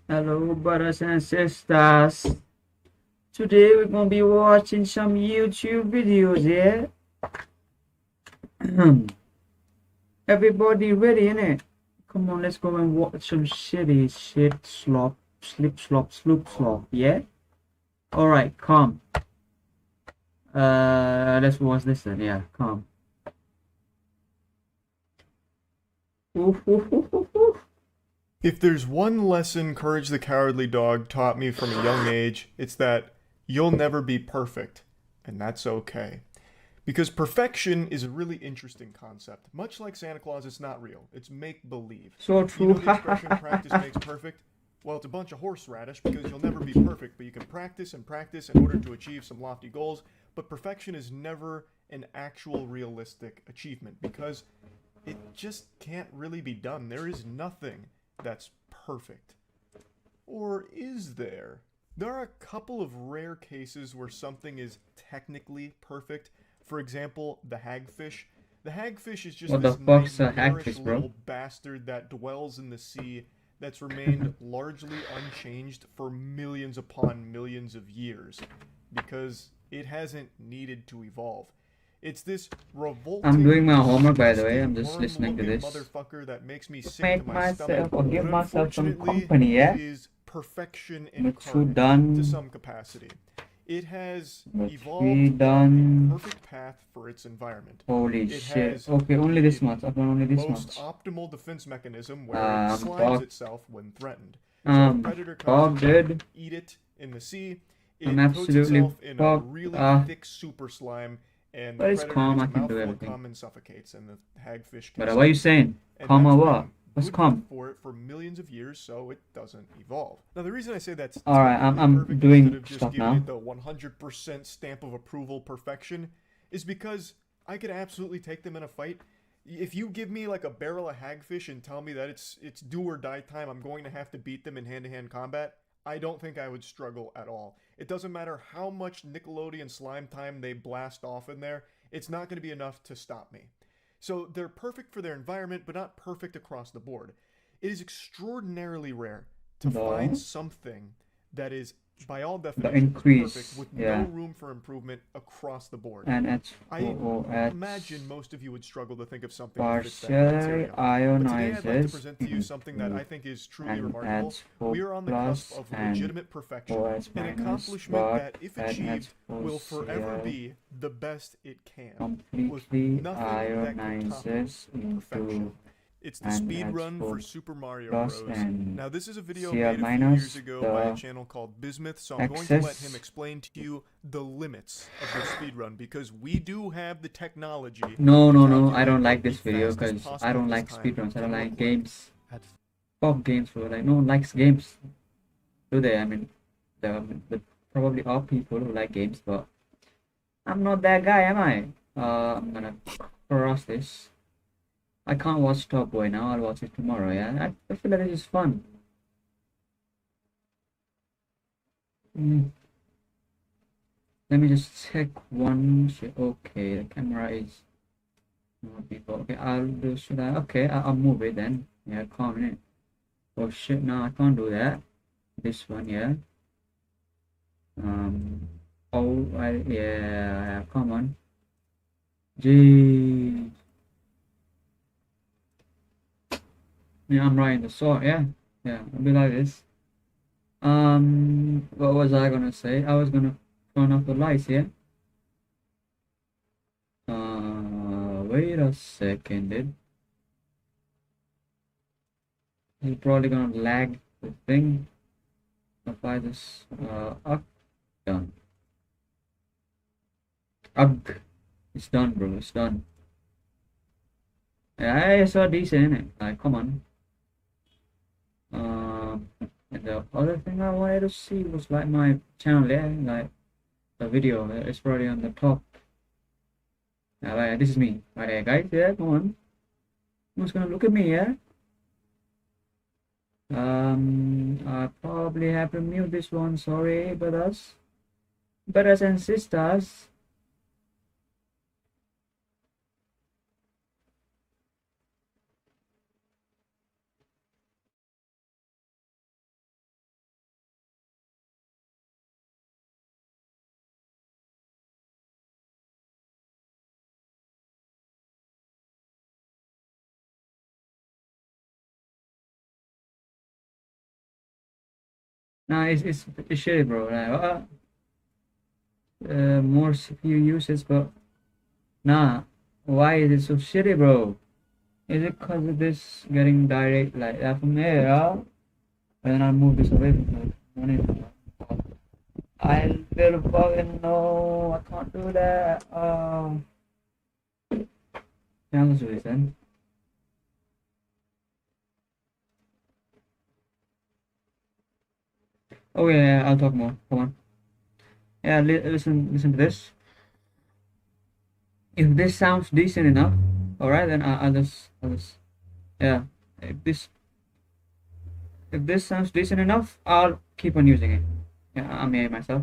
Hello, brothers and sisters. Today we're gonna be watching some YouTube videos, yeah? Everybody ready, innit? Come on, let's go and watch some shitty shit slop, slip slop, sloop slop, yeah? Alright, come. Let's watch this then, yeah, come. Oof, oof, oof, oof, oof. If there's one lesson Courage the Cowardly Dog taught me from a young age, it's that you'll never be perfect, and that's okay. Because perfection is a really interesting concept. Much like Santa Claus, it's not real. It's make believe. So You true, know the expression practice makes perfect? Well, it's a bunch of horseradish because you'll never be perfect, but you can practice and practice in order to achieve some lofty goals. But perfection is never an actual realistic achievement because it just can't really be done. There is nothing that's perfect. Or is there? There are a couple of rare cases where something is technically perfect. For example, the hagfish. The hagfish is just what the this fuck's a nightmarish hackfish, bro? little bastard that dwells in the sea that's remained largely unchanged for millions upon millions of years because it hasn't needed to evolve. It's this I'm doing revolting, my homework, by the way. disgusting, I'm just listening to worm-looking this. motherfucker that makes me sick to Make my stomach, myself or but give myself some unfortunately, company, it yeah? is perfection Which you incarnate to done, some capacity. It has which we evolved on a done. perfect path for its environment. Holy It shit. has Okay, only this the much. I've done only this most much. optimal defense mechanism where it slimes Fuck. itself when threatened. So if predator comes Fuck, in to dude. eat it in the sea, I'm it coats absolutely itself in a fucked. really thick super slime, and the But it's predator calm. gets I a can do mouthful of everything. cum and suffocates, and the hagfish can But what are stay you in the tank. saying? And Calm or that's what? been What's good enough calm? for it for millions of years, so it doesn't evolve. Now, the reason I say that's Alright, I'm, technically I'm perfect instead doing of just stuff giving now. it the 100% stamp of approval perfection is because I could absolutely take them in a fight. If you give me like a barrel of hagfish and tell me that it's do or die time, I'm going to have to beat them in hand-to-hand combat. I don't think I would struggle at all. It doesn't matter how much Nickelodeon slime time they blast off in there, it's not going to be enough to stop me. So they're perfect for their environment, but not perfect across the board. It is extraordinarily rare to find No. something that is, by all The definitions, perfect increase. with no Yeah. room for improvement across the board. And I H4OH imagine most of you would struggle to think of something that fits that partially criteria. But today I'd like to ionizes present to you something that into I think is truly and remarkable. H4 We are on the cusp plus of and legitimate perfection, OH an minus, accomplishment but that, if at achieved, will forever H4Cl be the best it can, with completely nothing that can top it ionizes in perfection. into It's the and speed run for H4 Super Mario plus Bros. and Now, this is a video Cl made a few years minus ago by a the channel called Bismuth, so I'm going to let him excess. explain to you the limits of this speed run because we do have the technology No, to no, no, I calculate don't what like the this video fastest because I possible don't miss like time speedruns. I don't can like look like. games. Fuck games, bro. Like, no one likes games, do they? I mean, the probably are people who like games, but I'm not that guy, am I? I'm gonna cross this. I can't watch Top Boy now. I'll watch it tomorrow. Yeah, I feel like this is fun. Mm. Let me just check one shit. Okay, the camera is not people. Okay, I'll do. Should I? Okay, I'll move it then. Yeah, calm it. Oh shit! No, I can't do that. This one, yeah. Um. Oh, yeah. Come on. Gee. Yeah, I'm right in the sword. Yeah, yeah. I'll be like this. What was I gonna say? I was gonna turn off the lights. Yeah. Wait a second, dude. It's probably gonna lag the thing if I just up done. Ugh. It's done, bro. It's done. Yeah, it's so decent, innit? Like, come on. And the other thing I wanted to see was like my channel, yeah, like the video. It's probably on the top. Yeah, like, this is me, right there, guys. Yeah, come on. Who's gonna look at me? Yeah. I probably have to mute this one. Sorry, brothers and sisters. Nah, it's shitty, bro. Like, more CPU usage, but nah. Why is it so shitty, bro? Is it because of this getting direct like that from here? Huh? And then I'll move this away from the I will fucking no, I can't do that. Yeah, let's do this then. Oh yeah, I'll talk more. Come on. Yeah, listen to this. If this sounds decent enough, all right, then I'll just yeah. If this sounds decent enough, I'll keep on using it. Yeah, I'm here myself.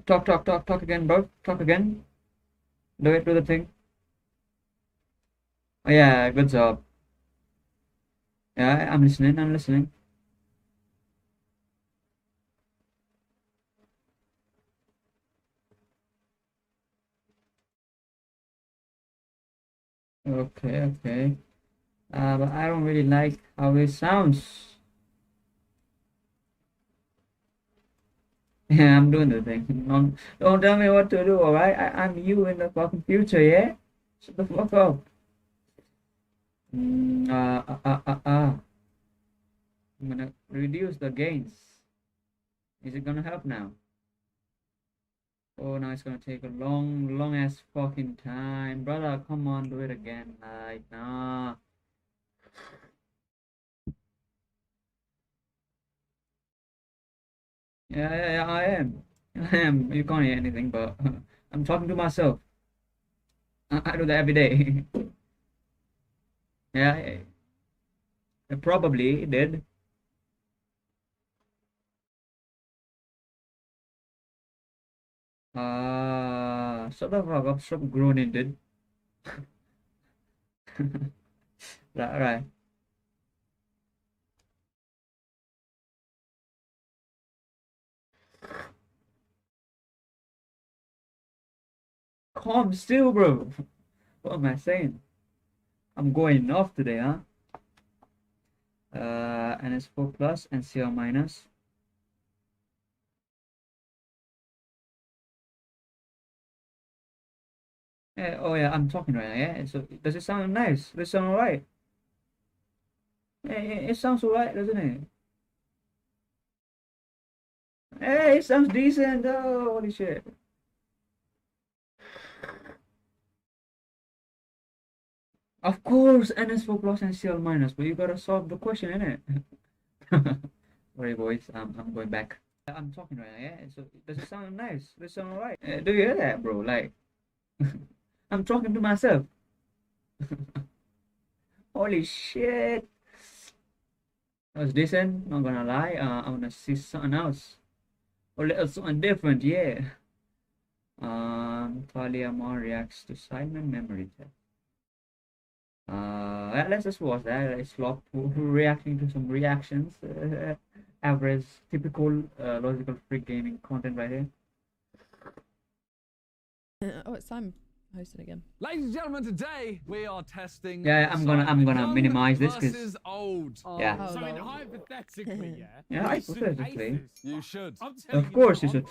Talk again, bro. Talk again. Do the thing. Oh yeah, good job. Yeah, I'm listening. Okay. But I don't really like how it sounds. Yeah, I'm doing the thing. Don't tell me what to do, alright? I'm you in the fucking future, yeah? Shut the fuck up. I'm gonna reduce the gains. Is it gonna help now? Oh, now it's gonna take a long ass fucking time. Brother, come on, do it again. Like, nah. Yeah, I am. I am. You can't hear anything, but I'm talking to myself. I do that every day. Yeah, I probably did. Shut the fuck up. Stop groaning, dude. Right. Calm still, bro. What am I saying? I'm going off today, huh? NS4 plus and CL minus. Yeah, oh yeah, I'm talking right now, yeah? So does it sound nice? Does it sound alright? Yeah, it sounds alright, doesn't it? Hey, it sounds decent. Oh, holy shit. Of course, NS4 plus and CL minus, but you gotta solve the question, innit? Sorry, boys, I'm going back. I'm talking right now, yeah? So does it sound nice? Does it sound alright? Do you hear that, bro? Like, I'm talking to myself. Holy shit. That was decent, not gonna lie. I wanna see something else. Or little something different, yeah. Talia Mar reacts to Simon memory test. Let's just watch that. Like Slop reacting to some reactions. Average, typical, logical freak gaming content right here. Oh, it's Simon hosting again. Ladies and gentlemen, today we are testing. Yeah, I'm gonna minimize this because old. yeah. Oh, So, lol. hypothetically, yeah. Yeah, hypothetically. You should. I'm telling Of course you what, should.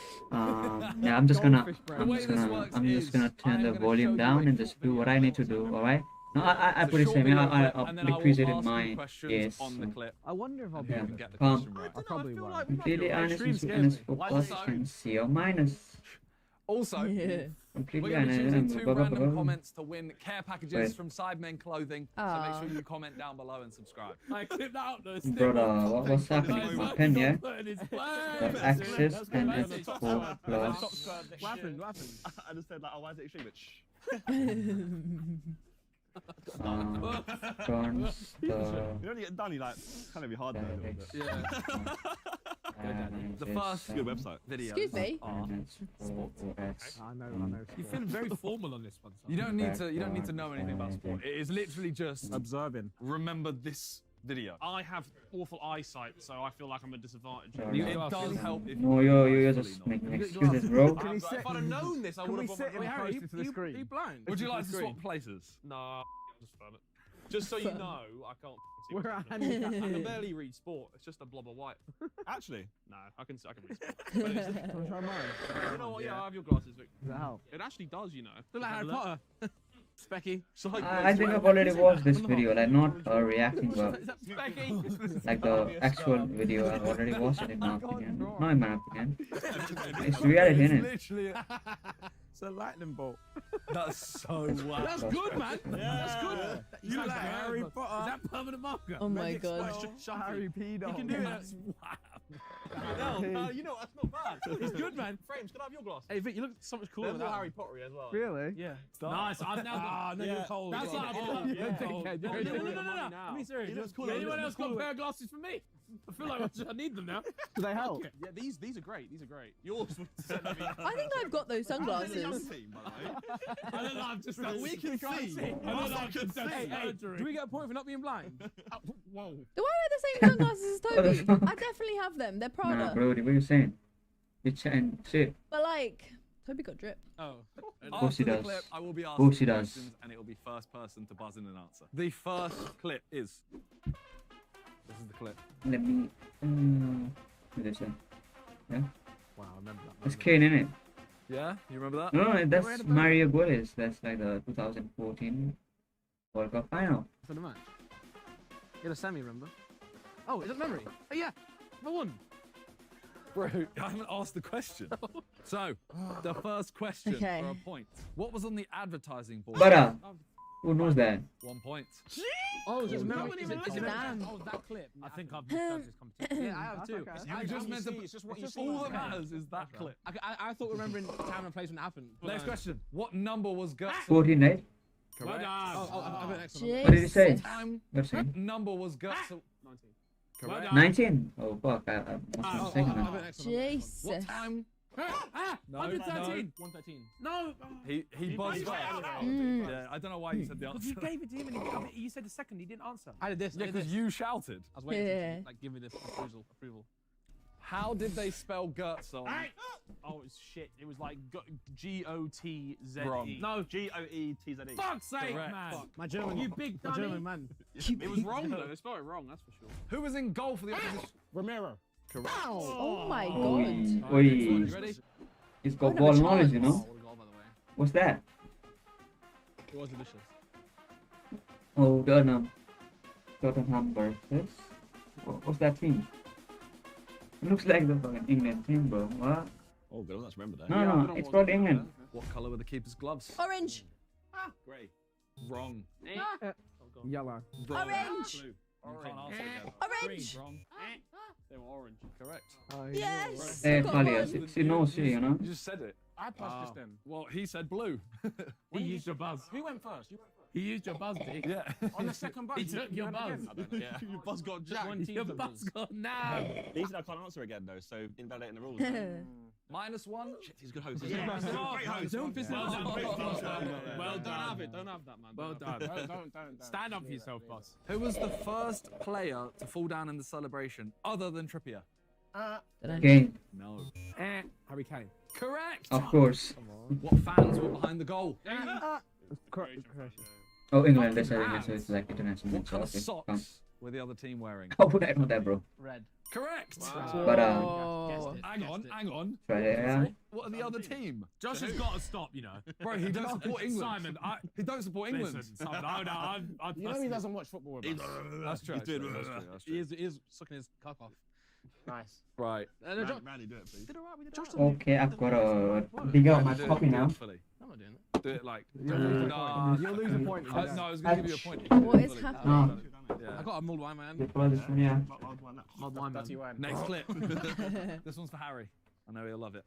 Yeah, I'm just gonna turn the gonna volume show you down a and just short do what video I need to first, do. okay? All right. No, I It's a put it short same. video I'll clip, and then I will decrease it in ask you my questions ears. on the clip. I wonder if I'll be Yeah. able You to can get the Calm. question right. I probably feel won't. like we might be Completely alright. honest Extreme and scares me. NS4 Why plus so? and CO minus. Also, Yeah. Completely we're going to be choosing honest. two random comments to win care packages Wait. from Sidemen Clothing. So make sure you comment down below and subscribe. I clipped that out though. Brother, what's happening with my pen, yeah? The Axis and NS4 plus. What happened? I just said like, oh, why is it extreme? But shh. Turns the You only get done, you like kind of be hard though. A little bit. The first Good website. video. Excuse me. I know. You feel very formal on this one. You don't need to know anything about sport. It is literally just Observing. remember this video. I have awful eyesight, so I feel like I'm a disadvantage. It does help if No, you're just making excuses, bro. If I'd have known this, I would have. sit Wait, Harry, closer to the screen? you blind? Would you like to swap places? No, I'll just firm it. Just so you know, I can't see We're what at you're doing. I handicap. can barely read sport. It's just a blob of white. Actually, No, I can read sport. But it's, Wanna try mine? you know what? Yeah, I have your glasses, Vic. Does that help? It actually does, you know. Look like Have Harry a look. Potter. Specky. So like, I think I've already watched this video, like not reacting, but Is that Specky? like the actual video. I've already watched it in my opinion. Not in my opinion. It's reality, isn't it? Literally, It's a lightning bolt. that's so wow. That's good, man. That's good. You look like Harry Is Potter. that permanent marker? Oh my god. Harry Pedo. You can do it. no, you know what? That's not bad. It's good, man. Frames, can I have your glasses? Hey, Vic, you look so much cooler They're with more that. Harry Pottery as well. Really? Yeah. Stop. Nice. I've now got. no, you're cold. That's You're not cold. a You're cold. dickhead. No, You're no, a no, dickhead. no, no. I mean, serious. He looks cooler. Yeah, anyone He else looks got a cooler. pair of glasses for me? I feel like I need them now. Do they help? Yeah, these are great. These are great. Yours would send me. I think I've got those Young sunglasses. team, by the way. I don't know. I'm just like We can see. I don't know. I'm just Hey, do we get a point for not being blind? Whoa. Do I wear the same sunglasses as Toby? I definitely have them. They're Nah, Prada. Brody, what are you saying? You're chatting shit. But like, Toby got drip. Oh. course he After the does. clip, I will be Of asking course he does. questions, and it will be first person to buzz in an answer. The first clip is. This is the clip. Let me. What did I say? Wow, I remember that. It's Kane, innit? Yeah, you remember that? No, that's Mario Gomez. That's like the 2014 World Cup final. For the match. Get a semi, remember? Oh, is it memory? Oh yeah. I won. Bro, I haven't asked the question. So, the first question Okay. for a point. What was on the advertising board? Butter. Who knows that? 1 point. Oh, is it Yeah. memory? Is it Damn. Oh, that clip. I think I've Um, done this competition. Yeah, I have That's too. okay. It's- You I- just I- meant to. It's just what you It's see. all that Okay. matters is that clip. I thought remembering time and place when it happened. Next question. What number was Gertz? 14, right? Well Correct. done. Oh, I've been next one. What did he say? Jesus. What's What it? number was Gertz? 19. Correct. done. 19? Oh, fuck. I must Oh, have taken I've that. been next one. Jesus. What time? No, 113. 113. No. He buzzed up. Mm. Yeah, I don't know why you said the Because you answer. gave it to him and you said the second, he didn't answer. I did this. Yeah, because you shouted. I was waiting Yeah. to like give me this approval. How did they spell Gertz on? Oh, it's shit. It was like G-O-T-Z-E. Wrong. No. G-O-E-T-Z-E. Fuck's sake, Correct. man. Fuck. My German. You big The German dummy. man. It was wrong though. They spelled it wrong. That's for sure. Who was in goal for the opposition? Romero. Correct. Oh my Oi. god. Oi. You ready? He's I got don't have ball a knowledge, you chance. know? Oh, what a goal, by the way. What's that? It was delicious. Oh, Tottenham versus. What's that team? It looks like the fucking England team, bro. What? Oh, good. Let's remember that. No, Yeah, I no, don't know it's what called was England. What colour were the keeper's gloves? Orange. Grey. Wrong. Yellow. Wrong. Orange. You can't answer again. Orange. Wrong. They were orange. Correct. Yes. Eh, Come Falias, on. she knows she, you know? You just said it. I passed Oh. this then. Well, he said blue. He used your buzz. Who went first? He used your buzz, Dick. Yeah. On the second buzz. He took your buzz. Yeah. Your buzz got jacked. One team Your took buzz buzz. got now. He said I can't answer again though, so invalidating the rules. -1. Shit, he's a good host. Yeah. He's a great host. Don't piss Well him done, off. Vic. Well Don't done. have it. Don't have that, man. Well Don't have done. Don't. Stand up for yourself, boss. Who was the first player to fall down in the celebration other than Trippier? Kane, No. Harry Kane. Correct. of course. What fans were behind the goal? Oh, England, that's England, so it's like international. What So, colour okay, socks come. were the other team wearing? How would I know that, bro? Red. Correct. But, Whoa. Hang on. Right, yeah. What are the other team? Josh has got to stop, you know. Bro, he don't support England. Simon, He don't support England. listen, Simon, I'm You know he doesn't watch football with us. That's true. He's doing That's well. true, that's He true. is sucking his cock off. Nice. Right. Randy, do it, please. Did alright, we did alright. Okay, I've got to dig out my Do it copy now. fully. I'm not doing it. Do it like. You'll lose a Nah. point. You'll lose a point. if you don't. No, I was going to give you a point. What is Fully. happening? No. Yeah. I got a mulled wine, man. The position, yeah. Mulled wine, man. Dirty wine. Next clip. This one's for Harry. I know he'll love it.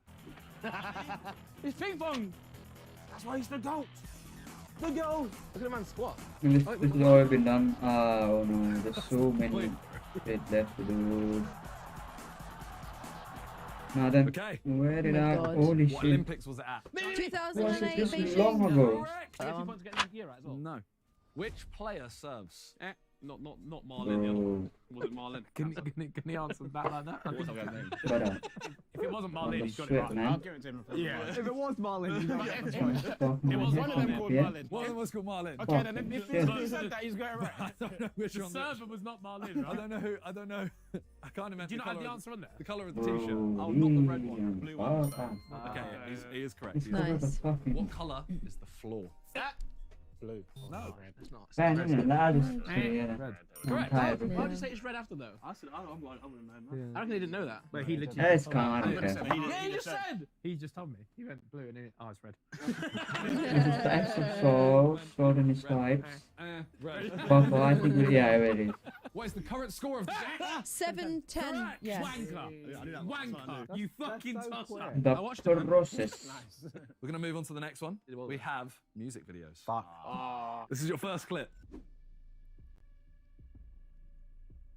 It's ping pong. That's why he's the goat. The goat. Look at the man squat. This has all been done. Oh no, there's so many bit left to do. Now then, Okay. where did Oh my I? God. Holy What shit! Olympics was it at? 2008 This is Beijing. long ago. Correct. You get 2 points to get in the gear right as well. No. Which player serves? Not Marlin. The other one. Was it Marlin? Can he answer that like that? What's our guy's name? Brother, If it wasn't Marlin, the he's got it shit, right. man. I'll give it to him. Yeah. If it was Marlin, you don't get the point. fuck It was my one of them head, called yeah. Marlin. One of them was called Marlin. Okay, then Fucking if shit. he said that, he's got it right. I don't know which The one. server was not Marlin, I right? don't know who. I don't know. I can't imagine. Do you not have the answer on there? The colour of the t-shirt. Oh, Oh, not the red one, the blue one. fuck. Okay, yeah, he is correct. It's He is. because of the Nice. fucking What colour is the floor? Blue. No. It's not. fan, isn't it? That is yeah. Red. I'm Correct. tired of Yeah. Why'd it. you say it's red after though? I said I wouldn't know. Man. I reckon they didn't know that. But he legit. It's calm, I don't I'm gonna care. say- Yeah, you just said. He just told me. He went blue and then it's red. This is the extra sword in his stripes. Red. But I think, yeah, it is. What is the current score of the game? 7-10. Yeah. Wanker. Yeah, I knew that one. That's what I Wanker. knew. You fucking so tosser. quick. Dr. Roses. Nice. We're going to move on to the next one. We have music videos. Fuck. This is your first clip.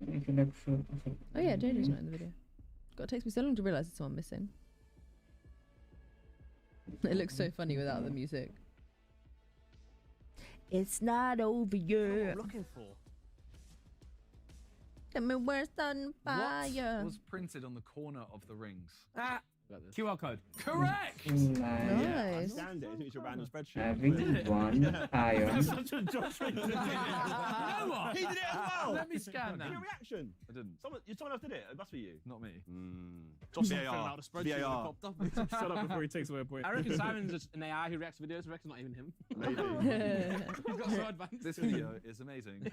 Oh yeah, JJ's not in the video. God, it takes me so long to realise there's someone missing. It looks so funny without the music. It's not over What yet. I'm looking for. Tell me where's on fire. What was printed on the corner of the rings? QR code. Correct! Nice. Scanned it. It's a random spreadsheet. Having one iron. Such a Josh thing to do. You know what? He did it as well. Let me scan that. Give me a reaction. I didn't. Someone else did it. It must be you. Not me. Just Something VAR. out of the spreadsheet VAR. that popped up. Shut up before he takes away a point. I reckon Simon's just an AI who reacts to videos. I reckon not even him. Maybe. He's got so advanced. This video is amazing.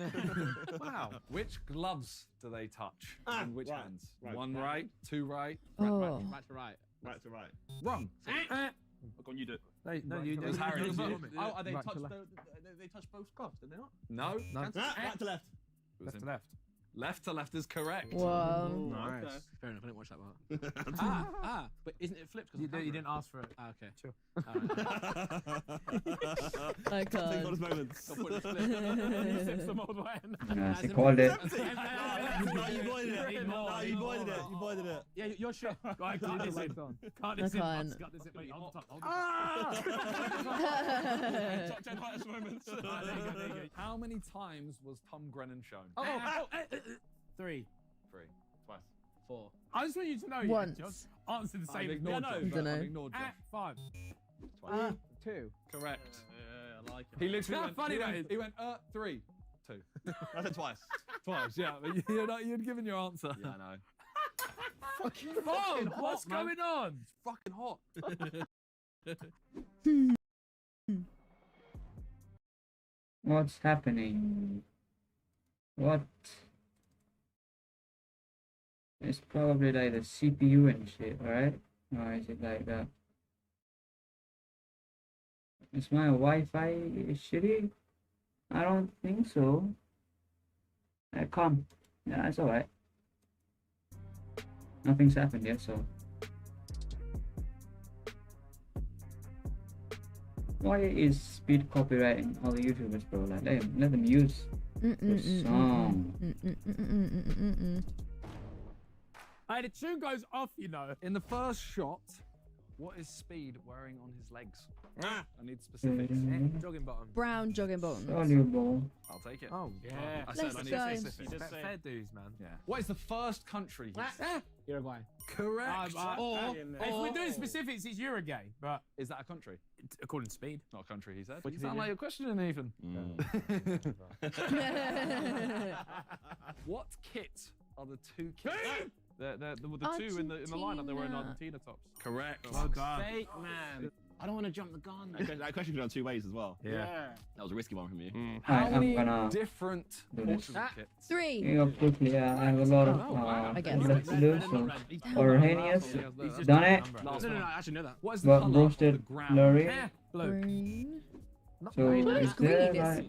Wow. Which gloves do they touch? And which right, hands? right. One right, two right. Oh. Right to right. Right to right. Wrong. Go on, you do it. No, Right, you it was Harry. you- You- Oh, are they Right to touch left. they touch both gloves, did they not? No. No. Right to left. It was Left him. to left. Left to left is correct. Wow. Nice. Okay. Fair enough, I didn't watch that part. But isn't it flipped? You didn't ask for it. Ah, okay. Sure. I Take can't. those moments. You flipped them all the way. She called it. You boyded it. No, you boyded it. You boyded it. Yeah, you're shit. Right, can't this in. Can't I this in. can't. Cut this in. Wait, hold the top. Hold the top. Top 10 hottest moments. There you go, there you go. How many times was Tom Grennan shown? Three. Three. Twice. 4. I just want you to know. Once. Just answer the I've same. ignored Yeah, Josh. no. Dunno. I've ignored Josh. 5. Twice. 2. Correct. Yeah, I like it. He literally How went, funny he that went, is. he went, 3. 2. I said twice. Twice, yeah. But you'd given your answer. Yeah, I know. Come on, what's man. going on? Fucking hot. What's happening? What? It's probably like the CPU and shit, right? Or is it like that? Is my Wi-Fi shitty? I don't think so. Come. Yeah, it's alright. Nothing's happened yet, so. Why is speed copywriting all the YouTubers, bro? Like, let them use the song. Hey, the tune goes off, you know. In the first shot, what is Speed wearing on his legs? Ah. I need specifics. Jogging bottom. Brown jogging bottoms. Soluble. I'll take it. Oh, Yeah. I said Let's I need go. specifics. Just say Fair dues, man. Yeah. What is the first country? Uruguay. Correct. If we're doing specifics, it's Uruguay, but Is that a country? according to Speed. Not a country, he said. What You did he sound do? like you're questioning Ethan. What kit are the two kits? The two in the lineup, they were in Argentina. Argentina tops. Correct. Well done. Fake, man. I don't want to jump the gun. That question could go 2 ways as well. Yeah. That was a risky one from you. How Alright, I'm many gonna different do this. Portugal kits? 3. go quickly. I have a lot of I guess. stuff to do, so. Arrhenius, He's just done doing it. a number. Last No, one. I actually know that. What is the But colour of the roasted ground? blurry. Blue. Green. So Blue is is green, there it's- like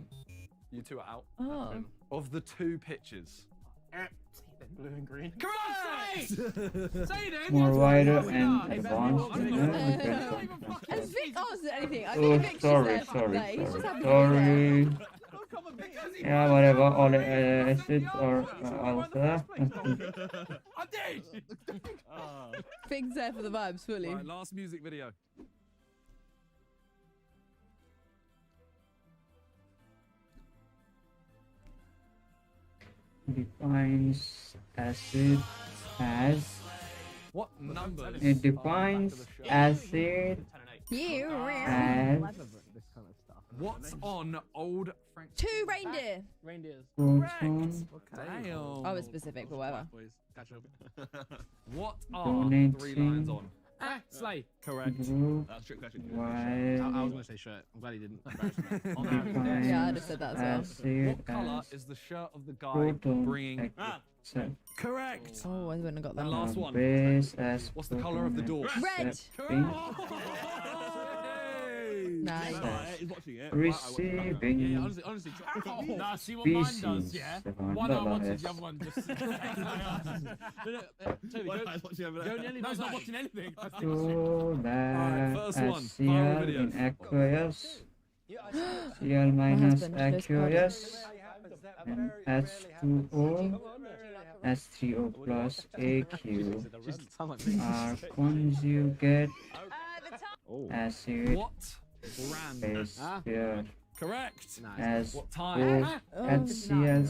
You two are out. Oh. Of the two pitches. Blue and green. Correct! Say it then. more wider and Hey, advanced? Benny, You what- know? Hey, Has Vic answered anything? I Oh, think Vic's sorry, just there. sorry, Like, he's just sorry, happy to be there. sorry. Yeah, whatever. All acids or alpha. I did! Vic's there for the vibes fully. Right, last music video. defines acid as. What numbers? It defines acid as What's on old Frank? 2 reindeer. Reindeers. proton Damn. I was specific, but whatever. Boys, catch up. What are Donating. 3 lines on? Slay. Correct. group That's a trick question. I while was gonna say shirt. I'm glad he didn't. defines Yeah, I'd have said that as well. acid What colour as is the shirt of the guy proton bringing? accept Correct. Oh, I wouldn't have got And that. last one. base as What's the colour of the door? Red. accepting, Nice. He's watching it. receiving Yeah, honestly. Nah, see what mine does, species. yeah? Stefan One arm watches, Dolores. the other one just. Toby, One go. guy's watching over Go there. nearly. No, he's not watching anything. So that first one, HCl viral video. in aqueous, Cl minus husband chose aqueous, and H2O, H3O plus AQ Just sound like me. are conjugate Oh. acid What brand? base pair Correct. as What time? HCl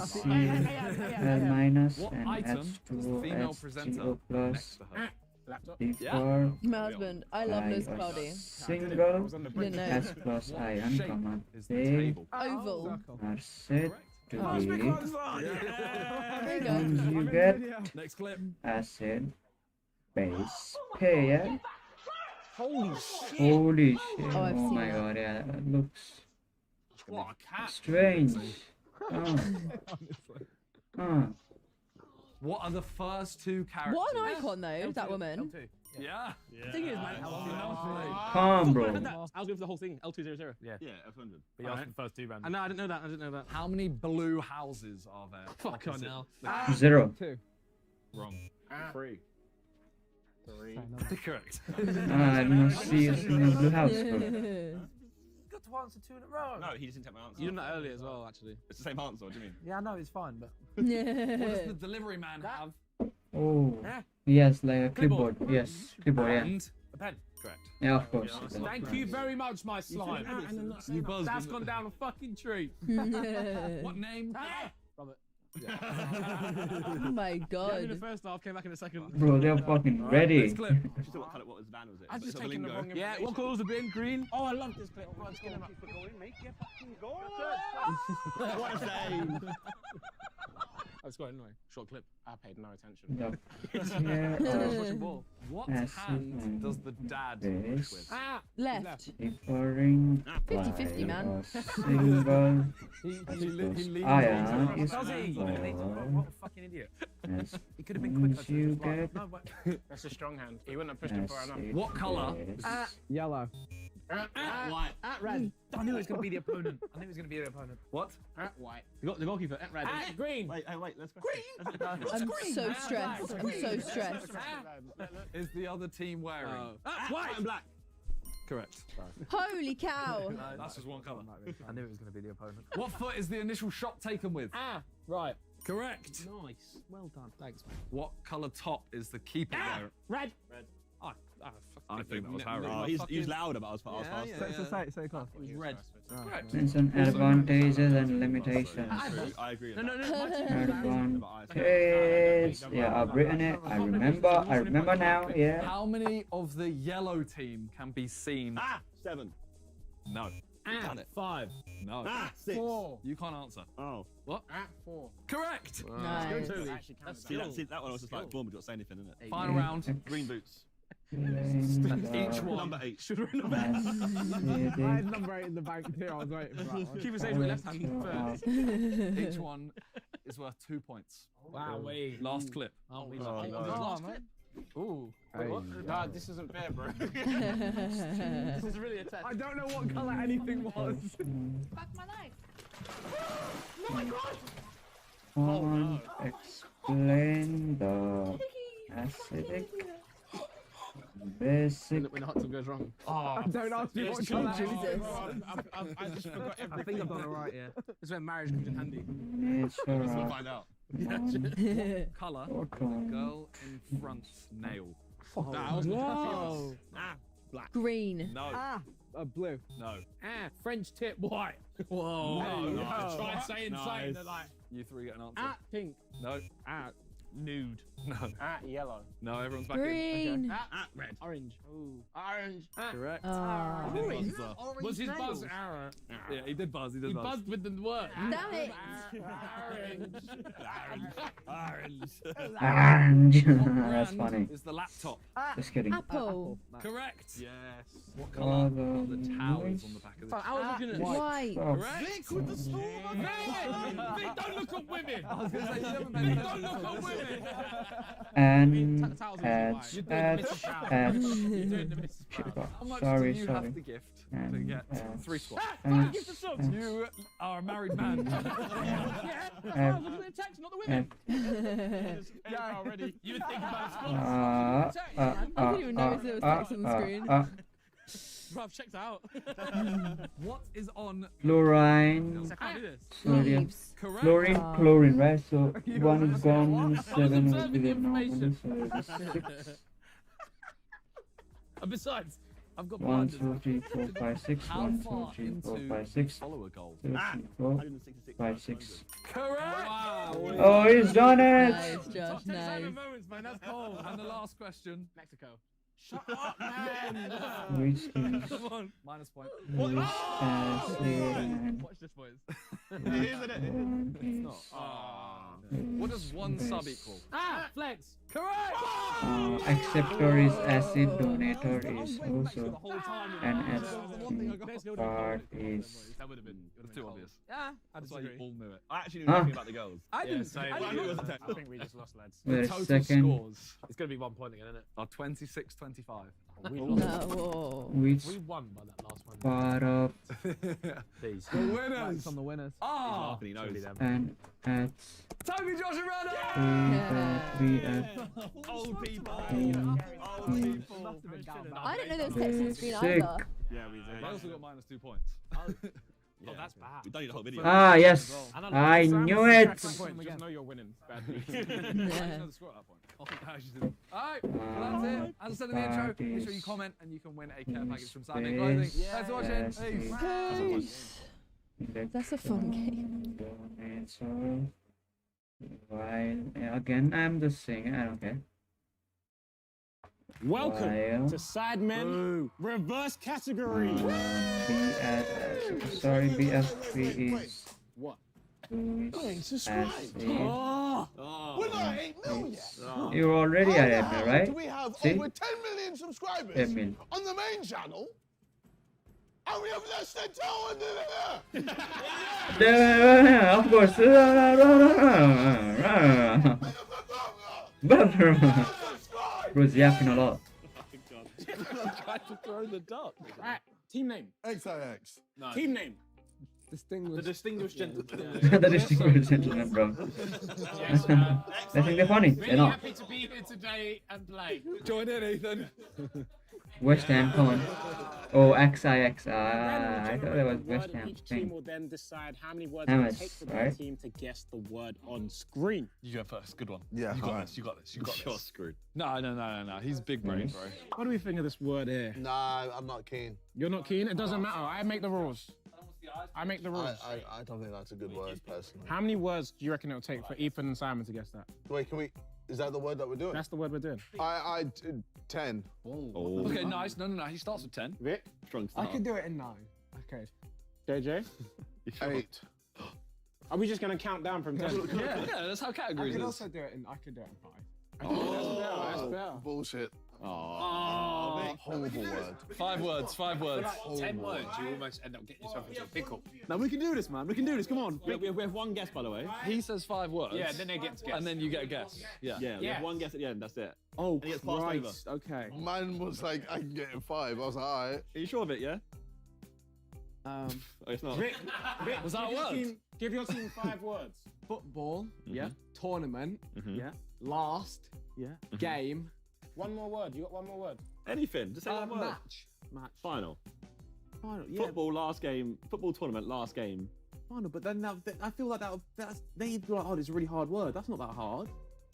minus What and item is the H2O female presenter H3O plus next to her? differ My husband. I love by Nose a Cloudy. single Didn't know. S plus ion, Shape comma, is the they table. Oval. are said to Oh. be There you go. conjugate Next clip. acid base pair. Holy shit. Holy shit! Oh, I've Oh seen my that. god! Yeah, that looks What a cat. strange. What are the first 2 characters? What an icon, though, that woman. Yeah. The thing is, man. Calm, bro. I was going for the whole thing. L200. Yeah. Yeah, F100. But you asked for the first 2 rounds. I know. I didn't know that. How many blue houses are there? Fuck on opposite now. the- 0. Wrong. 3. Correct. I did not see a single blue house, bro. Got to answer 2 in a row. No, he didn't take my answer. You did that earlier as well, actually. It's the same answer. What do you mean? Yeah, I know, it's fine, but. What does the delivery man have? Oh, yes, like a clipboard. Yes, clipboard. Yeah, And A pen. correct. yeah, of course. Thank you very much, my slime. You buzzed. That's gone down a fucking tree. What name? Robert. Oh my In the god. first half, came back in the second. Bro, they're fucking ready. Next clip. I should what was the van was it? I've just It's taken the lingo. wrong Yeah, information. what colour was the bin? Green. Oh, I love this clip. I'm going to skin him up. What a save! I was going anyway. Short clip. I paid no attention. The pair of Watching ball. What Acid hand and does the dad push base with? Ah! Left. differing 50-50, by man. a single He leads ion is Does he? called What a fucking idiot. as He could have been quicker. conjugate No, but that's a strong hand. He wouldn't have pushed it far enough. acid What colour? base Yellow. White. Red. I knew it was going to be the opponent. I knew it was going to be the opponent. What? White. You got the goalkeeper. Red. Green. Wait, let's go. I'm so stressed. I'm so stressed. Is the other team wearing? White and black. Correct. Holy cow. That's just one colour. I knew it was going to be the opponent. What foot is the initial shot taken with? Right. Correct. Nice. Well done. Thanks, man. What colour top is the keeper wearing? Red. I think that was Oh, Harry. he's louder, but I was faster. Say class. It was red. Correct. Mention advantages and limitations. I agree with No, that. Advantage. Yeah, I've written it. I remember now. Yeah. How many of the yellow team can be seen? 7. No. Done it. 5. No. 6. 4. You can't answer. Oh. 4. Correct. Nice. See, that one was just like, boom, we don't say anything, innit? Final round. Green boots. Each one. Number 8. Should have written Acidic I had number 8 in the bank too. I was waiting for that one. Keep it safe with left hand first. Each one is worth 2 points. Wow, wait. Last clip. Oh, we Oh, love no. last clip. Ooh. Hey. Nah, this isn't fair, bro. This is really a test. I don't know what colour anything was. Fuck my life. Can't explain the acidic basic When the hot tub goes wrong. Don't ask me what colour Jesus. anything was. I just forgot everything. I think I've done it right, yeah. This is where marriage comes in handy. nature We'll of find out. Colour. photon. Girl in front's nail. Nah, I wasn't Whoa. Green. No. Blue. No. French tip white. Whoa. No. Try saying Nice. something that like. You three get an answer. At pink. No. At nude. No. At yellow. No, everyone's back in. Green. At red. Orange. Ooh. Orange. Correct. Ah. He did buzz there. Was his buzz arrow? Yeah, he did buzz. He did He buzz. buzzed with the word. Damn it. Orange. That's funny. Is the laptop. Just kidding. Apple. Correct. Yes. What Oh, colour the are the towels noise. on the back of So this? I was looking at White. Oh, Correct. Vic, don't look at women. I was going to say, you haven't Vic, paid don't attention look to at this. women. and Towels are ads, white. You're ads, doing the Mrs. Brown. ads. You're doing the Mrs. Shit, Brown. How much sorry, do you sorry. have to gift to And, get ads, 3 squats? ads, Give the subs. You are a married man. Yeah. I was looking at text, not the women. Yeah, already. You would think about uh, Scott. I didn't even notice there was text on the screen. Bro, I've checked out. What is on Fluorine, I can't do this. sodium, Leaves. correct? fluorine, chlorine, right? So You one is understand gone, what? 7 will observing be the there normally, information. so there's 6. And besides, I've got 1, blinders. 2, 3, 4, 5, 6. How 1, 2, far 3, 4, into 5, 6. follower goal? 2, 3, 4, 5, 6. Correct. Wow. Oh, he's done it! Nice, Josh. Top 10 Nice. silent moments, man. That's cold. And the last question. Mexico. Shut up, man. Which is Come on. Minus point. which acid Watch this, boys. one is What does one sub best. equal? Flex. Correct. Acceptor is acid, donator is The also, whole time. and Let's go acid part is That would have been. Too obvious. Yeah, I That's why you disagree. all knew it. I actually knew Huh? nothing about the girls. I didn't. same. I didn't It know was a that. text. I think we just lost, lads. the Total second, scores It's going to be 1 point again, isn't it? are 26-25. We No. lost. Whoa. which We won by that last one. part of Please. The winners. From the winners. Ah, Laughing, he knows. and at Toby Josh and Rana. 3 at Old people. 3 I didn't know there was text on the screen Sick. either. Yeah, we They did. also got -2 points. Oh, that's bad. We don't need the whole video. Ah, yes, And I knew it. Just know you're winning. Bad news. I didn't know the score at that point. I actually didn't. Alright, well that's it. As I said in the intro, make sure you comment and you can win a care package from Simon Clothing. Thanks for watching. Peace. That's a fun game. Donator. While again, I'm the singer. I don't care. Welcome While to Sidemen Reverse Category. sorry, BF3 is What? subscribe. Oh, We're not 8 million. You're already at Edmil, right? Do we have See? over 10 million subscribers Edmil. on the main channel? And we have less than 200 Of course. Bro's yapping a lot. tried to throw the duck. Right, team name. XIX. Team name. The distinguished gentleman. The distinguished gentleman, bro. They think they're funny. They're not. Happy to be here today and play. Join in, Ethan. West Ham, come on. Oh, XIX. I thought it was West Ham. Each team Thing. will then decide how many words Ham it is, takes for their right? team to guess the word on screen. You go first. Good one. Yeah, You got alright. this. You got this. You got this. You're screwed. No. He's big brain, bro. What do we think of this word here? Nah, I'm not keen. You're not keen? It doesn't matter. I make the rules. I make the rules. I don't think that's a good word, personally. How many words do you reckon it'll take for Ethan and Simon to guess that? Wait, can we... Is that the word that we're doing? That's the word we're doing. 10. Oh. Okay, nice. No. He starts with 10. Vic? Strong I start. could do it in 9. Okay. JJ? 8. Are we just going to count down from 10? Yeah, that's how categories is. do it in 5. That's better. Bullshit. Oh, Horrible word. 5 words. 5 words. 10 words, you almost end up getting yourself into a pickle. Now we can do this, man. We can do this. Come on. We have one guess, by the way. He says 5 words. Yeah, then they get to guess. And then you get a guess. Yeah. Yeah, we Yeah. have one guess at the end. That's it. Oh, And he gets passed Christ. Okay. Mine was like, I can get it 5. I was like, alright. Are you sure of it? Yeah. Oh, it's not. Vic, Was that a word? Give your team 5 words. Football, yeah. Tournament, yeah. Last, yeah. Game, One more word. You got one more word. Anything. Just say one word. match. Final. Final, yeah. Football last game. Football tournament last game. Final, but then I feel like then you'd be like, oh, it's a really hard word. That's not that hard.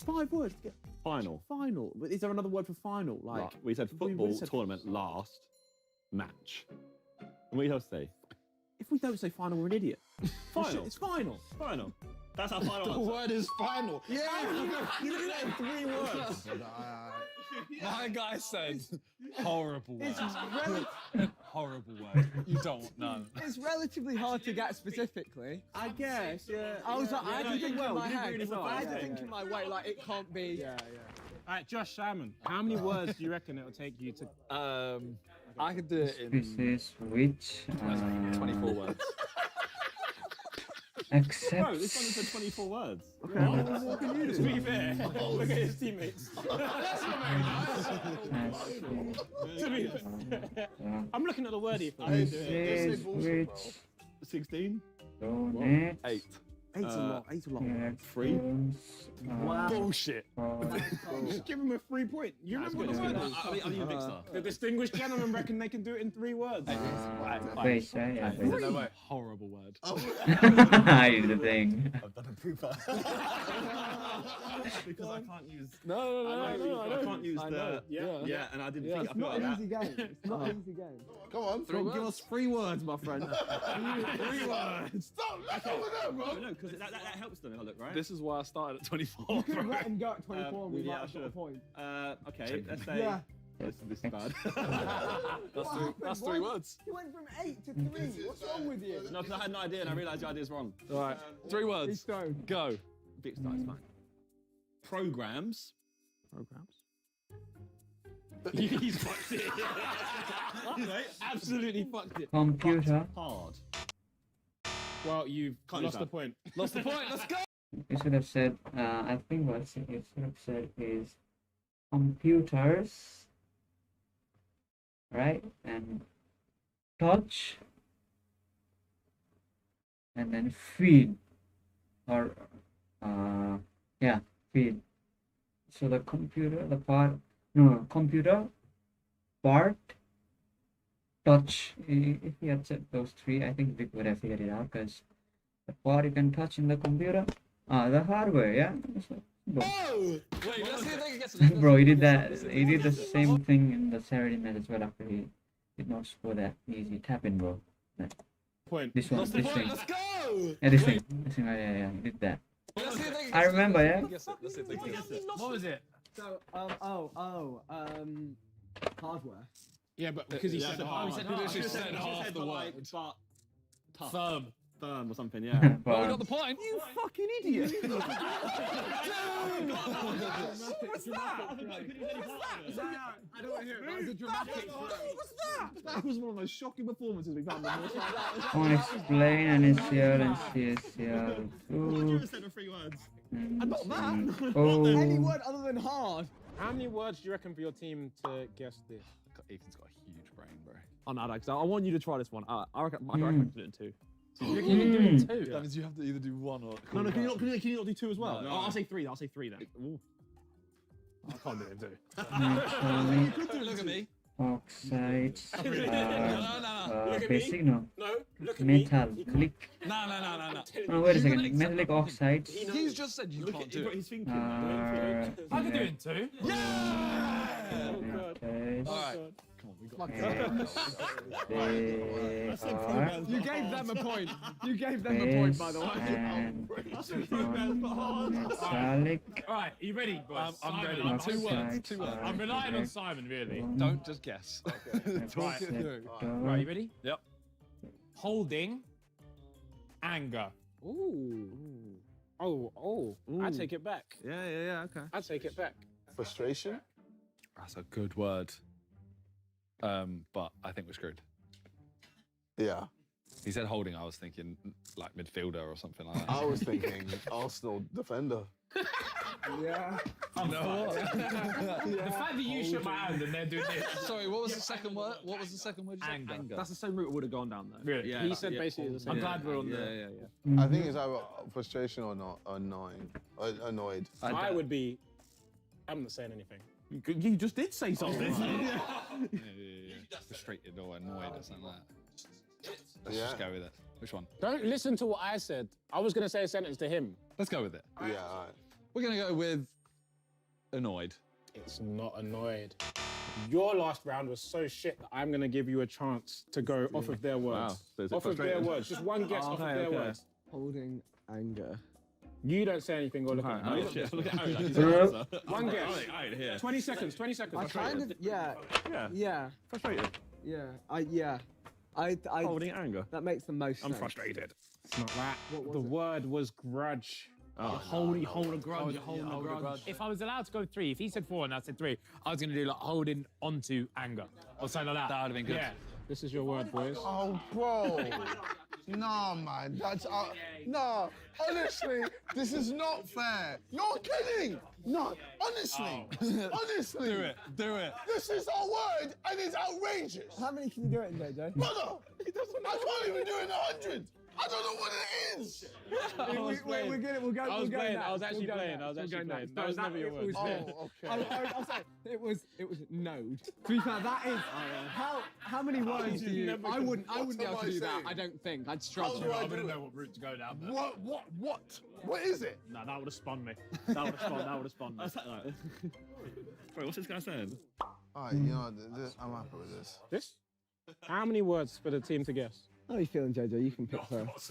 5 words to get Final. final. But is there another word for final? Like, Right. We said we football said- tournament last match. And what are you supposed to say? if we don't say final, we're an idiot. Final. It's final. Final. That's our final The answer. word is final. Yeah, you did that in 3 words. My guy said horrible word. It's Horrible word. You don't want none. It's relatively hard to get specifically. I guess, yeah. I was like, I had to you did think in well, my you did head. really well, I had to yeah, think yeah. in my way, like it can't be. Yeah. All right, Josh Simon, how many words do you reckon it'll take you to? I could do it This in is which 24 words. Accept. Bro, this one is for 24 words. Okay, what more can you do? To be fair, look at his teammates. That's not very nice. To be fair. I'm looking at the word here. This is which 16? donate 8. 8's a lot. 8's a lot. electrons Bullshit. Just give him a 3 point. You remember what the word is? I'm even big star. The distinguished gentlemen reckon they can do it in 3 words. Wait, yeah, wait. Horrible word. I did the thing. I've done a pooper. Because I can't use. I I can't use the. Yeah. And I didn't think. I It's feel not like an that. easy game. It's not an easy game. Come on, give us 3 words, my friend. 3 words. Stop messing with them, bro. No, because that helps them. Look, right? This is why I started at 24. You could let him go at 24 and we yeah, might I have got a should've. point. Okay, let's say. Yeah. This is bad. That's 3 words. You went from 8 to 3. What's wrong with you? No, because I had no idea and I realised the idea's wrong. All right, 3 He's words. thrown. Go. Big star is fine. Programs. He's fucked it. Absolutely fucked it. Computer. Hard. Well, you've Can't lost use the that. point. Lost the point. Let's go. You should have said. I think what you should have said is computers, right? And touch, and then feed, or yeah, feed. So the computer, the part, no, computer, part, touch. If he had said those 3, I think Vic would have figured it out, because the part you can touch in the computer, the hardware, yeah. So, boom. Wait, let's see if they can guess it. Bro, he did that. He did the same thing in the Saturday night as well. After he did not score that easy tap in, bro. Point. This one, Lost the this point. thing, Let's go. yeah, this thing, yeah, he did that. Let's see if they can I guess it. remember, yeah. Guess it. Let's see if they can guess it. What was it? So, hardware. Yeah, but because he said hard. He literally said half the like, word. but tough. Firm. Firm or something, yeah. Well, we got the point. You fucking idiot. I don't hear it. That was a dramatic That was one of the most shocking performances we've had in the I want to explain and it's here and it's here. Two, said the 3 words. and not that. oh, Any word other than hard. How many words do you reckon for your team to guess this? Ethan's got a huge brain, bro. Oh, no, because I want you to try this one. I reckon I can do it in 2. You reckon you can do it in 2? That means you have to either do 1 or. No, can you not do 2 as well? No. I'll say 3. I'll say 3 then. Ooh. I can't do it in 2. metallic Look at me. oxides, Look at basic, me. no, No, look at me. metallic, No. no, wait a second, metallic oxides, He's just said you can't do it. His thinking. I can do it in 2. okay, All right. Come on, we got they You gave them a point. You gave them a point, by the way. and metallic Alright, are you ready, boys? I'm ready. Simon, 2 words. 2 words. I'm relying on Simon, really. Don't just guess. Talk it through. Right, you ready? Yep. Holding. Anger. Ooh. Oh. I take it back. Yeah, okay. I take it back. Frustration? That's a good word. But I think we're screwed. Yeah. He said holding. I was thinking like midfielder or something like that. I was thinking Arsenal defender. Yeah. The fact that you shook my hand and they're doing this. Sorry, what was the second word? What was the second word? You said? Anger. That's the same route I would have gone down though. Really? Yeah, He said basically the same. I'm glad we're on the. I think it's either frustration or not, annoying. Annoyed. I would be. I'm not saying anything. You just did say something. Yeah. Frustrated or annoyed or something like that. Let's just go with it. Which one? Don't listen to what I said. I was going to say a sentence to him. Let's go with it. Yeah, alright. We're going to go with annoyed. It's not annoyed. Your last round was so shit that I'm going to give you a chance to go off of their words. Wow. So is it Off of their frustrating? words. Just one guess off of their words. Holding anger. You don't say anything or look at me. Oh, shit. Look at Harry. One guess. Alright, here. 20 seconds. 20 seconds. I kind of, yeah. Frustrated. I Holding anger. that makes the most I'm sense. frustrated. It's not that. What The was it? word was grudge. Oh, You hold a grudge. You're holding a grudge. If I was allowed to go 3, if he said 4 and I said 3, I was going to do like holding onto anger or something like that. That would have been good. Yeah. This is your word, boys. Oh, bro. Nah, man. That's nah. Honestly, this is not fair. You're kidding. No, honestly, honestly. Do it. This is our word, and it's outrageous. How many can you do it in, JJ? Brother, I can't even do it in 100. I don't know what it is. We're good. We'll go. I was we'll go playing. next. I was actually We'll go playing. next. I was We'll actually go playing. next. That was No, never your it word. was- Oh, okay. I'll say it was node. To be fair, that is how many words do you? never I can- wouldn't be What able am to I do that. saying? I don't think. I'd How struggle. do I I do wouldn't it? know what route to go down. But... What is it? No, that would have spun me. That would have spun me. Wait, what's this guy saying? All right, you know, I'm happy with this. This? How many words for the team to guess? How are you feeling, JJ? You can pick first.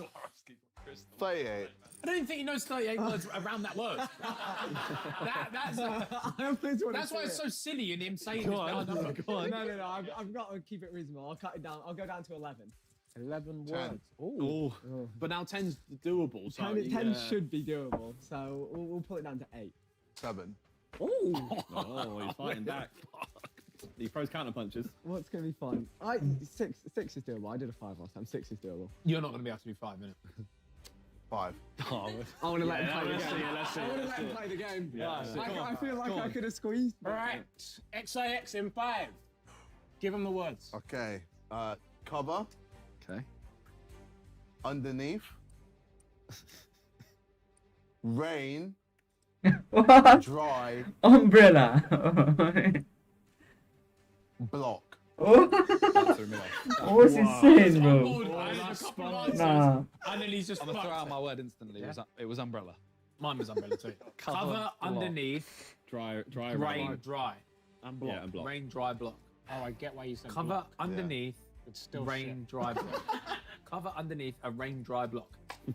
38. I don't even think he knows 38 words around that word. That's why it's so silly in him saying this bad number. No. I've got to keep it reasonable. I'll cut it down. I'll go down to 11. 11 10. words. Ooh. But now 10's doable. So 10 should be doable. So we'll put it down to 8. 7. Ooh. Oh, he's fighting back. He throws counter punches. What's going to be fun? 6 is doable. I did a 5 last time. 6 is doable. You're not going to be able to do 5 minutes. 5. I want to let him play the game. Let's see. I want to let him play the game. Yeah, I feel like I could have squeezed. All right. XIX in 5. Give him the words. Okay. Cover. Okay. Underneath. Rain. What? Dry. Umbrella. Block. What? What's he saying, bro? Nah. And then he's just I'm gonna throw out fucked my word instantly. It was umbrella. Mine was umbrella too. Cover block. underneath, Dry, rain, dry. And block. Yeah, and block. Rain, dry, block. Oh, I get why you said Cover block. underneath, It's still rain, dry, block. Cover underneath a rain, dry block.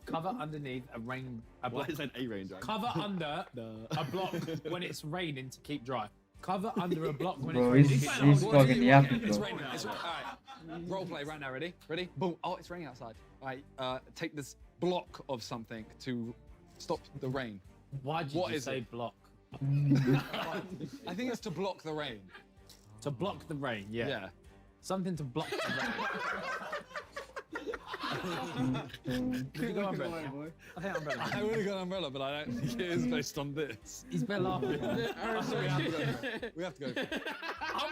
Cover underneath a Why block. is it a range? Cover under a block when it's raining to keep dry. Cover under a block when Bro, it's he's raining. fucking yapping, It's bro. raining. Alright. Role play right now. Ready? Ready? Boom. Oh, it's raining outside. Alright. Take this block of something to stop the rain. Why did you What is say it? block? I think it's to block the rain. To block the rain, yeah. Yeah. Something to block the rain. Did you go umbrella? I think umbrella. I would have gone umbrella, but I don't think it is based on this. He's been laughing. We have to go for it.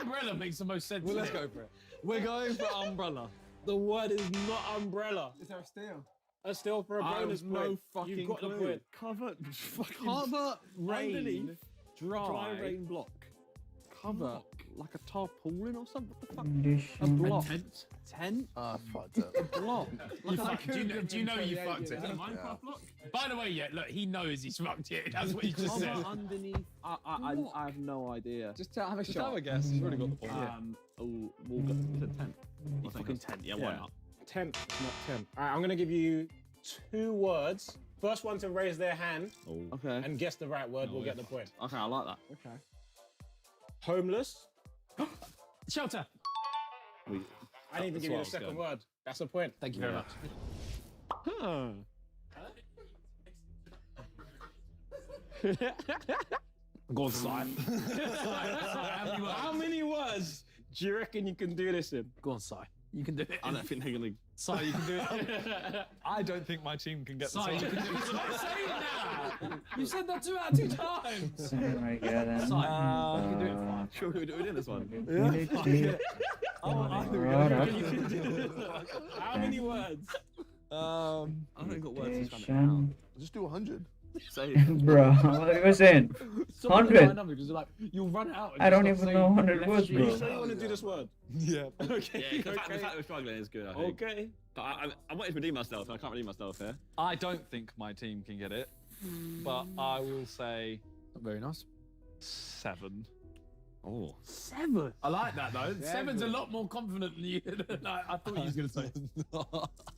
Umbrella makes the most sense. Well, let's go for it. We're going for umbrella. The word is not umbrella. Is there a steal? A still for a I bonus have no point. fucking You've got the clue. point. Cover, fucking Cover rain, underneath, dry, rain block. Cover like a tarpaulin or something. What the fuck? A Condition. block. tent. Tent. Ah, fucked up. A block. You fucked. Do you know you fucked it? Is it a Minecraft block? By the way, yeah, look, he knows he's fucked it. That's what he just said. Cover underneath. I have no idea. Just to have a Just shot. have a guess. He's really got the point. Oh, we'll go to tent. I think it's tent. Yeah, why not? Tent, not 10. All right, I'm gonna give you 2 words. First one to raise their hand Okay. and guess the right word will get the point. Okay, I like that. Okay. Homeless. Shelter. I need to That's give you what I the was second going. word. That's a point. Thank you very much. Huh. Go on, Si. How many words do you reckon you can do this in? Go on, Si. You can do it. I don't think they're gonna. Si, you can do it. I don't think my team can get Si, the you same. can do it. Stop saying that. You said that 2 out of 2 times. Alright, yeah, then. Si, you can do it. Sure, we're doing this one. How many words? I don't got words to span it Condition. Just do 100. Say. Bro, what are you saying? 100. Because like, you'll run out. I don't even know 100 words, You bro. sure you want to do this word? Yeah. Okay. Yeah, the fact we're struggling is good. I think. Okay. But I wanted to redeem myself, and I can't redeem myself here. I don't think my team can get it, but I will say Very nice. 7. Oh. 7. I like that though. 7's a lot more confident than you. I thought he was going to say.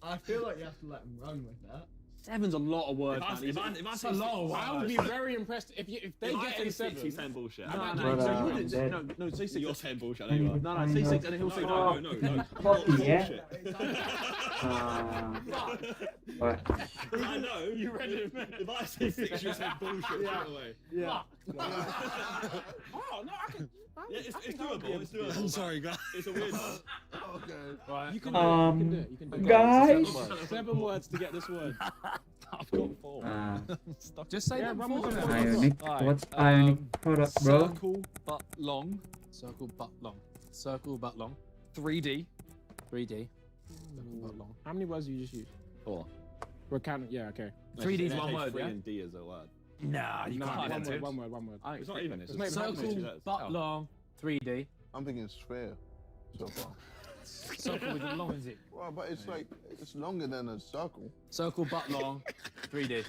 I feel like you have to let him run with that. 7's a lot of words. If I say a lot of words, I would be very impressed if they get in 7. He's saying bullshit. No, Brother, you I'm wouldn't. dead. No, say 6. You're saying bullshit. I know you are. No, say 6, and then he'll say No. Yeah. What? I know. You read it. If I say 6, you're saying bullshit straight away. Yeah. Oh, no, I can. Yeah, it's doable. It's doable. I'm sorry, guys. It's a weird. Okay. Right. You can do it. You can do it. Guys. 7 words to get this word. I've got 4. Just say that run with before. it. Ionic. Alright, What's Ionic product, bro? Circle but long. Circle but long. Circle but long. 3D. 3D. Circle but long. How many words do you just use? 4. We're counting. Yeah, okay. 3D is one word, 3 yeah? and D is a word. Nah, you can't one do word, it. one word. It's not even. It's It's not just even Circle happening. but long. 3D. I'm thinking sphere so far. Circle with the long, is it? Well, but it's like, it's longer than a circle. Circle but long. 3D.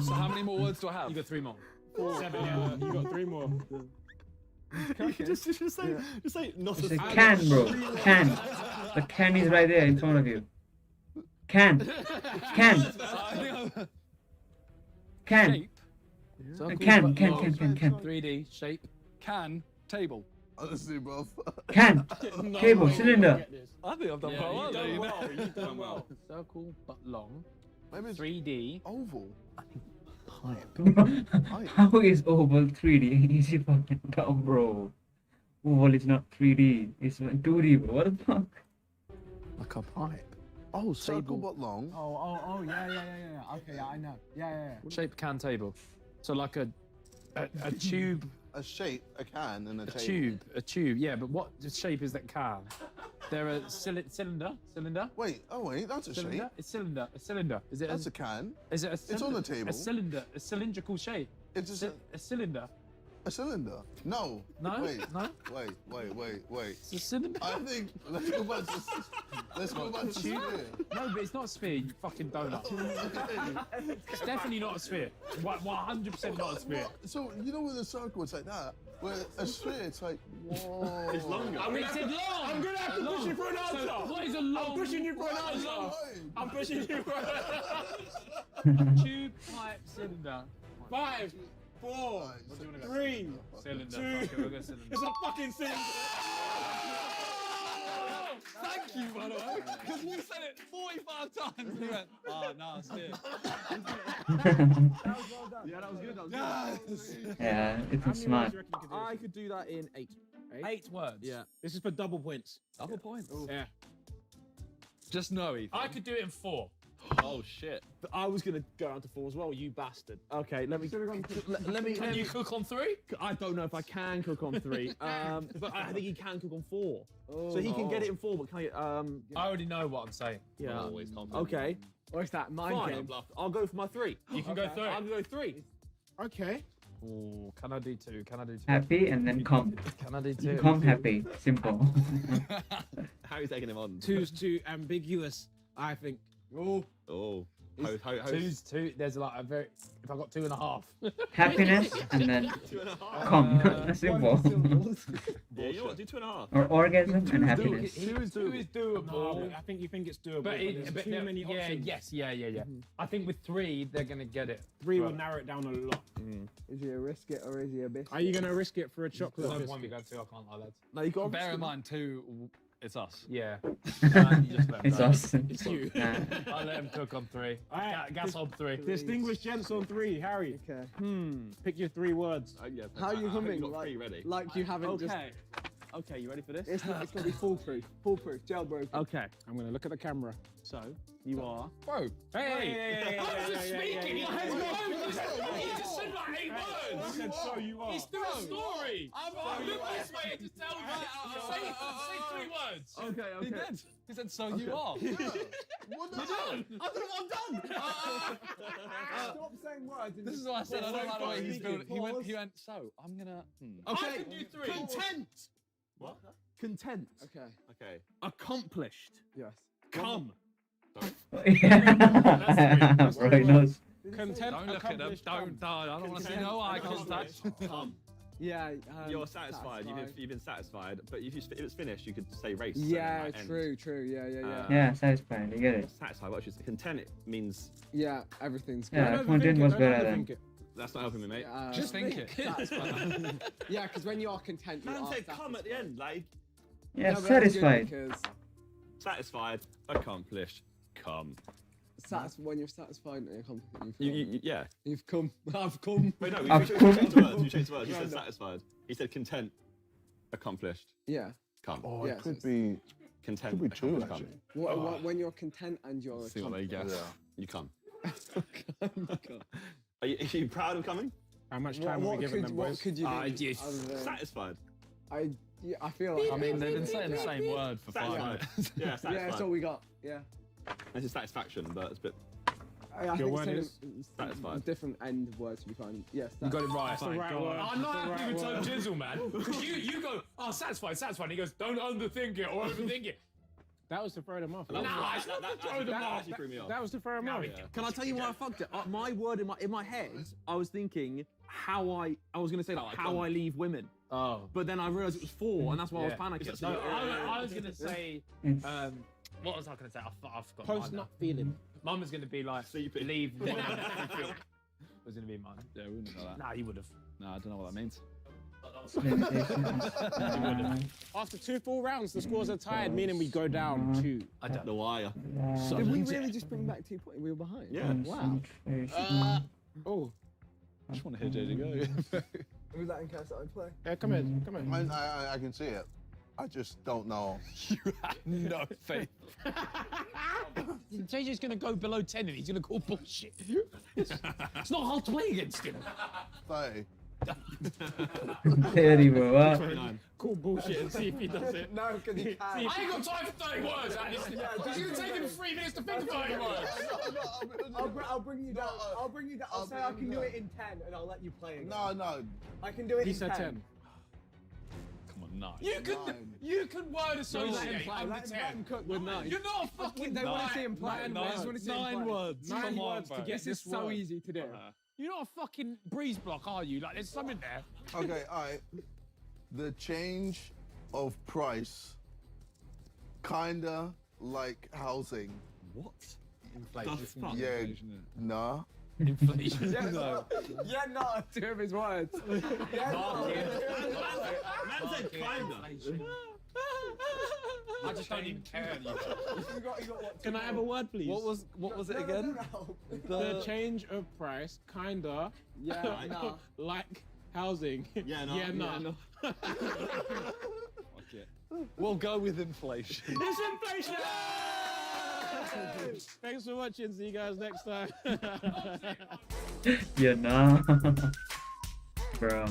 So how many more words do I have? You got 3 more. 7. Yeah, you got 3 more. Just say not It's a a can, bro. Can. The can is right there in front of you. Can. Can. Can. Shape. Circle Can. but Can. long. Can. 3D. Shape. Can. Table. Honestly, bro. Can. Table. Cylinder. I think I've done Yeah, quite you've well. done You know? well. You've done well. Circle but long. Maybe it's 3D. oval. How is oval 3D? Easy fucking dumb, bro. Oval is not 3D. It's 2D, bro. What the fuck? Like a pipe. Oh, circle but long. Oh, yeah. Okay, yeah, I know. Yeah. Shape can table. So like a tube. A shape, a can, and a table. A tube. Yeah, but what shape is that can? They're a cylinder. Wait, that's a shape. Cylinder. It's cylinder. A cylinder. Is it? That's a can. Is it a? It's on the table. A cylinder. A cylindrical shape. It's just A cylinder. a cylinder. No. No. Wait. No. Wait. It's a cylinder. I think let's go back to sphere. No, but it's not a sphere. You fucking donut. It's definitely not a sphere. 100% not a sphere. So you know with a circle it's like that. Where a sphere it's like whoa. It's longer. I'm gonna have to push you for an answer. So what is a long? I'm pushing you for an answer. I'm pushing you for an A tube, pipe, cylinder. 5, 4, 3, Cylinder. 2. Fuck it, we'll go cylinder. It's a fucking cylinder. Thank you, by the way. Because you said it 45 times. You went, oh, no, it's it. Yeah, that was good. Yeah, it's smart. I could do that in 8. 8 words. Yeah. This is for double points. Double points. Yeah. Just know, Ethan. I could do it in 4. Oh shit. I was gonna go down to 4 as well. You bastard. Okay, let me. Can you cook on 3? I don't know if I can cook on 3. But I think he can cook on 4. So he can get it in 4. But can I? I already know what I'm saying. Yeah. Always confident. Okay. What's that? Mind Fine. game. I'll go for my 3. You can go 3. I'll go 3. Okay. Ooh, can I do 2? Happy and then come. Can I do 2? Come happy. Simple. How are you taking him on? 2's too ambiguous, I think. Oh. How, 2's 2. There's like a very. If I got 2.5. Happiness and then 2.5. come. Simple. Yeah, you know what? Do 2.5. Or orgasm and happiness. 2 is doable. No, I think you think it's doable. But there's too many options. Yeah. I think with 3, they're gonna get it. 3 will narrow it down a lot. Is he a risk it or is he a biscuit? Are you gonna risk it for a chocolate No biscuit? point we go 2. I can't lie, lads. No, you got. Bear in mind, 2, it's us. Yeah. You just let him It's go. us. It's you. Nah. I'll let him cook on 3. Alright, Gas on 3. Distinguished gents on 3, Harry. Okay. Pick your 3 words. Yeah, How are you I hope humming? you got 3 ready. Like you haven't just. Okay, you ready for this? It's gonna be foolproof. Foolproof. Jailbroken. Okay, I'm gonna look at the camera. So, you are. Bro, Hey! I was speaking. He just said like 8 words. said so you are. He's doing a story. I'm looking this way to tell you. Say 3 words. Okay, he did. He said, so you are. What the hell? I'm done. Stop saying words. This is why I said I don't like the way he's building. He went, so I'm gonna. Okay. I can do 3. Content. What? Content. Okay. Okay. Accomplished. Yes. Come. Yeah. Bro, he knows. Content. Don't look at them. Accomplished. Don't. I don't want to see no eye contact. Come. Yeah. You're satisfied. You've been satisfied, but if it's finished, you could say race. Yeah, so true. Yeah. Yeah, satisfied. You get it. Satisfied. What should content? It means. Yeah, everything's good. Yeah, content was better than. That's not helping me, mate. Just think it. Yeah, because when you are content, you Man are said come at the end, like. Yeah, No, but that's good satisfied. because Satisfied, accomplished, come. when you're satisfied and accomplished, Yeah. you've come. I've come. Wait, no, I've you come. changed words. You changed words. You No, said no. satisfied. He said content, accomplished, Yeah. come. Oh, Yeah, it so could it's- be. Content, Could be two accomplished, actually. When you're content and you're See what they accomplished. guess. come. You come. Are you proud of coming? How much time are we giving them, What boys? could you do? Yes. other than- Satisfied. I feel like. I mean, they've been saying the same word for 5 Satisfied. minutes. Yeah, satisfied. Yeah, that's all we got. Yeah. This is satisfaction, but it's a bit. I Your think word same- is? Satisfied. Different end of words to be fine. Yes. You got it right. That's the right word. I'm not That's the happy with right Tom word. Jizzle, man. Because you go, oh, satisfied. And he goes, don't underthink it or overthink it. That was to throw them off. Nah, it's not to throw them off. actually threw me off. That was to throw them off. Can I tell you why I fucked it? My word in my head, I was thinking how I was gonna say like how I leave women, Oh. but then I realised it was 4, and that's why I was panicking. No, I was going to say, what was I going to say? I forgot. Post not feeling. Mum was going to be like, Sleeping. leave women. was going to be mine. Yeah, we wouldn't know that. Nah, you would have. No, I don't know what that means. After 2 full rounds, the scores are tied, meaning we go down 2. I don't The wire. Did we really just bring back 2 points? We were behind. Yeah. Wow. Oh. I just want to hear JJ go. Was that in case I play? Yeah, come in. Come in. I can see it. I just don't know. You have no faith. JJ's going to go below 10 and he's going to call bullshit. It's not hard to play against him. 30. Terrible. 29. Call bullshit and see if he does it. No, because he I ain't got time for 30 words. It's going to take him 3 minutes to think of 30 words. I'll bring you down. I'll bring you down. I'll say I can do it in 10 and I'll let you play again. No. I can do it He in said 10. 10. Come on, 9. You could word associate under Let 10. him cook with 9. You're not a fucking They want to see him play. No, They just want to see him 9 play. words. 9 Come on, words to bro. get This is this so word. easy to do. You're not a fucking breeze block, are you? Like, there's something there. Okay, alright. The change of price, kinda like housing. What? Inflation. The fuck? Yeah, nah. Inflation. Yeah, no. Yeah, no. 2 of his words. Yeah, no. Man said kinda. I just don't even care anymore. You got what? Can I have a word, please? What was it again? The change of price, kinda. Yeah, nah. Like housing. Yeah, no. Yeah, nah. Fuck it. We'll go with inflation. It's inflation! Thanks for watching. See you guys next time. Yeah, nah. Bro.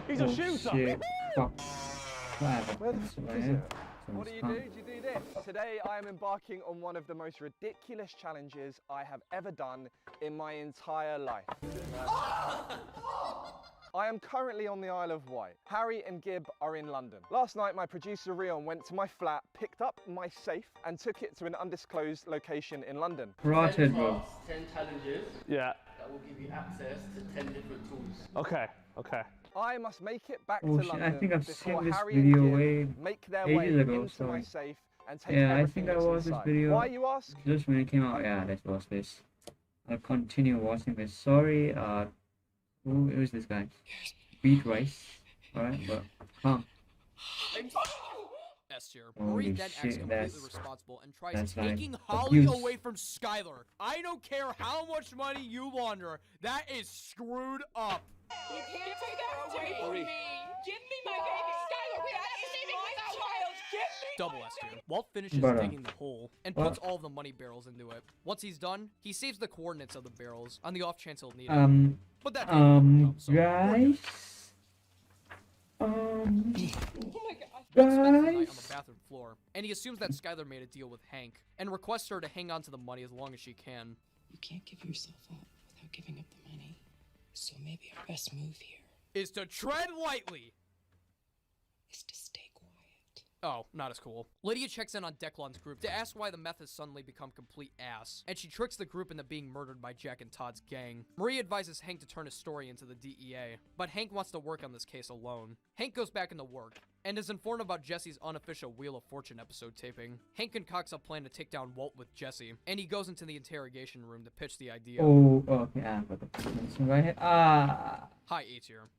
He's a shooter. Shit. Fuck. Whatever. What do? You do this. Today I am embarking on one of the most ridiculous challenges I have ever done in my entire life. I am currently on the Isle of Wight. Harry and Gib are in London. Last night my producer Rion went to my flat, picked up my safe and took it to an undisclosed location in London. Rotted, bro. 10 challenges. Yeah. That will give you access to 10 different tools. Okay. I must make it back Oh to shit, London I think I've before seen this Harry video and way Gib make their way ages ago, into my sorry. safe and take Yeah, I everything think I that's watched this inside. video Why, you ask? just when it came out. Yeah, let's watch this. I'll continue watching this. Sorry, who is this guy? Beat Rice. Alright, but S tier. Holy Marie then acts shit, completely that's responsible and tries like taking Holly abuse. away from Skylar. I don't care how much money you launder. That is screwed up. You can't take that away from me. Give me my baby Skylar. We have to save my child. Give me Double S tier. Walt finishes But, digging the hole and what? puts all of the money barrels into it. Once he's done, he saves the coordinates of the barrels on the off chance he'll need it. But that guys. Oh my god. Guys. On the bathroom floor, and he assumes that Skylar made a deal with Hank and requests her to hang on to the money as long as she can. You can't give yourself up without giving up the money. So maybe our best move here Is to tread lightly. is to stay quiet. Oh, not as cool. Lydia checks in on Declan's group to ask why the meth has suddenly become complete ass, and she tricks the group into being murdered by Jack and Todd's gang. Marie advises Hank to turn his story into the DEA, but Hank wants to work on this case alone. Hank goes back into work, and is informed about Jesse's unofficial Wheel of Fortune episode taping. Hank concocts a plan to take down Walt with Jesse, and he goes into the interrogation room to pitch the idea. Oh, okay, I got the person right here. Ah, Hi, A tier.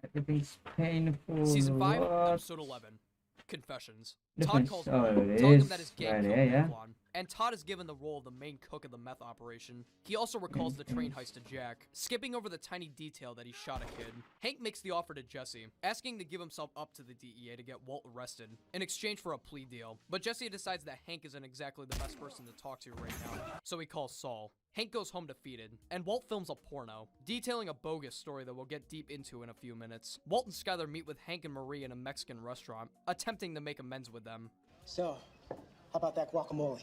everything's painful. Season 5, What? episode 11. Confessions. Different- Todd calls oh, Walt, it telling him is that his gang right killed here, yeah. Declan, and Todd is given the role of the main cook of the meth operation. He also recalls the train heist to Jack, skipping over the tiny detail that he shot a kid. Hank makes the offer to Jesse, asking to give himself up to the DEA to get Walt arrested, in exchange for a plea deal. But Jesse decides that Hank isn't exactly the best person to talk to right now, so he calls Saul. Hank goes home defeated, and Walt films a porno, detailing a bogus story that we'll get deep into in a few minutes. Walt and Skylar meet with Hank and Marie in a Mexican restaurant, attempting to make amends with them. So, how about that guacamole?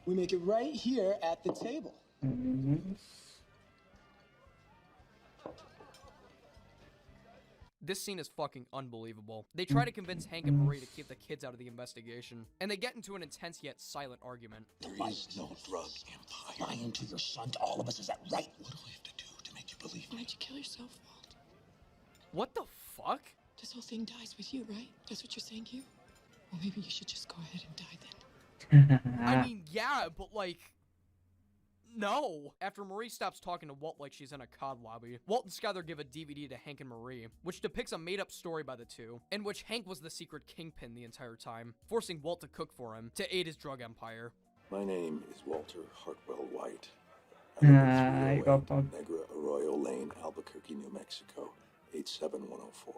We make it right here at the table. This scene is fucking unbelievable. They try to convince Hank and Marie to keep the kids out of the investigation, and they get into an intense yet silent argument. There is no drug empire. Lying to your son, to all of us, is that right? What do I have to do to make you believe me? Why'd you kill yourself, Walt? What the fuck? This whole thing dies with you, right? That's what you're saying here? Well, maybe you should just go ahead and die then. I mean, yeah, but like... No! After Marie stops talking to Walt like she's in a COD lobby, Walt and Skylar give a DVD to Hank and Marie, which depicts a made-up story by the two, in which Hank was the secret kingpin the entire time, forcing Walt to cook for him to aid his drug empire. My name is Walter Hartwell White. I live at 308 got Negra Arroyo Lane, Albuquerque, New Mexico, 87104.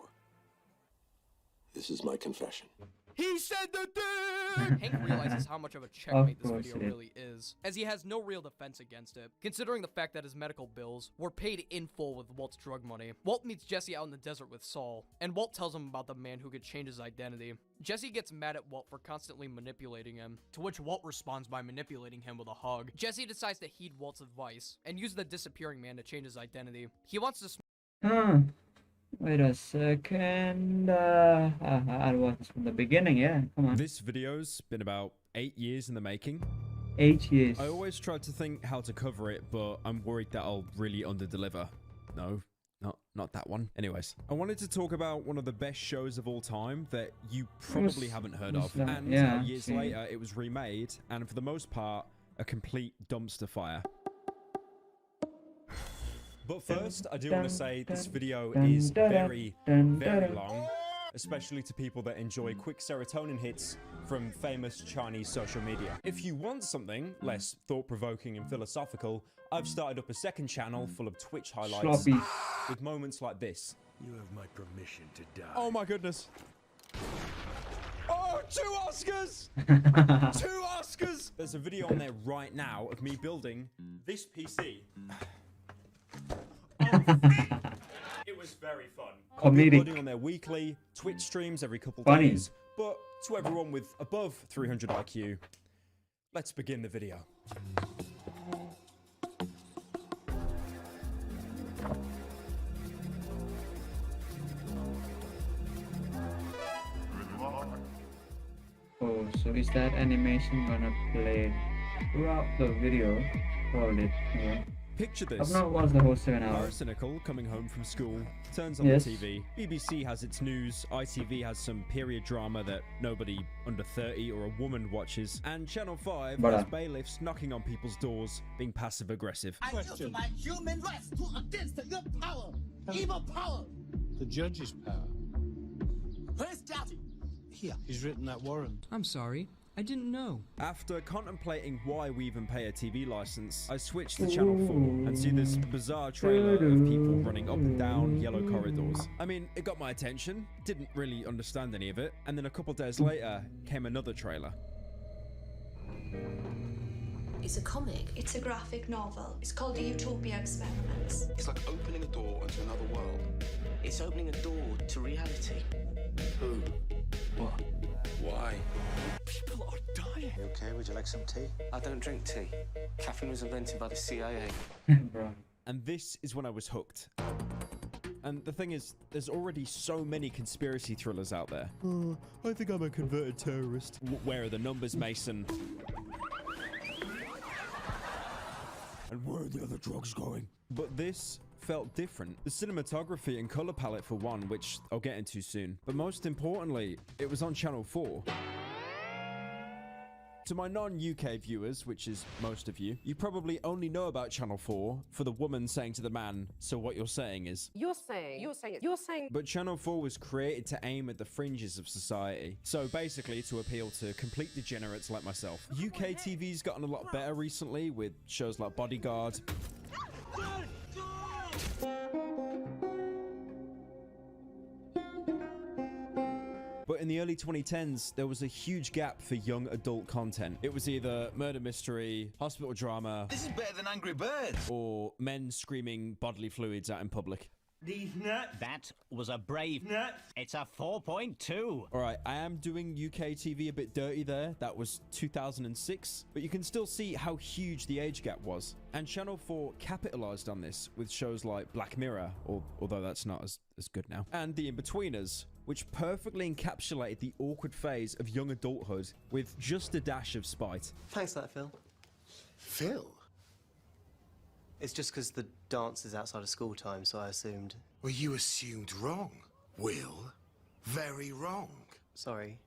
This is my confession. He said the thing! Hank realizes how much of a checkmate this video really is, as he has no real defense against it, considering the fact that his medical bills were paid in full with Walt's drug money. Walt meets Jesse out in the desert with Saul, and Walt tells him about the man who could change his identity. Jesse gets mad at Walt for constantly manipulating him, to which Walt responds by manipulating him with a hug. Jesse decides to heed Walt's advice, and use the disappearing man to change his identity. He wants to Wait a second. I'll watch this from the beginning, yeah. Come on. This video's been about 8 years in the making. 8 years. I always try to think how to cover it, but I'm worried that I'll really underdeliver. No, not that one. Anyways, I wanted to talk about one of the best shows of all time that you probably haven't heard of. And yeah, years later, it was remade, and for the most part, a complete dumpster fire. But first, I do want to say this video is very, very long, especially to people that enjoy quick serotonin hits from famous Chinese social media. If you want something less thought-provoking and philosophical, I've started up a second channel full of Twitch highlights with moments like this. You have my permission to die. Oh my goodness. Oh, 2 Oscars! 2 Oscars! There's a video on there right now of me building this PC. It was very fun. I'll be uploading on their weekly Twitch streams every couple days, but to everyone with above 300 IQ, let's begin the video. Oh, so is that animation gonna play throughout the video? Probably. Yeah. Picture this. I've not watched the whole 7 hours. Cynical coming home from school, turns on the TV. BBC has its news, ITV has some period drama that nobody under 30 or a woman watches, and Channel 5 has bailiffs knocking on people's doors, being passive aggressive. I use my human rights to against your power, evil power. The judge's power. Where's Daddy? Here. He's written that warrant. I'm sorry. I didn't know. After contemplating why we even pay a TV license, I switched to Channel 4 and see this bizarre trailer of people running up and down yellow corridors. I mean, it got my attention, didn't really understand any of it, and then a couple days later came another trailer. It's a comic. It's a graphic novel. It's called The Utopia Experiments. It's like opening a door onto another world. It's opening a door to reality. Who? What? Why? People are dying. You okay? Would you like some tea? I don't drink tea. Caffeine was invented by the CIA. And this is when I was hooked. And the thing is, there's already so many conspiracy thrillers out there. Oh, I think I'm a converted terrorist. Where are the numbers, Mason? And where are the other drugs going? But this felt different. The cinematography and color palette for one, which I'll get into soon. But most importantly, it was on Channel 4. To my non-UK viewers, which is most of you, you probably only know about Channel 4 for the woman saying to the man, so what you're saying is... You're saying... But Channel 4 was created to aim at the fringes of society. So basically to appeal to complete degenerates like myself. UK TV's gotten a lot better recently with shows like Bodyguard. But in the early 2010s, there was a huge gap for young adult content. It was either murder mystery, hospital drama... This is better than Angry Birds. ...or men screaming bodily fluids out in public. These nuts. That was a brave nut. It's a 4.2. All right, I am doing UK TV a bit dirty there. That was 2006. But you can still see how huge the age gap was. And Channel 4 capitalized on this with shows like Black Mirror, although that's not as good now, and The Inbetweeners, which perfectly encapsulated the awkward phase of young adulthood with just a dash of spite. Thanks for that, Phil. Phil? It's just because the dance is outside of school time, so I assumed... Well, you assumed wrong, Will. Very wrong. Sorry.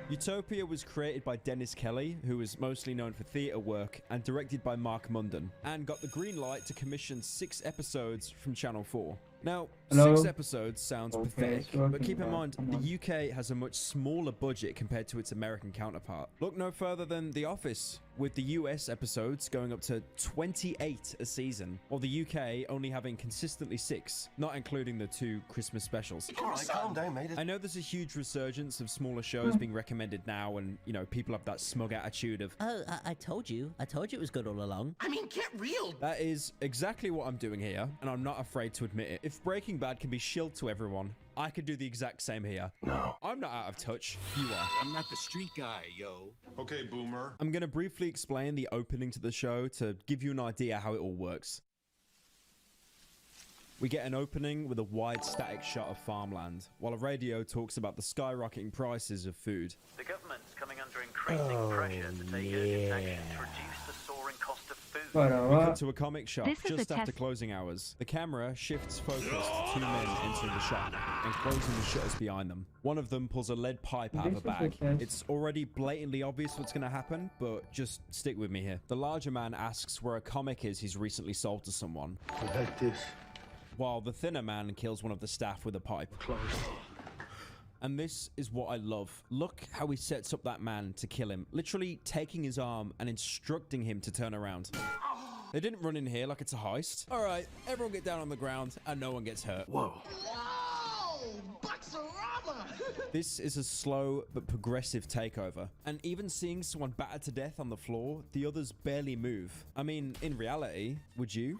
Utopia was created by Dennis Kelly, who is mostly known for theatre work, and directed by Mark Munden, and got the green light to commission 6 episodes from Channel 4. Now, 6 episodes sounds pathetic, but keep in mind, the UK has a much smaller budget compared to its American counterpart. Look no further than The Office, with the US episodes going up to 28 a season, while the UK only having consistently 6, not including the 2 Christmas specials. All right, calm down, mate. I know there's a huge resurgence of smaller shows being recommended now, and, you know, people have that smug attitude of, Oh, I told you. I told you it was good all along. I mean, get real. that is exactly what I'm doing here, and I'm not afraid to admit it. If Breaking Bad can be shilled to everyone, I could do the exact same here. No. I'm not out of touch. You are. I'm not the street guy, yo. Okay, boomer. I'm going to briefly explain the opening to the show to give you an idea how it all works. We get an opening with a wide static shot of farmland, while a radio talks about the skyrocketing prices of food. The government's coming under increasing pressure to take urgent action to reduce the soaring cost of food. We cut to a comic shop just after closing hours. The camera shifts focus to 2 men entering the shop and closing the shutters behind them. One of them pulls a lead pipe out of a bag. It's already blatantly obvious what's going to happen, but just stick with me here. The larger man asks where a comic is he's recently sold to someone. I like this. While the thinner man kills one of the staff with a pipe. And this is what I love. Look how he sets up that man to kill him, literally taking his arm and instructing him to turn around. They didn't run in here like it's a heist. All right, everyone get down on the ground and no one gets hurt. Whoa. This is a slow but progressive takeover. And even seeing someone battered to death on the floor, the others barely move. I mean, in reality, would you?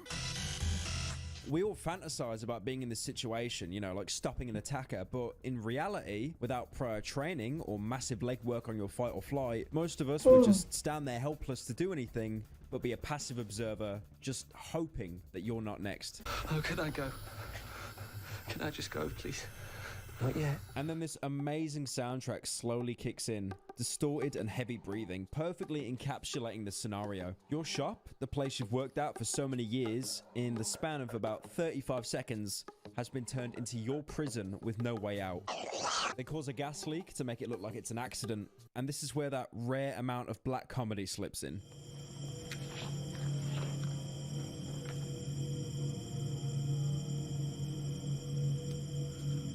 We all fantasize about being in this situation, you know, like stopping an attacker, but in reality, without prior training or massive legwork on your fight or flight, most of us would just stand there helpless to do anything, but be a passive observer, just hoping that you're not next. Oh, can I go? Can I just go, please? Not yet. And then this amazing soundtrack slowly kicks in, distorted and heavy breathing, perfectly encapsulating the scenario. Your shop, the place you've worked at for so many years, in the span of about 35 seconds, has been turned into your prison with no way out. They cause a gas leak to make it look like it's an accident, and this is where that rare amount of black comedy slips in.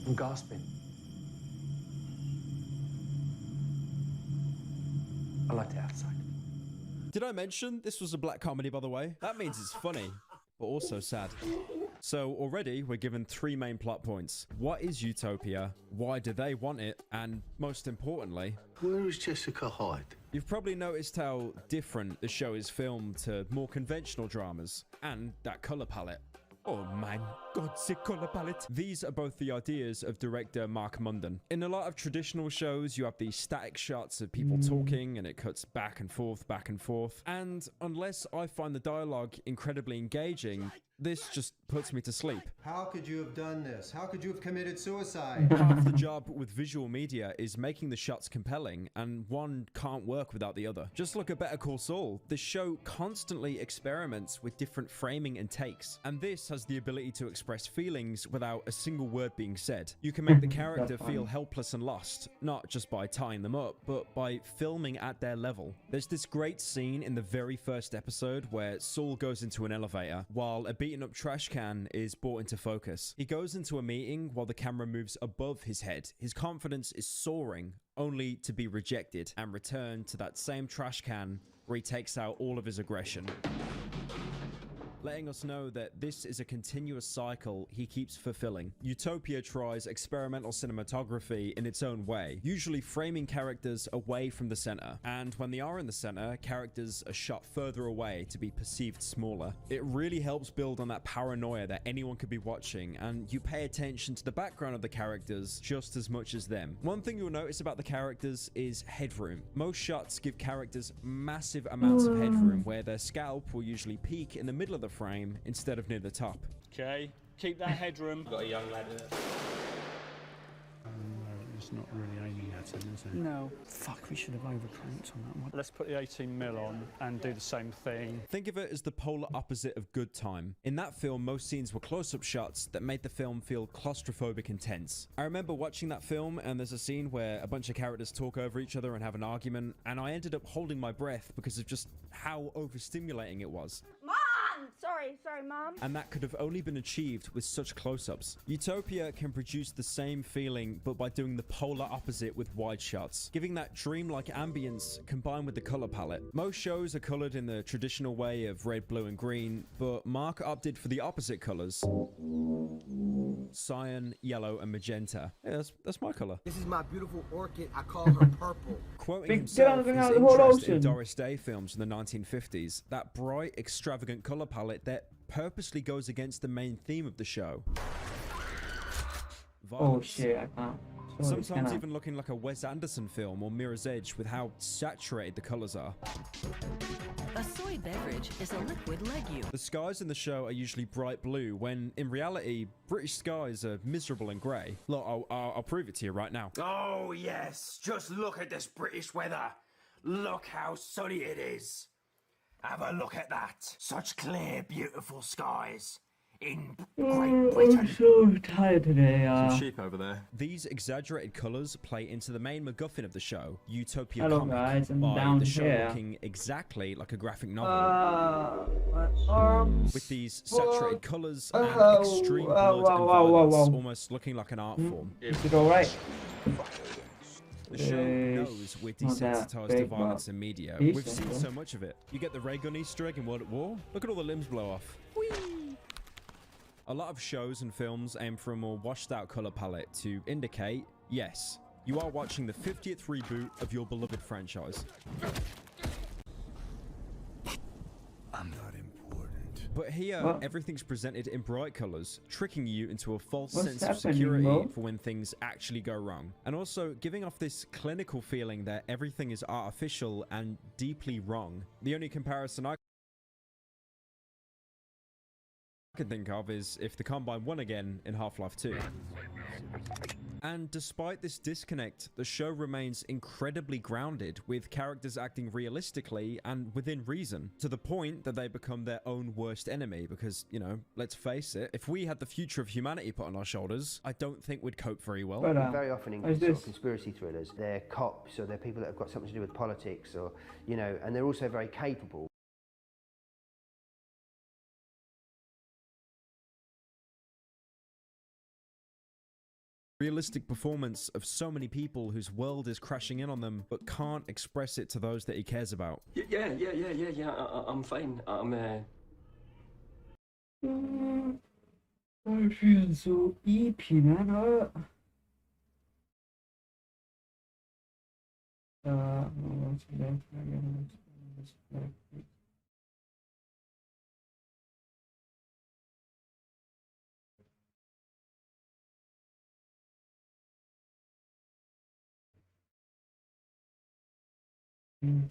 I'm gasping. I like it outside. Did I mention this was a black comedy, by the way? That means it's funny, but also sad. So already we're given 3 main plot points. What is Utopia? Why do they want it? And most importantly, where is Jessica Hyde? You've probably noticed how different the show is filmed to more conventional dramas, and that color palette. Oh man, God's color palette. These are both the ideas of director Mark Munden. In a lot of traditional shows, you have these static shots of people talking and it cuts back and forth, back and forth. And unless I find the dialogue incredibly engaging, this just puts me to sleep. How could you have done this? How could you have committed suicide? Half the job with visual media is making the shots compelling, and one can't work without the other. Just look at Better Call Saul. The show constantly experiments with different framing and takes, and this has the ability to express feelings without a single word being said. You can make the character feel helpless and lost, not just by tying them up, but by filming at their level. There's this great scene in the very first episode where Saul goes into an elevator while a beaten up trash can is brought into focus. He goes into a meeting while the camera moves above his head. His confidence is soaring, only to be rejected and return to that same trash can where he takes out all of his aggression, letting us know that this is a continuous cycle he keeps fulfilling. Utopia tries experimental cinematography in its own way, usually framing characters away from the center, and when they are in the center, characters are shot further away to be perceived smaller. It really helps build on that paranoia that anyone could be watching, and you pay attention to the background of the characters just as much as them. One thing you'll notice about the characters is headroom. Most shots give characters massive amounts of headroom, where their scalp will usually peak in the middle of the frame instead of near the top. Okay, keep that headroom. Got a young lad in it. It's not really aiming at him, is it? No. Fuck, we should have overcranked on that one. Let's put the 18mm on and do the same thing. Think of it as the polar opposite of Good Time. In that film, most scenes were close-up shots that made the film feel claustrophobic and tense. I remember watching that film, and there's a scene where a bunch of characters talk over each other and have an argument, and I ended up holding my breath because of just how overstimulating it was. Sorry, Mom. And that could have only been achieved with such close-ups. Utopia can produce the same feeling, but by doing the polar opposite with wide shots, giving that dreamlike ambience combined with the color palette. Most shows are colored in the traditional way of red, blue, and green, but Mark opted for the opposite colors: cyan, yellow, and magenta. Yeah, that's my color. This is my beautiful orchid. I call her purple. Quoting himself his interest in Doris Day films in the 1950s, that bright, extravagant color palette that purposely goes against the main theme of the show. Violence. Oh shit, I can't. Sometimes even looking like a Wes Anderson film or Mirror's Edge with how saturated the colors are. A soy beverage is a liquid legume. The skies in the show are usually bright blue, when in reality, British skies are miserable and grey. Look, I'll prove it to you right now. Oh yes, just look at this British weather. Look how sunny it is. Have a look at that. Such clear, beautiful skies in Great Britain. I'm so tired today. Some sheep over there. These exaggerated colours play into the main MacGuffin of the show, Utopia Hello Comic, guys, I'm by down the show here. looking exactly like a graphic novel. My arms. With these saturated colours and extreme whoa, blood and whoa, whoa, violence, whoa. almost looking like an art form. Is it alright? The show knows we're Not that desensitized to big, violence but in media. decent, We've seen yeah. so much of it. You get the ray gun Easter egg in World at War. Look at all the limbs blow off. Whee! A lot of shows and films aim for a more washed out color palette to indicate, yes, you are watching the 50th reboot of your beloved franchise. I'm not important. But here, What? everything's presented in bright colors, tricking you into a false What's sense of happening, security Mo? for when things actually go wrong. And also giving off this clinical feeling that everything is artificial and deeply wrong. The only comparison I can think of is if the Combine won again in Half-Life 2. And despite this disconnect, the show remains incredibly grounded, with characters acting realistically and within reason, to the point that they become their own worst enemy because, you know, let's face it, if we had the future of humanity put on our shoulders, I don't think we'd cope very well. Very often in sort of conspiracy thrillers, they're cops or they're people that have got something to do with politics or, you know, and they're also very capable. Realistic performance of so many people whose world is crashing in on them but can't express it to those that he cares about. Yeah. I'm fine. I feel so EP, man. What's left again? Mm.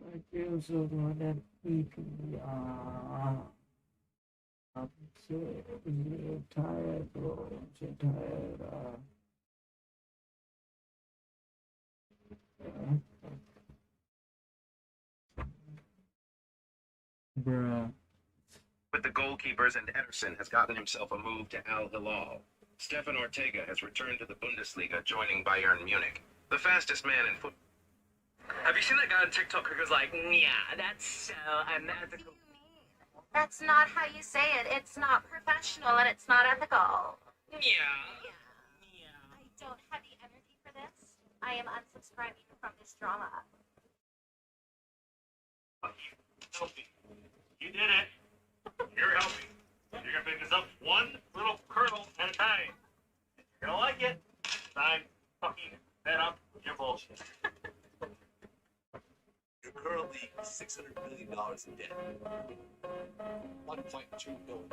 I feel so good at PPR. I'm so tired, bro. I'm so tired. Bruh. With the goalkeepers, and Ederson has gotten himself a move to Al Hilal. Stefan Ortega has returned to the Bundesliga, joining Bayern Munich. The fastest man in football. Have you seen that guy on TikTok who goes like, yeah, that's so unethical? That's not how you say it. It's not professional and it's not ethical. Yeah. I don't have the energy for this. I am unsubscribing from this drama. Healthy. You did it. You're healthy. You're gonna pick this up one little kernel at a time. You're gonna like it. I'm fucking fed up with your bullshit. You're currently $600 million in debt. 1.2 billion.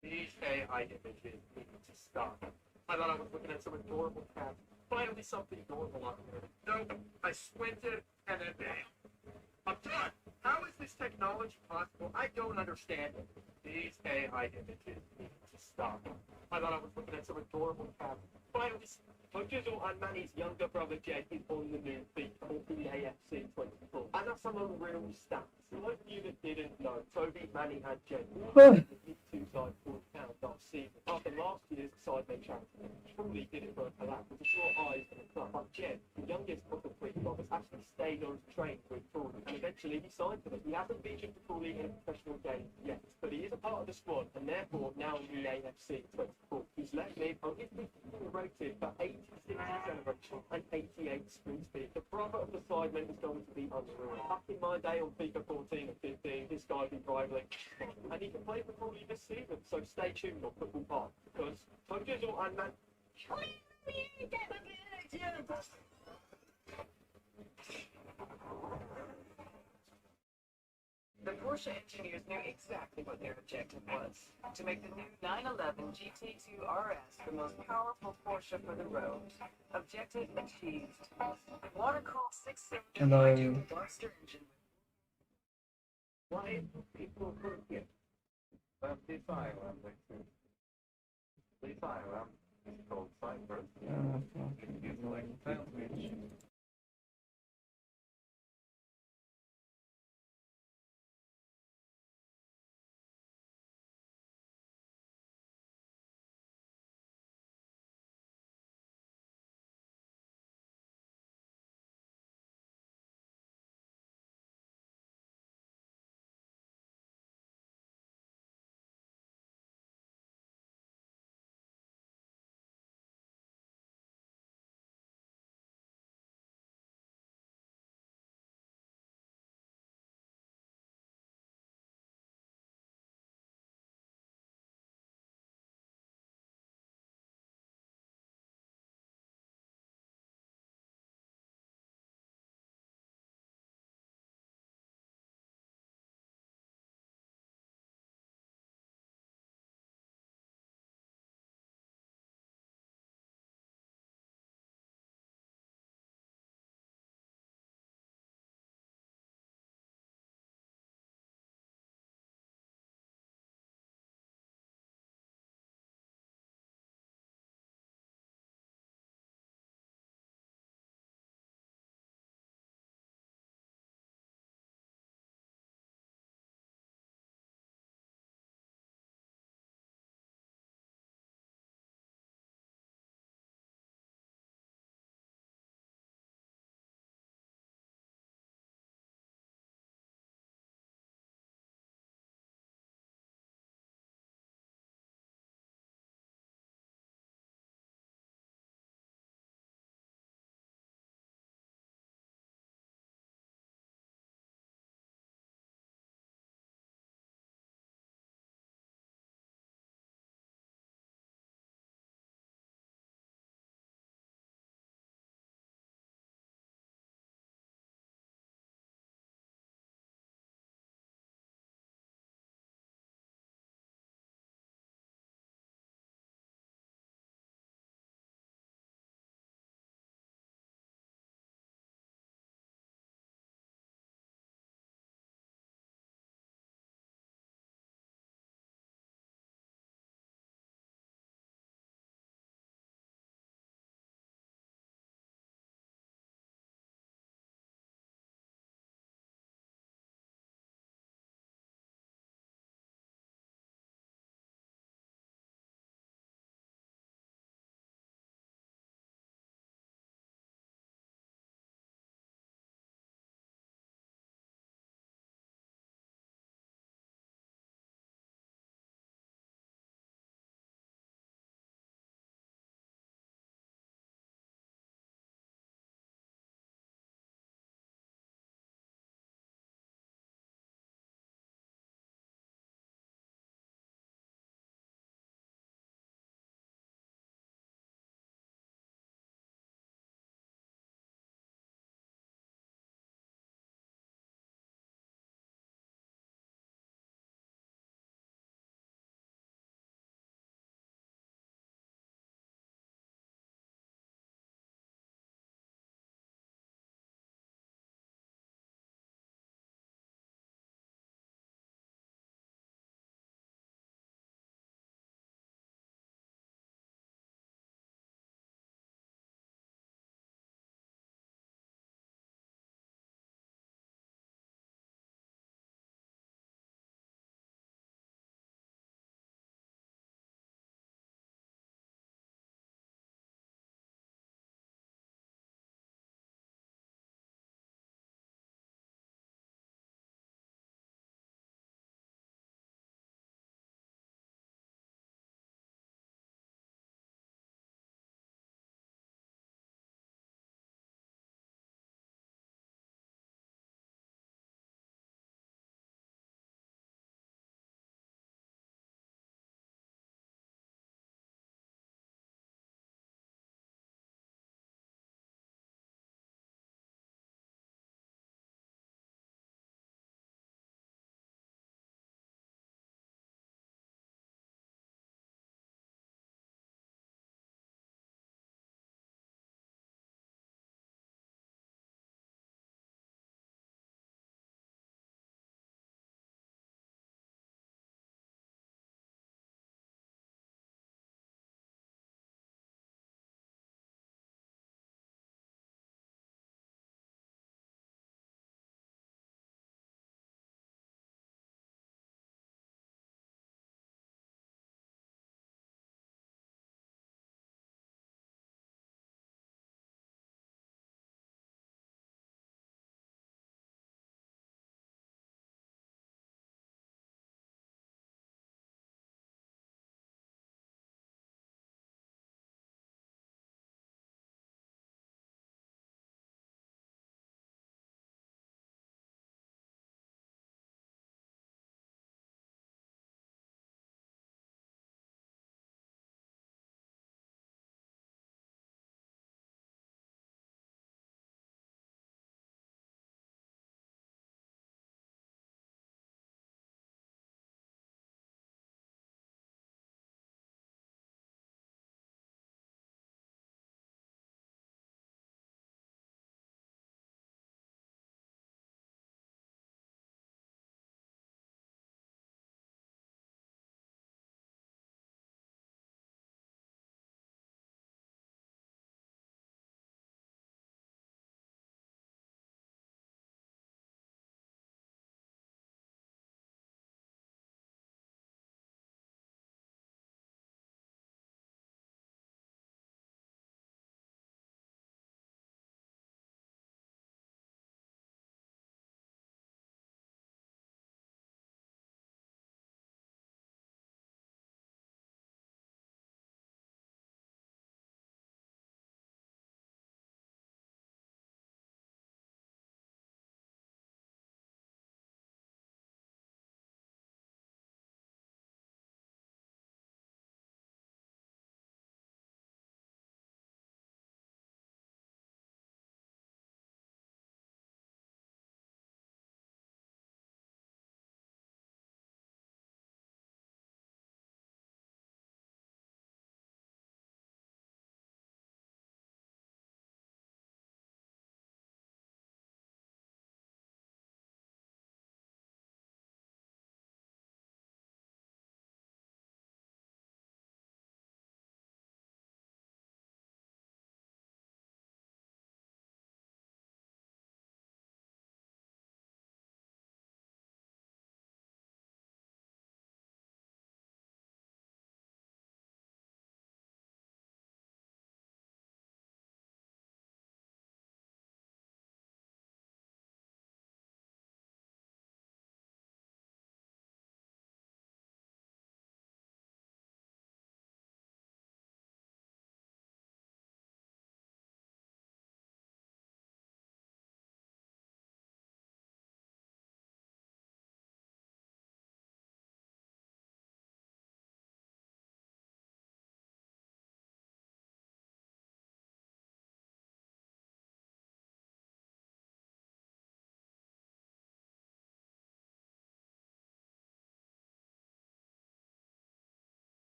These AI images need to stop. I thought I was looking at some adorable cat. Finally something adorable on here. Nope. I squinted and then bam. I'm done. How is this technology possible? I don't understand it. These AI images need to stop. I thought I was looking at some adorable cat. Finally, Tojizo and Manny's younger brother Jed is on the new beat called the AFC 24. And that's some unreal stats. What you that didn't know, Toby, Manny, and Jed won the two side £40 last season. After last year's Sidemen Champion, truly did it for a collab with the short eyes and a club. But Jed, the youngest of the three brothers, actually stayed on train with Crawley, and eventually he signed for them. He hasn't featured for Crawley in a professional game yet, but he is a part of the squad, and therefore now in the AFC 24. He's left mid on his rated for 86 acceleration and 88 sprint speed. The brother of the Sidemen is going to be unreal. Back in my day on FIFA 14 and 15, this guy be rivaling, and he can play for Crawley this season. So stay tuned on Football Park, because Tojizo and Man. The Porsche engineers knew exactly what their objective was, to make the new 911 GT2 RS the most powerful Porsche for the road. Objective achieved. The water-cooled six-cylinder monster engine. Why people forget about the firearm? The firearm is called Cypress. It's used like sandwich.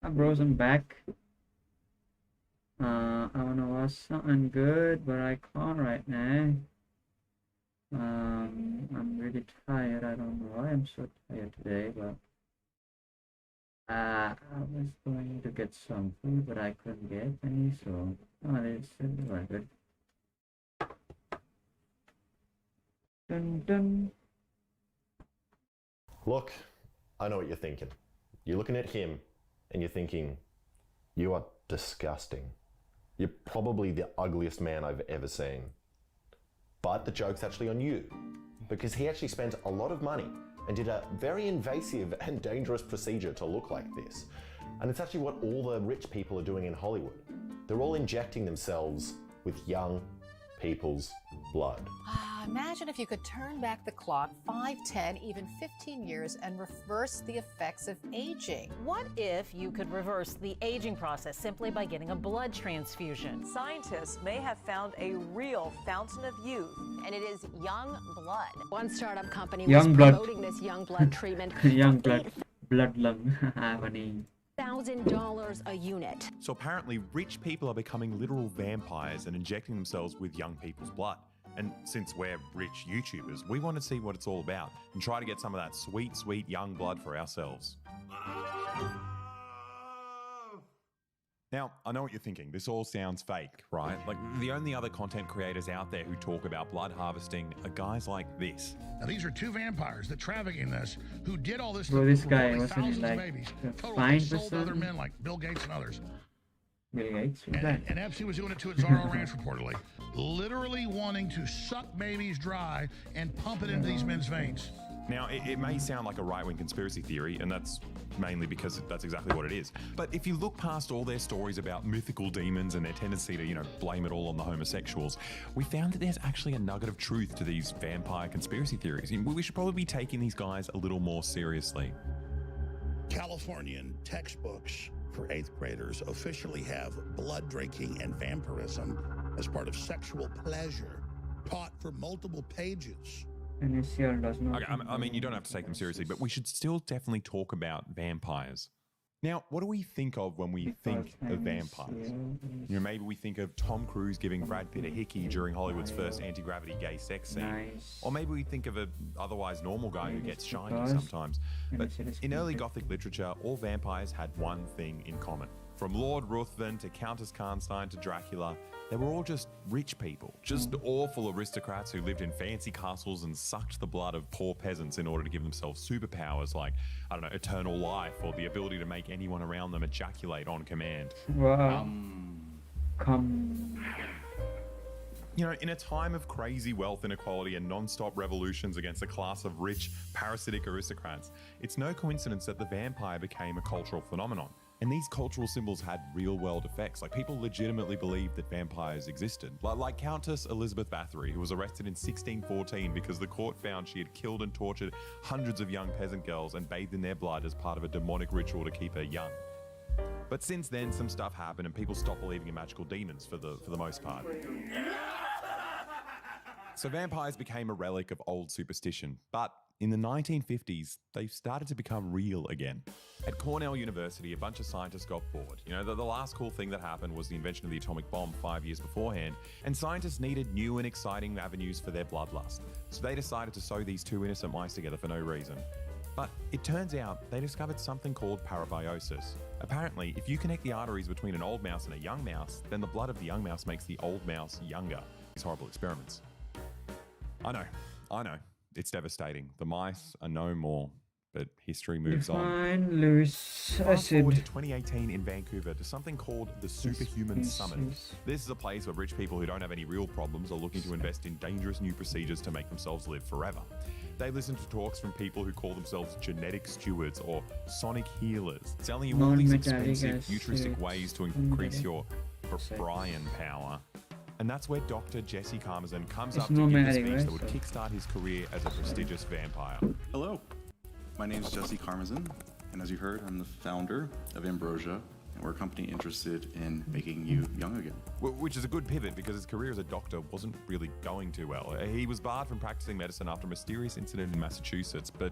Bros, I'm back. I wanna watch something good, but I can't right now. I'm really tired. I don't know why I'm so tired today, but I was going to get some food, but I couldn't get any, so it's very good. Dun dun. Look, I know what you're thinking. You're looking at him and you're thinking, you are disgusting. You're probably the ugliest man I've ever seen. But the joke's actually on you, because he actually spent a lot of money and did a very invasive and dangerous procedure to look like this. And it's actually what all the rich people are doing in Hollywood. They're all injecting themselves with young people's blood. Imagine if you could turn back the clock 5, 10, even 15 years and reverse the effects of aging. What if you could reverse the aging process simply by getting a blood transfusion? Scientists may have found a real fountain of youth, and it is young blood. One startup company Young was blood. promoting this young blood treatment. Young blood lung. Funny. $1,000 a unit. So apparently rich people are becoming literal vampires and injecting themselves with young people's blood. And since we're rich YouTubers, we want to see what it's all about and try to get some of that sweet, sweet young blood for ourselves. Now, I know what you're thinking. This all sounds fake, right? Like, the only other content creators out there who talk about blood harvesting are guys like this. Now, these are two vampires that traffic in this who did all this Bro, this for guy literally wasn't thousands like of babies. a Totally fine sold to other person. men like Bill Gates and others. Bill Gates? Who's that? And Epstein was doing it to at Zorro Ranch reportedly. Literally wanting to suck babies dry and pump it into these men's veins. Now, it may sound like a right-wing conspiracy theory, and that's mainly because that's exactly what it is. But if you look past all their stories about mythical demons and their tendency to, blame it all on the homosexuals, we found that there's actually a nugget of truth to these vampire conspiracy theories. And we should probably be taking these guys a little more seriously. Californian textbooks for 8th graders officially have blood drinking and vampirism as part of sexual pleasure, taught for multiple pages. NSCL does not. Okay, I mean, you don't have to take them seriously, but we should still definitely talk about vampires. Now, what do we think of when we think of vampires? Maybe we think of Tom Cruise giving Brad Pitt a hickey during Hollywood's first anti-gravity gay sex scene. Nice. Or maybe we think of an otherwise normal guy who gets shiny sometimes. But in early Gothic literature, all vampires had one thing in common. From Lord Ruthven to Countess Karnstein to Dracula, they were all just rich people, just awful aristocrats who lived in fancy castles and sucked the blood of poor peasants in order to give themselves superpowers like, eternal life or the ability to make anyone around them ejaculate on command. Wow. In a time of crazy wealth inequality and non-stop revolutions against a class of rich, parasitic aristocrats, it's no coincidence that the vampire became a cultural phenomenon. And these cultural symbols had real-world effects. Like, people legitimately believed that vampires existed. Like Countess Elizabeth Bathory, who was arrested in 1614 because the court found she had killed and tortured hundreds of young peasant girls and bathed in their blood as part of a demonic ritual to keep her young. But since then, some stuff happened and people stopped believing in magical demons for the most part. So vampires became a relic of old superstition, but in the 1950s, they started to become real again. At Cornell University, a bunch of scientists got bored. The last cool thing that happened was the invention of the atomic bomb 5 years beforehand, and scientists needed new and exciting avenues for their bloodlust. So they decided to sew these two innocent mice together for no reason. But it turns out they discovered something called parabiosis. Apparently, if you connect the arteries between an old mouse and a young mouse, then the blood of the young mouse makes the old mouse younger. These horrible experiments. I know. It's devastating. The mice are no more, but history moves on. Define loose Fast forward to acid. 2018 in Vancouver to something called the Superhuman Summit. This is a place where rich people who don't have any real problems are looking to invest in dangerous new procedures to make themselves live forever. They listen to talks from people who call themselves genetic stewards or sonic healers, selling you all these Non-metallic expensive, futuristic acids. ways to increase your Brian power. And that's where Dr. Jesse Karmazin comes It's up to give the nomadic, speech right? that would kickstart his career as a prestigious vampire. Hello, my name is Jesse Karmazin, and as you heard, I'm the founder of Ambrosia, and we're a company interested in making you young again. Which is a good pivot because his career as a doctor wasn't really going too well. He was barred from practicing medicine after a mysterious incident in Massachusetts, but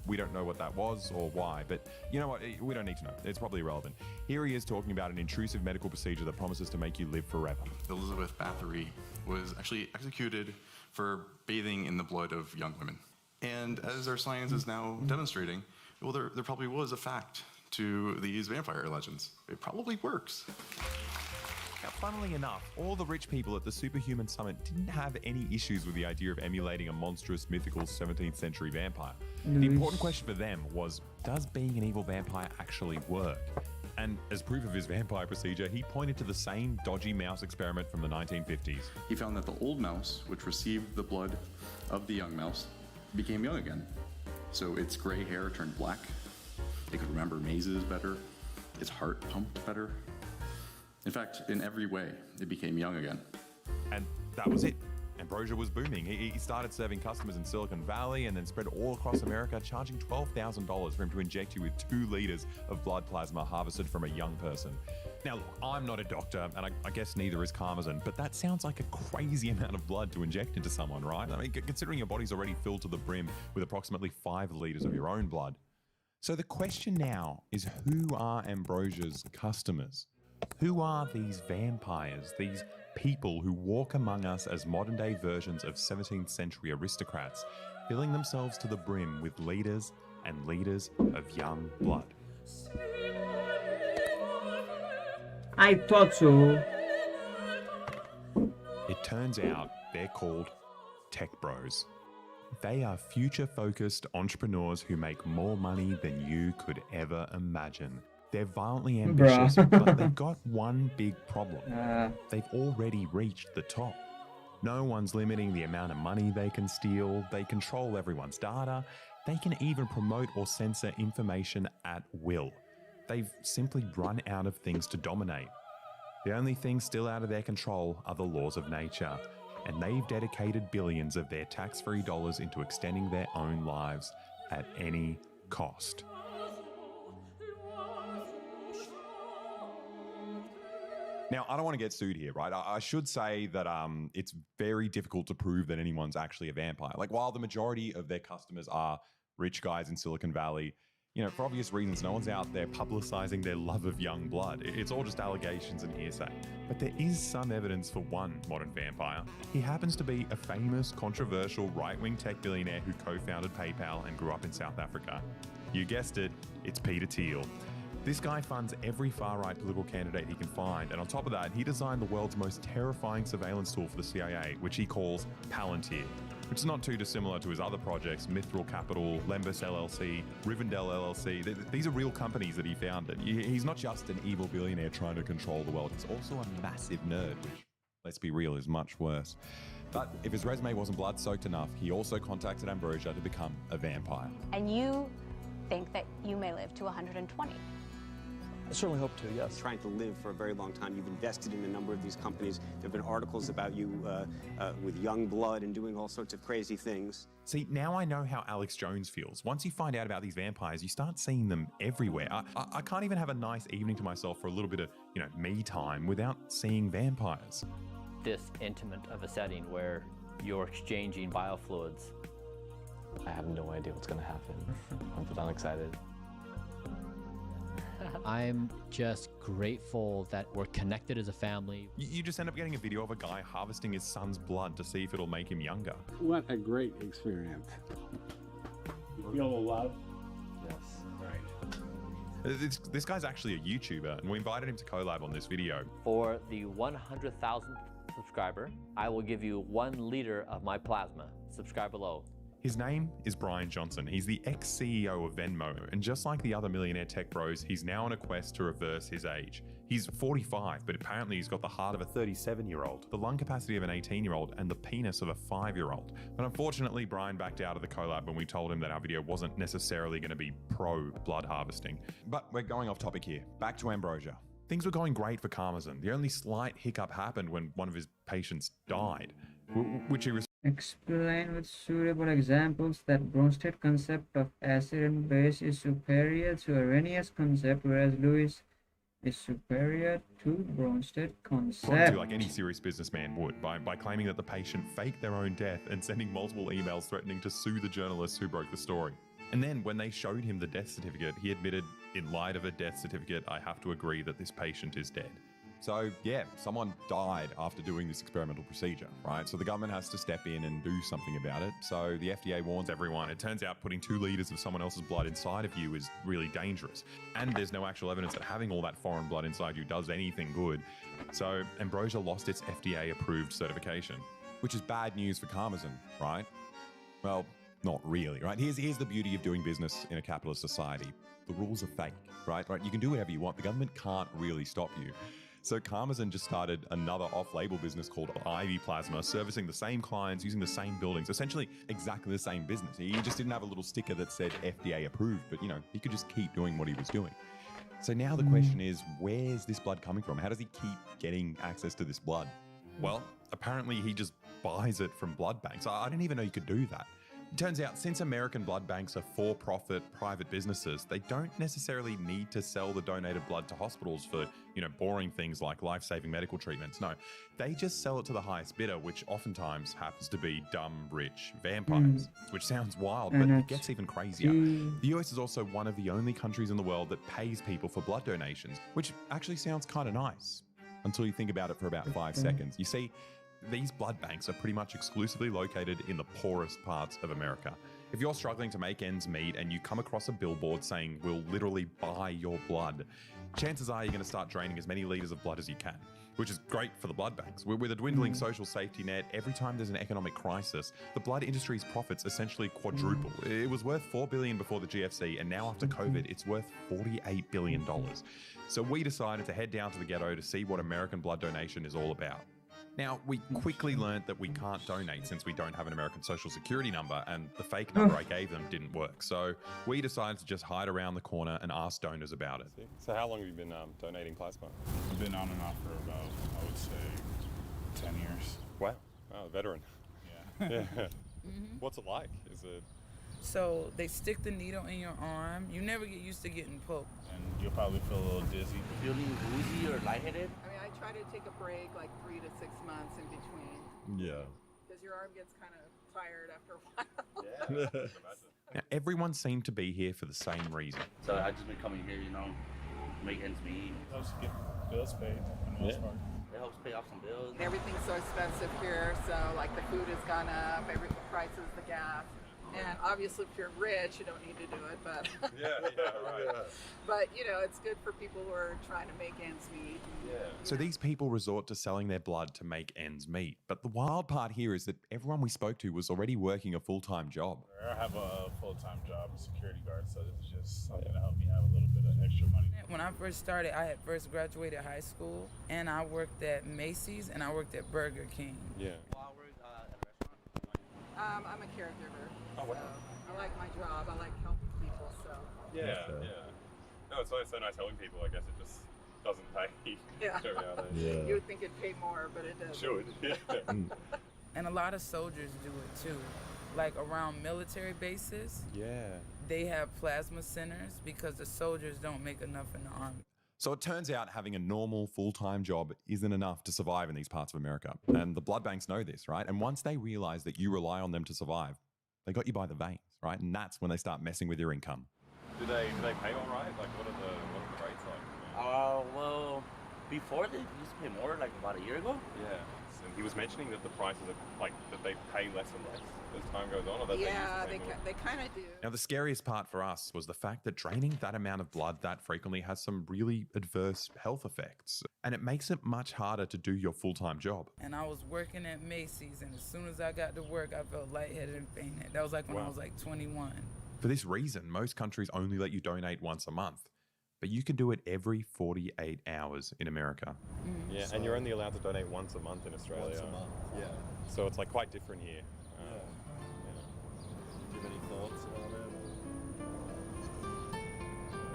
We don't know what that was or why, but you know what? We don't need to know. It's probably irrelevant. Here he is talking about an intrusive medical procedure that promises to make you live forever. Elizabeth Bathory was actually executed for bathing in the blood of young women. And as our science is now demonstrating, well, there probably was a fact to these vampire legends. It probably works. Now, funnily enough, all the rich people at the Superhuman Summit didn't have any issues with the idea of emulating a monstrous, mythical 17th century vampire. The important question for them was, does being an evil vampire actually work? And as proof of his vampire procedure, he pointed to the same dodgy mouse experiment from the 1950s. He found that the old mouse, which received the blood of the young mouse, became young again. So its gray hair turned black. It could remember mazes better. Its heart pumped better. In fact, in every way, it became young again. And that was it. Ambrosia was booming. He started serving customers in Silicon Valley and then spread all across America, charging $12,000 for him to inject you with 2 liters of blood plasma harvested from a young person. Now, look, I'm not a doctor, and I guess neither is Karmazin, but that sounds like a crazy amount of blood to inject into someone, right? I mean, considering your body's already filled to the brim with approximately 5 liters of your own blood. So the question now is, who are Ambrosia's customers? Who are these vampires, these people who walk among us as modern-day versions of 17th century aristocrats, filling themselves to the brim with liters and liters of young blood? I thought so. It turns out they're called tech bros. They are future-focused entrepreneurs who make more money than you could ever imagine. They're violently ambitious, but they've got one big problem. They've already reached the top. No one's limiting the amount of money they can steal. They control everyone's data. They can even promote or censor information at will. They've simply run out of things to dominate. The only things still out of their control are the laws of nature, and they've dedicated billions of their tax-free dollars into extending their own lives at any cost. Now, I don't want to get sued here, right? I should say that it's very difficult to prove that anyone's actually a vampire. Like, while the majority of their customers are rich guys in Silicon Valley, you know, for obvious reasons, no one's out there publicizing their love of young blood. It's all just allegations and hearsay. But there is some evidence for one modern vampire. He happens to be a famous, controversial right-wing tech billionaire who co-founded PayPal and grew up in South Africa. You guessed it, it's Peter Thiel. This guy funds every far-right political candidate he can find, and on top of that, he designed the world's most terrifying surveillance tool for the CIA, which he calls Palantir, which is not too dissimilar to his other projects, Mithril Capital, Lembus LLC, Rivendell LLC. These are real companies that he founded. He's not just an evil billionaire trying to control the world, he's also a massive nerd, which, let's be real, is much worse. But if his resume wasn't blood-soaked enough, he also contacted Ambrosia to become a vampire. And you think that you may live to 120? I certainly hope to, yes. Trying to live for a very long time. You've invested in a number of these companies. There have been articles about you with young blood and doing all sorts of crazy things. See, now I know how Alex Jones feels. Once you find out about these vampires, you start seeing them everywhere. I can't even have a nice evening to myself for a little bit of, me time without seeing vampires. This intimate of a setting where you're exchanging biofluids. I have no idea what's going to happen, but I'm excited. I'm just grateful that we're connected as a family. You just end up getting a video of a guy harvesting his son's blood to see if it'll make him younger. What a great experience. You feel the love? Yes. Right. This guy's actually a YouTuber, and we invited him to collab on this video. For the 100,000th subscriber, I will give you 1 liter of my plasma. Subscribe below. His name is Brian Johnson. He's the ex-CEO of Venmo, and just like the other millionaire tech bros, he's now on a quest to reverse his age. He's 45, but apparently he's got the heart of a 37-year-old, the lung capacity of an 18-year-old, and the penis of a 5-year-old. But unfortunately, Brian backed out of the collab when we told him that our video wasn't necessarily going to be pro-blood harvesting. But we're going off topic here. Back to Ambrosia. Things were going great for Karmazin. The only slight hiccup happened when one of his patients died, which he Explain with suitable examples that Bronsted concept of acid and base is superior to Arrhenius concept, whereas Lewis is superior to Bronsted concept. To like any serious businessman would, by claiming that the patient faked their own death and sending multiple emails threatening to sue the journalists who broke the story. And then when they showed him the death certificate, he admitted, in light of a death certificate, I have to agree that this patient is dead. So yeah, someone died after doing this experimental procedure, right? So the government has to step in and do something about it. So the FDA warns everyone. It turns out putting 2 liters of someone else's blood inside of you is really dangerous. And there's no actual evidence that having all that foreign blood inside you does anything good. So Ambrosia lost its FDA-approved certification, which is bad news for Karmazin, right? Well, not really, right? Here's the beauty of doing business in a capitalist society. The rules are fake, right? You can do whatever you want. The government can't really stop you. So Karmazin just started another off-label business called Ivy Plasma, servicing the same clients, using the same buildings, essentially exactly the same business. He just didn't have a little sticker that said FDA approved, but he could just keep doing what he was doing. So now the question is, where's this blood coming from? How does he keep getting access to this blood? Well, apparently he just buys it from blood banks. I didn't even know you could do that. It turns out, since American blood banks are for-profit private businesses, they don't necessarily need to sell the donated blood to hospitals for, boring things like life-saving medical treatments. No, they just sell it to the highest bidder, which oftentimes happens to be dumb, rich vampires, which sounds wild, but it gets even crazier. The US is also one of the only countries in the world that pays people for blood donations, which actually sounds kind of nice, until you think about it for about 5 seconds. You see, these blood banks are pretty much exclusively located in the poorest parts of America. If you're struggling to make ends meet and you come across a billboard saying, we'll literally buy your blood, chances are you're going to start draining as many liters of blood as you can, which is great for the blood banks. With a dwindling social safety net, every time there's an economic crisis, the blood industry's profits essentially quadruple. It was worth $4 billion before the GFC, and now after COVID, it's worth $48 billion. So we decided to head down to the ghetto to see what American blood donation is all about. Now, we quickly learned that we can't donate since we don't have an American Social Security number, and the fake number I gave them didn't work. So we decided to just hide around the corner and ask donors about it. So how long have you been donating plasma? I've been on and off for about, I would say, 10 years. Wow. Oh, veteran. Yeah. Yeah. What's it like? Is it... So they stick the needle in your arm. You never get used to getting poked. And you'll probably feel a little dizzy. Feeling woozy or lightheaded? I mean, I try to take a break like 3 to 6 months in between. Yeah. Because your arm gets kind of tired after a while. Yeah. Now, everyone seemed to be here for the same reason. So I just been coming here, make ends meet. It helps get bills paid for the most part. It helps pay off some bills. Everything's so expensive here, so like the food has gone up, prices, the gas. And obviously, if you're rich, you don't need to do it, but right. But it's good for people who are trying to make ends meet. So these people resort to selling their blood to make ends meet. But the wild part here is that everyone we spoke to was already working a full-time job. I have a full-time job as a security guard, so this is just something to help me have a little bit of extra money. When I first started, I had first graduated high school, and I worked at Macy's, and I worked at Burger King. Yeah. I'm a caregiver. Oh, wow. So I like my job. I like helping people. So Yeah. No, it's so nice helping people. I guess it just doesn't pay. Yeah. You would think it'd pay more, but it doesn't. Should. Yeah. And a lot of soldiers do it too. Like around military bases. Yeah. They have plasma centers because the soldiers don't make enough in the army. So it turns out having a normal full-time job isn't enough to survive in these parts of America. And the blood banks know this, right? And once they realize that you rely on them to survive, they got you by the veins, right? And that's when they start messing with your income. Do they pay all right? Like, what are the rates like? Well, before they used to pay more, like about a year ago. Yeah. And he was mentioning that the prices are like that they pay less and less as time goes on, or that they kind of do. Now, the scariest part for us was the fact that draining that amount of blood that frequently has some really adverse health effects, and it makes it much harder to do your full-time job. And I was working at Macy's, and as soon as I got to work, I felt lightheaded and fainted. That was like when I was like 21. For this reason, most countries only let you donate once a month, but you can do it every 48 hours in America. Yeah, and you're only allowed to donate once a month in Australia. Once a month. Yeah. So it's like quite different here. Do you have any thoughts about it?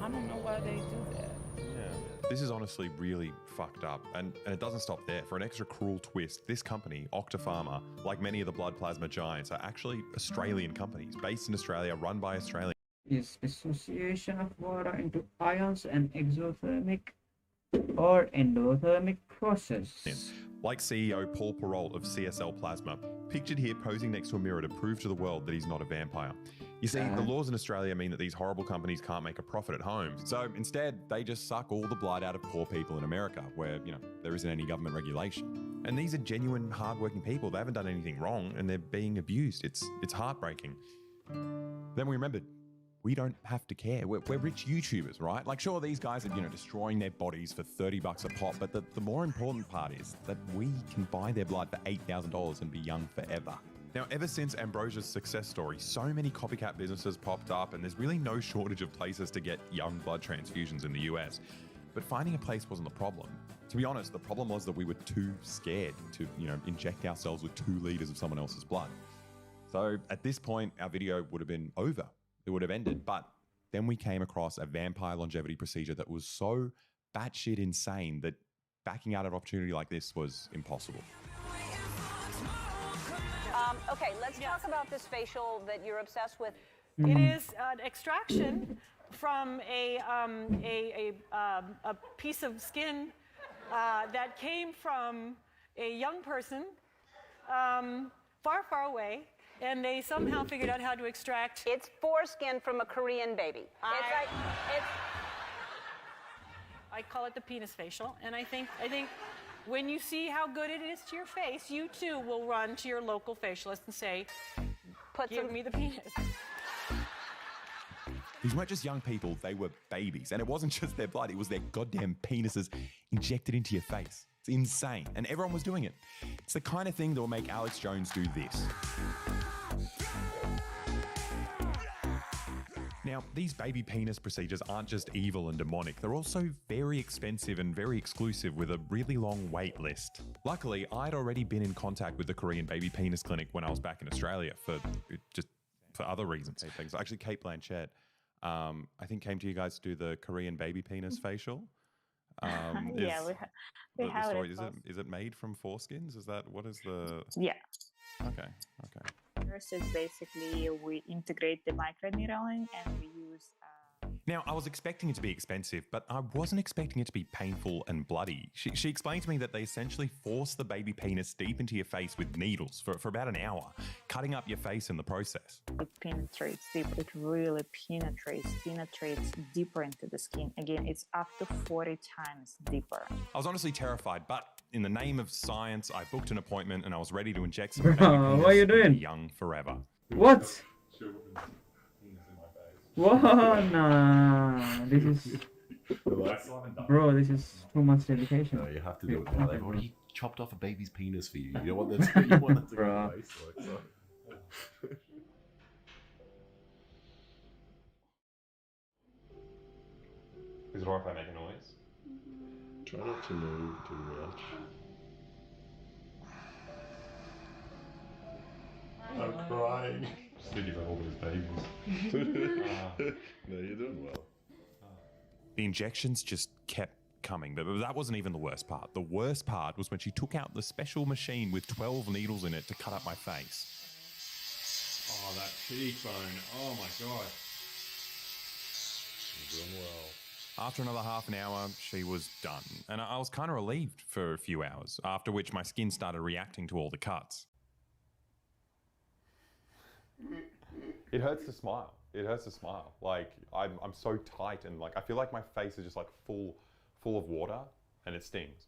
I don't know why they do that. Yeah. This is honestly really fucked up, and it doesn't stop there. For an extra cruel twist, this company, Octapharma, like many of the blood plasma giants, are actually Australian companies based in Australia, run by Australians. Is association of water into ions and exothermic or endothermic process. Like CEO Paul Perrault of CSL Plasma, pictured here posing next to a mirror to prove to the world that he's not a vampire. You see, the laws in Australia mean that these horrible companies can't make a profit at home. So instead, they just suck all the blood out of poor people in America, where, there isn't any government regulation. And these are genuine, hardworking people. They haven't done anything wrong, and they're being abused. It's heartbreaking. Then we remembered, we don't have to care. We're rich YouTubers, right? Like, sure, these guys are, destroying their bodies for $30 a pop, but the more important part is that we can buy their blood for $8,000 and be young forever. Now, ever since Ambrosia's success story, so many copycat businesses popped up, and there's really no shortage of places to get young blood transfusions in the US. But finding a place wasn't the problem. To be honest, the problem was that we were too scared to, inject ourselves with 2 liters of someone else's blood. So at this point, our video would have been over. It would have ended. But then we came across a vampire longevity procedure that was so batshit insane that backing out of an opportunity like this was impossible. Okay, let's talk about this facial that you're obsessed with. It is an extraction from a piece of skin that came from a young person far, far away, and they somehow figured out how to extract. It's foreskin from a Korean baby. I call it the penis facial, and I think when you see how good it is to your face, you too will run to your local facialist and say, give me the penis. These weren't just young people, they were babies. And it wasn't just their blood, it was their goddamn penises injected into your face. It's insane. And everyone was doing it. It's the kind of thing that will make Alex Jones do this. Now, these baby penis procedures aren't just evil and demonic, they're also very expensive and very exclusive with a really long wait list. Luckily, I'd already been in contact with the Korean baby penis clinic when I was back in Australia for other reasons. Things. Actually, Kate Blanchett, I think came to you guys to do the Korean baby penis facial. Yeah, we have it. Is it made from foreskins? What is the... Yeah. Okay. First is basically we integrate the microneedling and we use... Now, I was expecting it to be expensive, but I wasn't expecting it to be painful and bloody. She explained to me that they essentially force the baby penis deep into your face with needles for about an hour, cutting up your face in the process. It penetrates deep. It really penetrates deeper into the skin. Again, it's up to 40 times deeper. I was honestly terrified, but in the name of science, I booked an appointment and I was ready to inject some baby penis what are you doing? Young forever. What? Whoa, nah. This is... Bro, this is too much dedication. No, you have to do it now. They've already chopped off a baby's penis for you. You don't want that to, you want that to go face, like, so. Is it alright if I make a noise? Try not to move too much. I'm crying. Steve and all his babies. No, you're doing well. The injections just kept coming, but that wasn't even the worst part. The worst part was when she took out the special machine with 12 needles in it to cut up my face. Oh, that cheekbone. Oh my god. You're doing well. After another half an hour, she was done. And I was kind of relieved for a few hours, after which my skin started reacting to all the cuts. It hurts to smile. It hurts to smile. Like, I'm so tight and like, I feel like my face is just like full of water and it stings.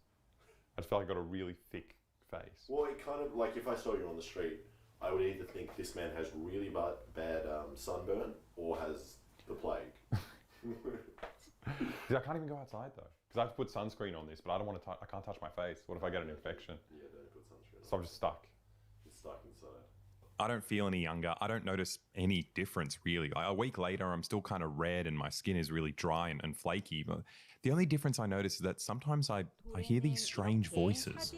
I just feel like I got a really thick face. Well, it kind of, like if I saw you on the street, I would either think this man has really bad sunburn or has the plague. See, I can't even go outside though. Because I have to put sunscreen on this, but I don't want to I can't touch my face. What if I get an infection? Yeah, don't put sunscreen on. So I'm just stuck. It's stuck inside. I don't feel any younger. I don't notice any difference really. Like a week later, I'm still kind of red and my skin is really dry and flaky. But the only difference I notice is that sometimes I hear these strange voices.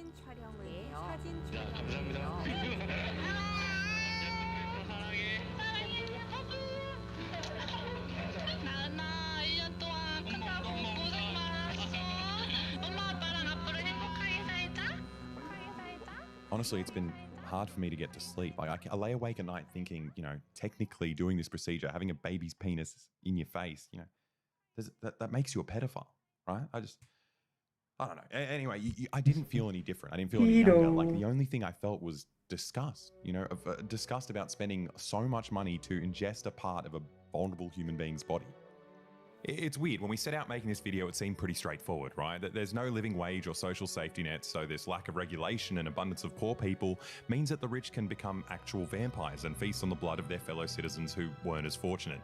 Honestly, it's been hard for me to get to sleep. Like I lay awake at night thinking, technically doing this procedure, having a baby's penis in your face, that makes you a pedophile, right? I don't know. Anyway, I didn't feel any different. I didn't feel any younger. Like the only thing I felt was disgust, you know, of disgust about spending so much money to ingest a part of a vulnerable human being's body. It's weird. When we set out making this video, it seemed pretty straightforward, right? That there's no living wage or social safety nets, so this lack of regulation and abundance of poor people means that the rich can become actual vampires and feast on the blood of their fellow citizens who weren't as fortunate.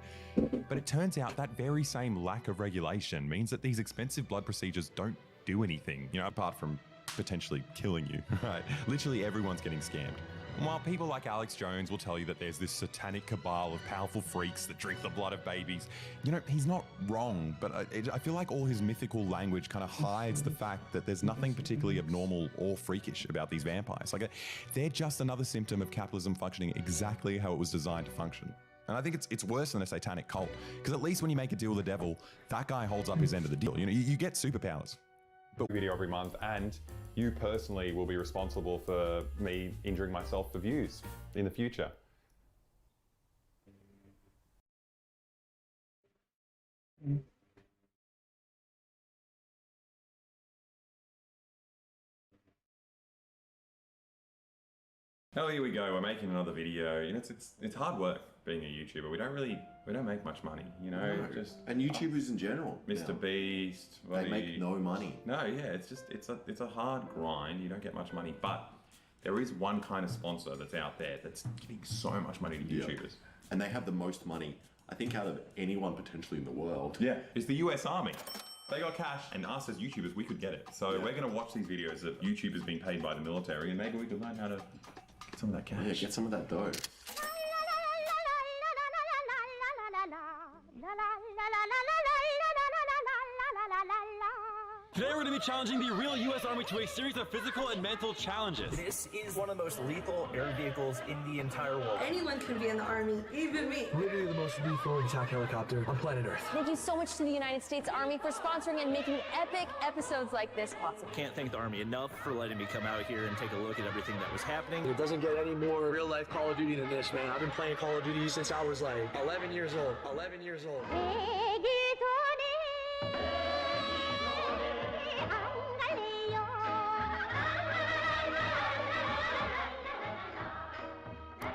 But it turns out that very same lack of regulation means that these expensive blood procedures don't do anything, you know, apart from potentially killing you, right? Literally everyone's getting scammed. And while people like Alex Jones will tell you that there's this satanic cabal of powerful freaks that drink the blood of babies, you know, he's not wrong, but I feel like all his mythical language kind of hides the fact that there's nothing particularly abnormal or freakish about these vampires. Like, they're just another symptom of capitalism functioning exactly how it was designed to function. And I think it's worse than a satanic cult, because at least when you make a deal with the devil, that guy holds up his end of the deal. You know, you get superpowers. Video every month, and you personally will be responsible for me injuring myself for views in the future. Oh, here we go. We're making another video. You know, it's hard work being a YouTuber. We don't make much money. You know, No. And YouTubers in general. Mr. now. Beast. They make no money. No, yeah, it's a hard grind. You don't get much money, but there is one kind of sponsor that's out there that's giving so much money to YouTubers. And they have the most money, I think, out of anyone potentially in the world. Yeah, it's the US Army. They got cash, and us as YouTubers, we could get it. So we're going to watch these videos of YouTubers being paid by the military, and maybe we could learn how to get some of that cash. Yeah, get some of that dough. Today we're going to be challenging the real U.S. Army to a series of physical and mental challenges. This is one of the most lethal air vehicles in the entire world. Anyone can be in the Army, even me. Literally the most lethal attack helicopter on planet Earth. Thank you so much to the United States Army for sponsoring and making epic episodes like this possible. Can't thank the Army enough for letting me come out here and take a look at everything that was happening. It doesn't get any more real-life Call of Duty than this, man. I've been playing Call of Duty since I was like 11 years old. 11 years old.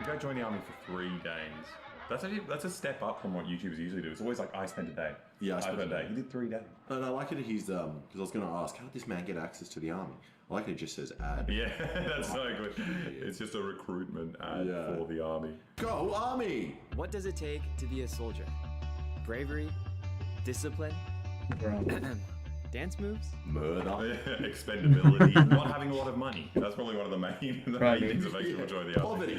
You go join the army for 3 days. That's a step up from what YouTubers usually do. It's always like, I spent a day. Yeah, I spent a day. He did 3 days. And I like it he's, because I was going to ask, how did this man get access to the army? I like it just says ad. Yeah, that's so good. It's just a recruitment ad for the army. Go Army! What does it take to be a soldier? Bravery, discipline, dance moves, murder, expendability, not having a lot of money. That's probably one of the main things that makes people join the army. Poverty.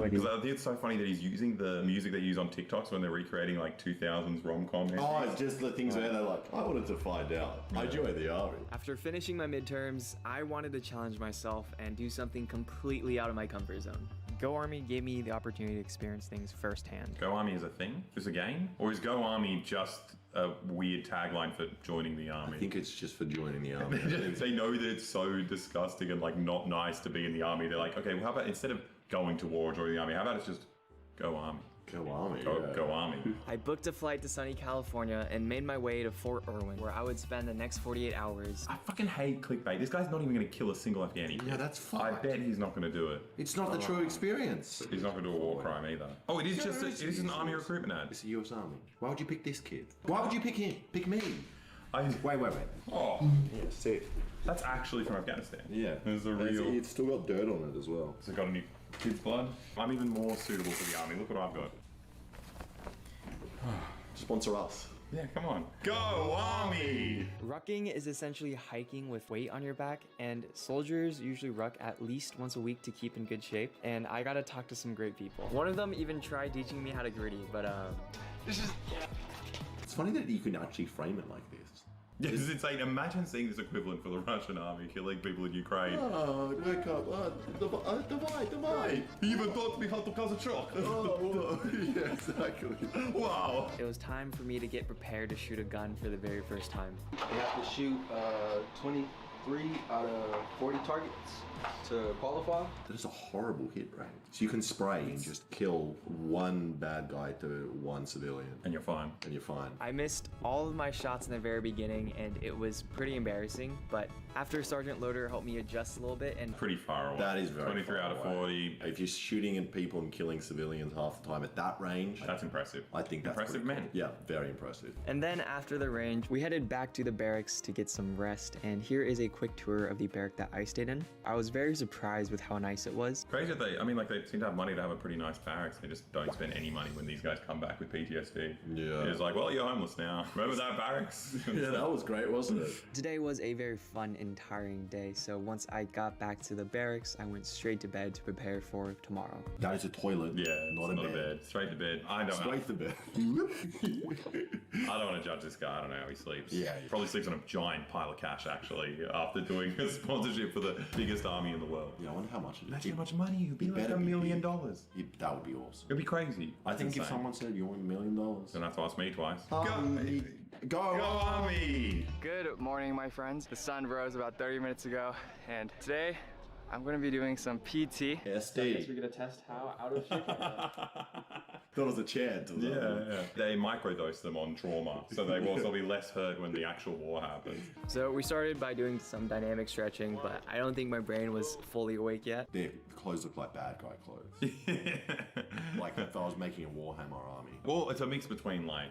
Because I think it's so funny that he's using the music they use on TikToks when they're recreating like 2000s rom-com. Oh, it's just the things where they're like, I wanted to find out. I joined the army. After finishing my midterms, I wanted to challenge myself and do something completely out of my comfort zone. Go Army gave me the opportunity to experience things firsthand. Go Army is a thing? Is a game? Or is Go Army just a weird tagline for joining the army? I think it's just for joining the army. They know that it's so disgusting and like not nice to be in the army. They're like, okay, well, how about instead of going to war or joining the army, how about it's just Go Army? Go Army. Go Army. I booked a flight to sunny California and made my way to Fort Irwin, where I would spend the next 48 hours. I fucking hate clickbait. This guy's not even going to kill a single Afghani. Yeah, that's fine. I bet he's not going to do it. It's not the true experience. He's not going to do a war crime either. Oh, it is just it is an army recruitment ad. It's the US Army. Why would you pick this kid? Why would you pick him? Pick me. Wait. Oh. Yeah, sick. That's actually from Afghanistan. Yeah. There's a real... It's still got dirt on it as well. Has it got any kid's blood? I'm even more suitable for the army. Look what I've got. Sponsor us. Yeah, come on. Go Army! Rucking is essentially hiking with weight on your back, and soldiers usually ruck at least once a week to keep in good shape, and I gotta talk to some great people. One of them even tried teaching me how to gritty, but It's funny that you can actually frame it like this. Yes, it's insane. Imagine seeing this equivalent for the Russian army killing people in Ukraine. Oh, wake up. Divide. He even taught me how to cause a shock. Oh, yeah, exactly. Wow. it was time for me to get prepared to shoot a gun for the very first time. You have to shoot 23 out of 40 targets to qualify. That is a horrible hit rate. So you can spray and just kill one bad guy to one civilian. And you're fine. I missed all of my shots in the very beginning, and it was pretty embarrassing, but After Sergeant Loader helped me adjust a little bit and Pretty far away. That is very 23 out of far away. 40. If you're shooting at people and killing civilians half the time at that range, That's impressive. I think that's Impressive pretty men. cool. Yeah, very impressive. And then after the range, we headed back to the barracks to get some rest, and here is a quick tour of the barrack that I stayed in. I was very surprised with how nice it was. Crazy that they seem to have money to have a pretty nice barracks. They just don't spend any money when these guys come back with PTSD. Yeah. It's like, well, you're homeless now. Remember that barracks? Yeah, that was great, wasn't it? Today was a very fun and tiring day, so once I got back to the barracks, I went straight to bed to prepare for tomorrow. That is a toilet. Yeah, not it's a bed. Straight to bed. I don't know. Straight to bed. I don't want to judge this guy. I don't know how he sleeps. Yeah. Probably sleeps on a giant pile of cash, actually, after doing a sponsorship for the biggest army in the world. Yeah, I wonder how much it is. Imagine how much money. It'd be like $1 million. That would be awesome. It'd be crazy. I think if insane. someone said you want $1 million, Don't have to ask me twice. Go Army! Good morning, my friends. The sun rose about 30 minutes ago, and today I'm going to be doing some PT. SD. We're going to test how out of shape I am. Thought it was a chant. Yeah. They microdose them on trauma, so they will also be less hurt when the actual war happens. So we started by doing some dynamic stretching, but I don't think my brain was fully awake yet. Their clothes look like bad guy clothes. Like if I was making a Warhammer army. Well, it's a mix between like,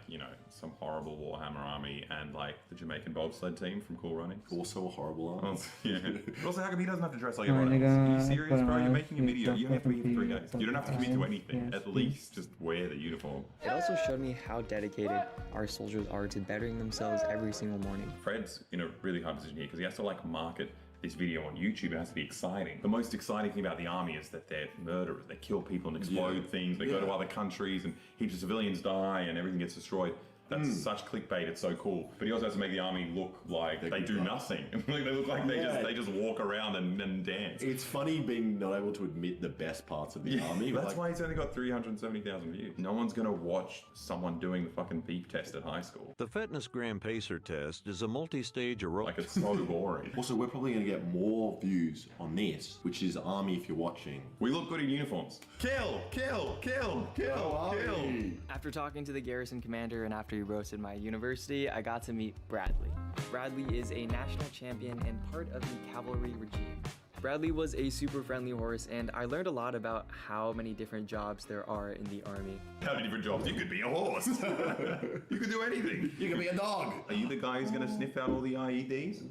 some horrible Warhammer army and like the Jamaican bobsled team from Cool Runnings. Also a horrible army. Yeah. But also, how come he doesn't have to dress like everyone else? Are you serious, bro? You're making a video. You only have to be here for 3 days. You don't have to commit to anything. At least just wear the uniform. It also showed me how dedicated our soldiers are to bettering themselves every single morning. Fred's in a really hard position here because he has to like market this video on YouTube. It has to be exciting. The most exciting thing about the army is that they're murderers. They kill people and explode things. They go to other countries and heaps of civilians die and everything gets destroyed. That's such clickbait. It's so cool. But he also has to make the army look like they do nothing. Like they look like they just walk around and dance. It's funny being not able to admit the best parts of the army. That's why he's only got 370,000 views. No one's gonna watch someone doing the fucking beep test at high school. The Fitness Gram Pacer test is a multi-stage aerobic. Like it's so boring. Also, we're probably going to get more views on this, which is Army if you're watching. We look good in uniforms. Kill! Kill! Kill! Kill! Kill! After talking to the garrison commander and after he roasted my university, I got to meet Bradley. Bradley is a national champion and part of the cavalry regime. Bradley was a super friendly horse, and I learned a lot about how many different jobs there are in the army. How many different jobs? You could be a horse. You could do anything. You could be a dog. Are you the guy who's gonna sniff out all the IEDs?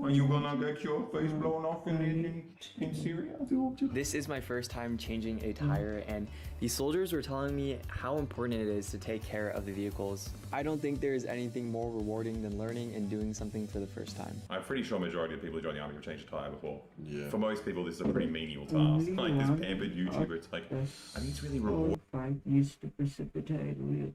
Are you gonna get your face blown off in Syria? This is my first time changing a tire, and the soldiers were telling me how important it is to take care of the vehicles. I don't think there is anything more rewarding than learning and doing something for the first time. I'm pretty sure majority of people who join the army have changed a tire before. Yeah. For most people, this is a pretty menial task. Like this pampered YouTuber, it's like, I think it's really rewarding. Needs to precipitate with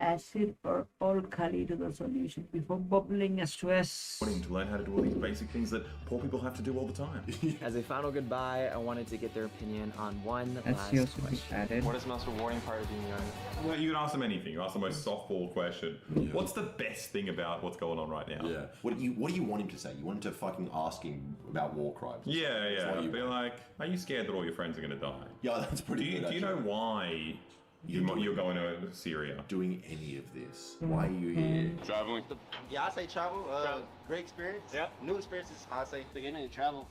acid or alkali to the solution before bubbling stress. To learn how to do all these basic things that poor people have to do all the time. As a final goodbye, I wanted to get their opinion on one last question. What is the most rewarding part of being in the army? Well, you can ask them anything. You ask the most softball question. What's the best thing about what's going on right now? Yeah. What do you want him to say? You want him to fucking ask him about war crimes? Yeah. That's what you Be like, are you scared that all your friends are going to die? Yeah, that's pretty good. Do you know why you're going to Syria? Doing any of this? Why are you here? Traveling. Yeah, I say travel. Great experience. Yeah. New experiences. I say beginning to travel.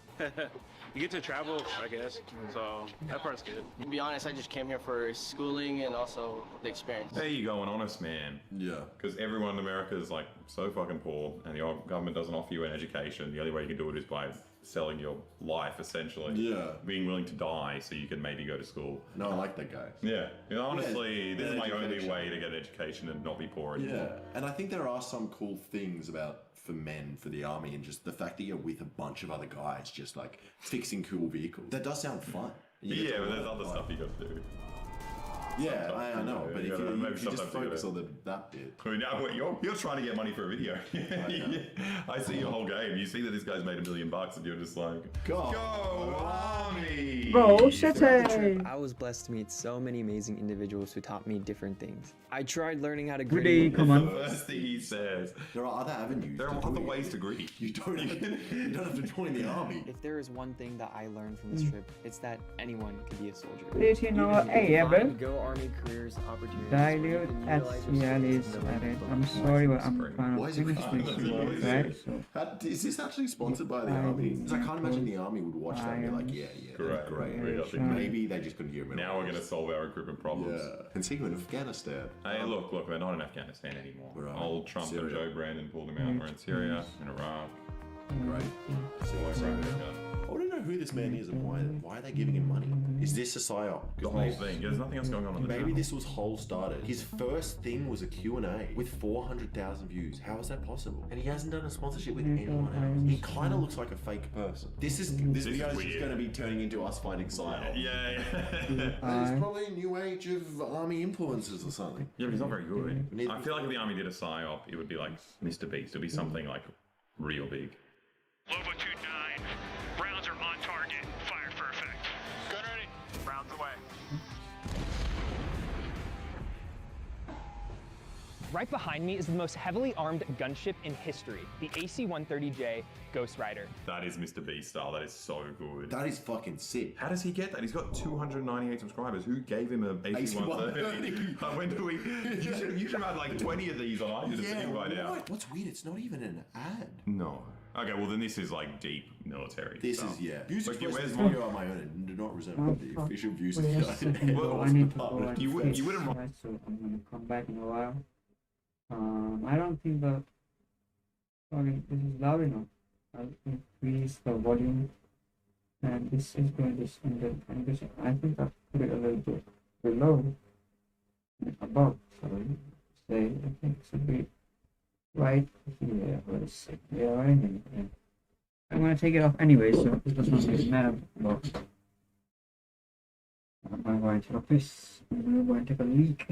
You get to travel, I guess. So that part's good. To be honest, I just came here for schooling and also the experience. There you go, an honest man. Yeah. Because everyone in America is like so fucking poor, and the government doesn't offer you an education. The only way you can do it is by selling your life, essentially. Yeah. Being willing to die so you can maybe go to school. No, I like that guy. Yeah. Honestly, this is my only education. way to get an education and not be poor anymore. Yeah. And I think there are some cool things about for men for the army and just the fact that you're with a bunch of other guys just like fixing cool vehicles. That does sound fun. Yeah, but there's other stuff you got to do. Yeah, I know, but if you just sometimes you focus gotta- on that bit. I mean, you're trying to get money for a video. I see your whole game. You see that this guy's made $1 million and you're just like, go army! Go City! I was blessed to meet so many amazing individuals who taught me different things. I tried learning how to Gritty, greet. come on. The first thing he says. There are other avenues. There are other ways to greet. You don't have to join the army. If there is one thing that I learned from this trip, it's that anyone could be a soldier. Let you know, Even if hey, you bro. find, go Army careers opportunities. Dilute HCL is added. I'm sorry, but I'm trying Why to is it finish called this the work, right? So, Is this actually sponsored by the army? Because I can't imagine the army would watch that and be like, yeah, Great. great. We got the- Maybe they just couldn't hear me. Now we're going to solve our recruitment problems. Yeah. And speaking of Afghanistan. Hey, look, we're not in Afghanistan anymore. We're out. Old Trump and Syria. Joe Brandon pulled him out. We're in Syria, in Iraq. Great. I want to know who this man is and why are they giving him money? Is this a psyop? The whole thing. There's nothing else going on the Maybe channel. this was whole started. His first thing was a Q&A with 400,000 views. How is that possible? And he hasn't done a sponsorship with anyone else. He kind of looks like a fake person. This video is just going to be turning into us finding psyop. Yeah. It's probably a new age of army influencers or something. Yeah, but he's not very good. I feel like if the army did a psyop, it would be like Mr. Beast. It would be something like real big. Lobo 2-9. Rounds are on target. Fire for effect. Gun ready. Rounds away. Right behind me is the most heavily armed gunship in history, the AC-130J Ghost Rider. That is Mr. Beast style. That is so good. That is fucking sick. How does he get that? He's got 298 subscribers. Who gave him an AC-130? When do we? You should have had like 20 of these on iTunes by now. What's weird? It's not even an ad. No. Okay, well then this is like deep military. This stuff. is, yeah. Views Like, expressed in where's this my- video on my own and do not resemble the official views of Wait the a United second, Well, bro. I what's need the to go department? and You wouldn't fix, right? So I'm gonna come back in a while. I don't think the volume this is loud enough. I'll increase the volume, and this is going to and this I think I'll put it a little bit below and above. Sorry, say I think it should be right here. Let's see. Yeah, right here. Yeah. I'm gonna take it off anyway, so it does not really matter. But I'm going to office. I'm going to take a leak.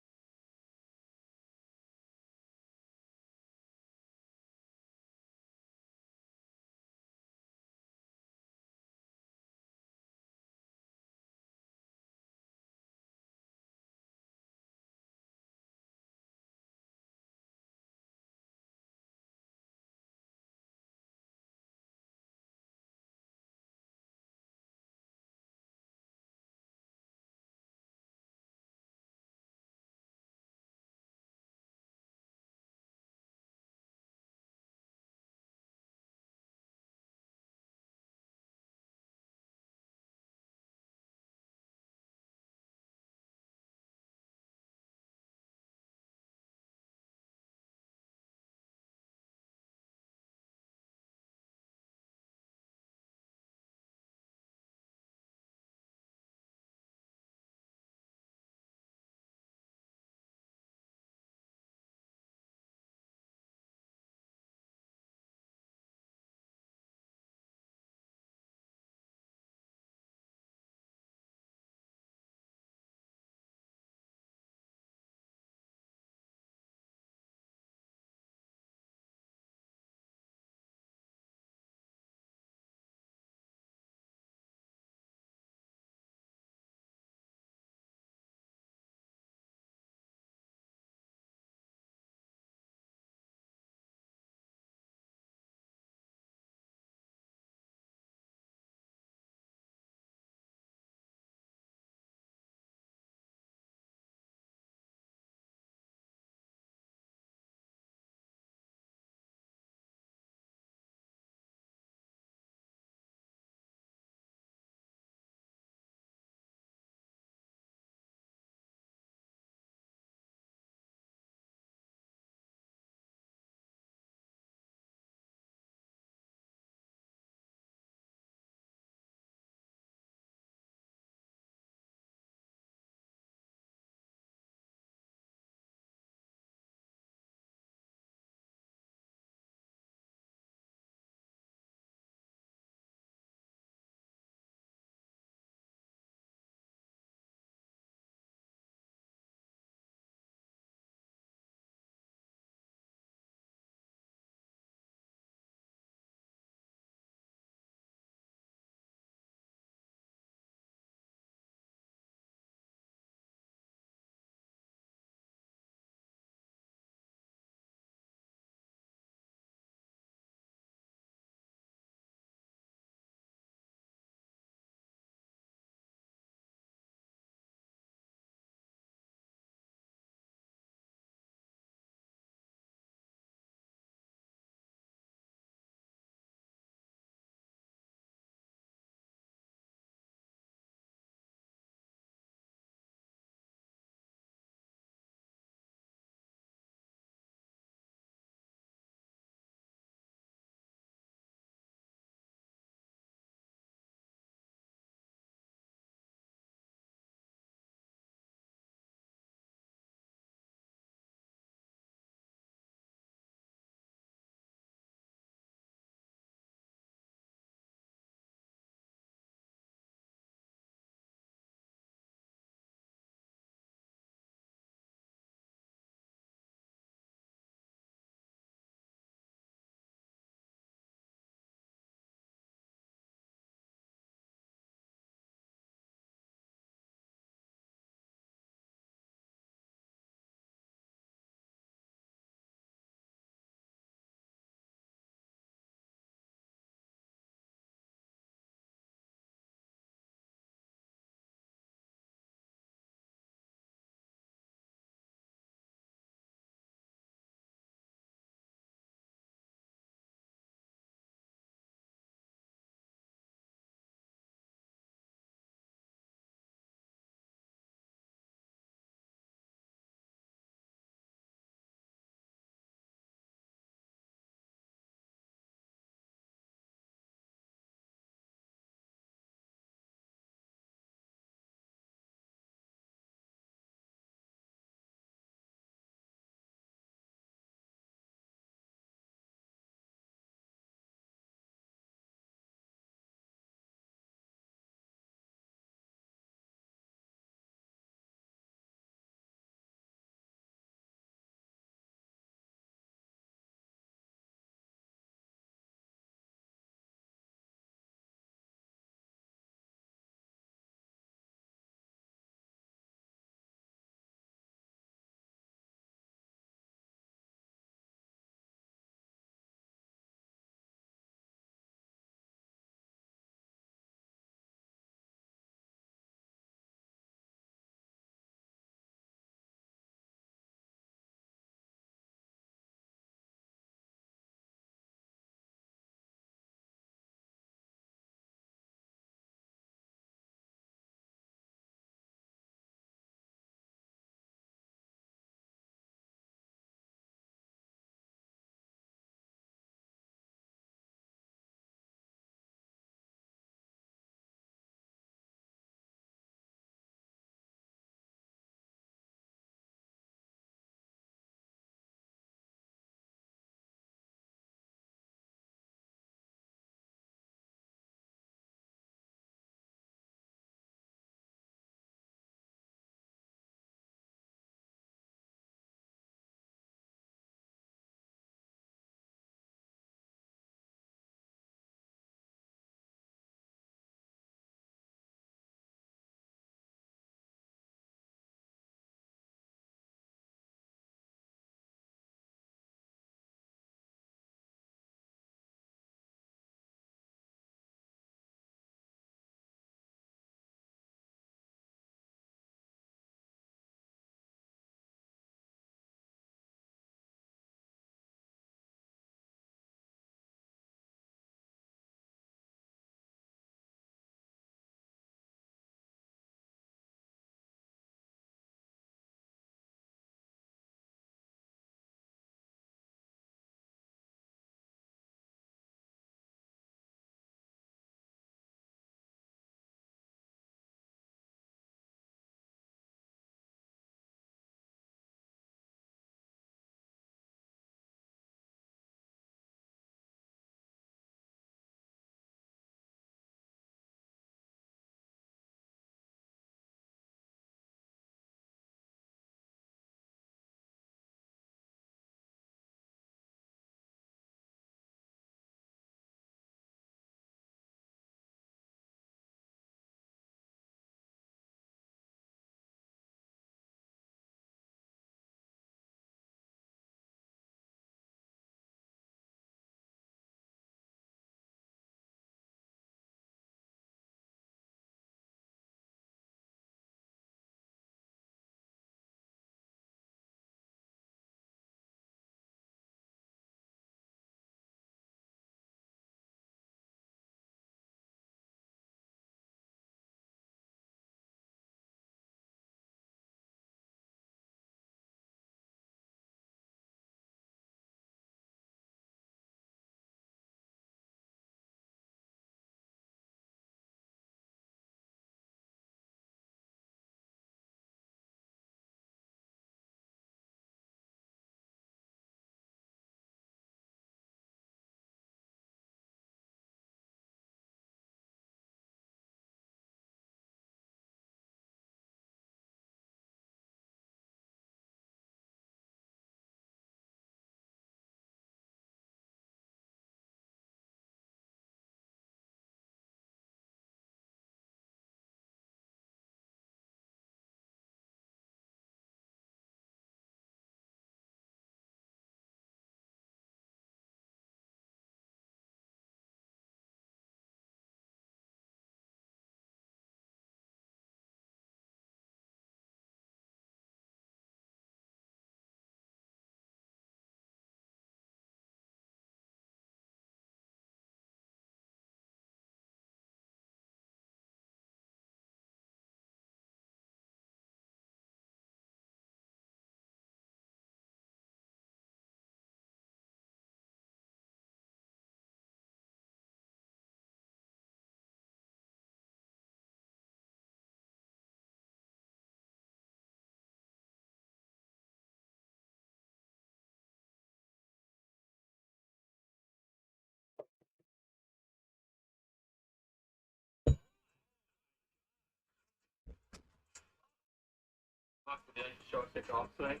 Show us the golf swing.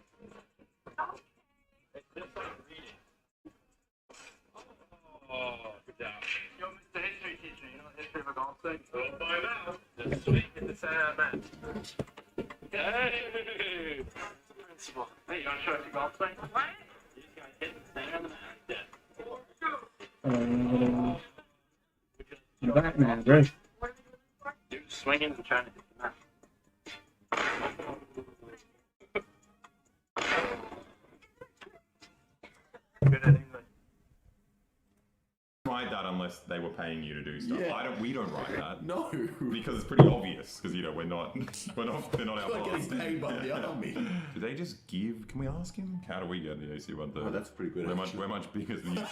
It's just like reading. Oh, good job. Yo, Mr. History teacher, you know the history of a golf swing? We'll find out. The swing is the center of the mat. Hey! Principal. Hey, you want to show us your golf swing? What? You just got to hit the center of the mat. I'm back now, bro. Dude, swinging and trying to hit the mat. Good at English. Write that unless they were paying you to do stuff. Yeah. We don't write that. No. Because it's pretty obvious. Because we're not they're not our We're not boss. getting paid by the army. Do they just give? Can we ask him? How do we get the AC-130? Oh, that's pretty good. We're much bigger than you.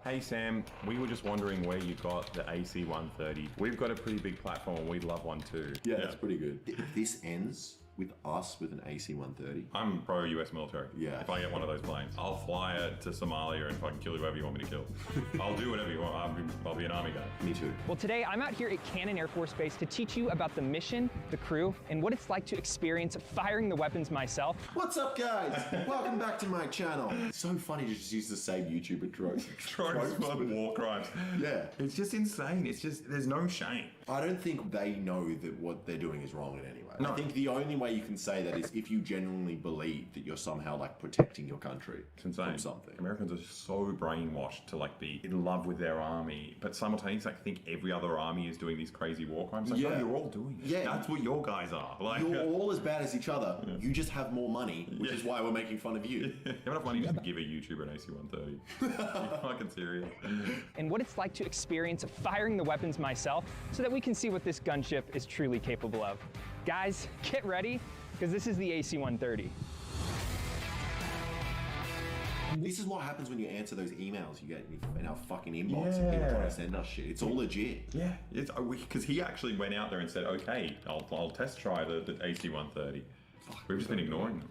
Hey Sam, we were just wondering where you got the AC-130. We've got a pretty big platform and we'd love one too. Yeah, that's pretty good. If this ends with us with an AC-130, I'm pro US military. Yeah. If I get one of those planes, I'll fly it to Somalia and fucking kill whoever you want me to kill. I'll do whatever you want. I'll be an army guy. Me too. Well, today I'm out here at Cannon Air Force Base to teach you about the mission, the crew, and what it's like to experience firing the weapons myself. What's up, guys? Welcome back to my channel. It's so funny to just use the same YouTuber tropes. Tropes for war crimes. Yeah. It's just insane. It's just, there's no shame. I don't think they know that what they're doing is wrong in any way. No. I think the only way you can say that is if you genuinely believe that you're somehow like protecting your country from something. Americans are so brainwashed to like be in love with their army, but simultaneously I think every other army is doing these crazy war crimes. Like, no, you're all doing it. Yeah. That's what your guys are. Like, you're all as bad as each other. Yeah. You just have more money, which is why we're making fun of you. You have enough money just to give a YouTuber an AC-130. You're fucking serious. And what it's like to experience firing the weapons myself so that we can see what this gunship is truly capable of. Guys, get ready, because this is the AC-130. This is what happens when you answer those emails you get in our fucking inbox and people trying to send us shit. It's all legit. Yeah, because he actually went out there and said, okay, I'll test try the AC-130. We've just been ignoring them.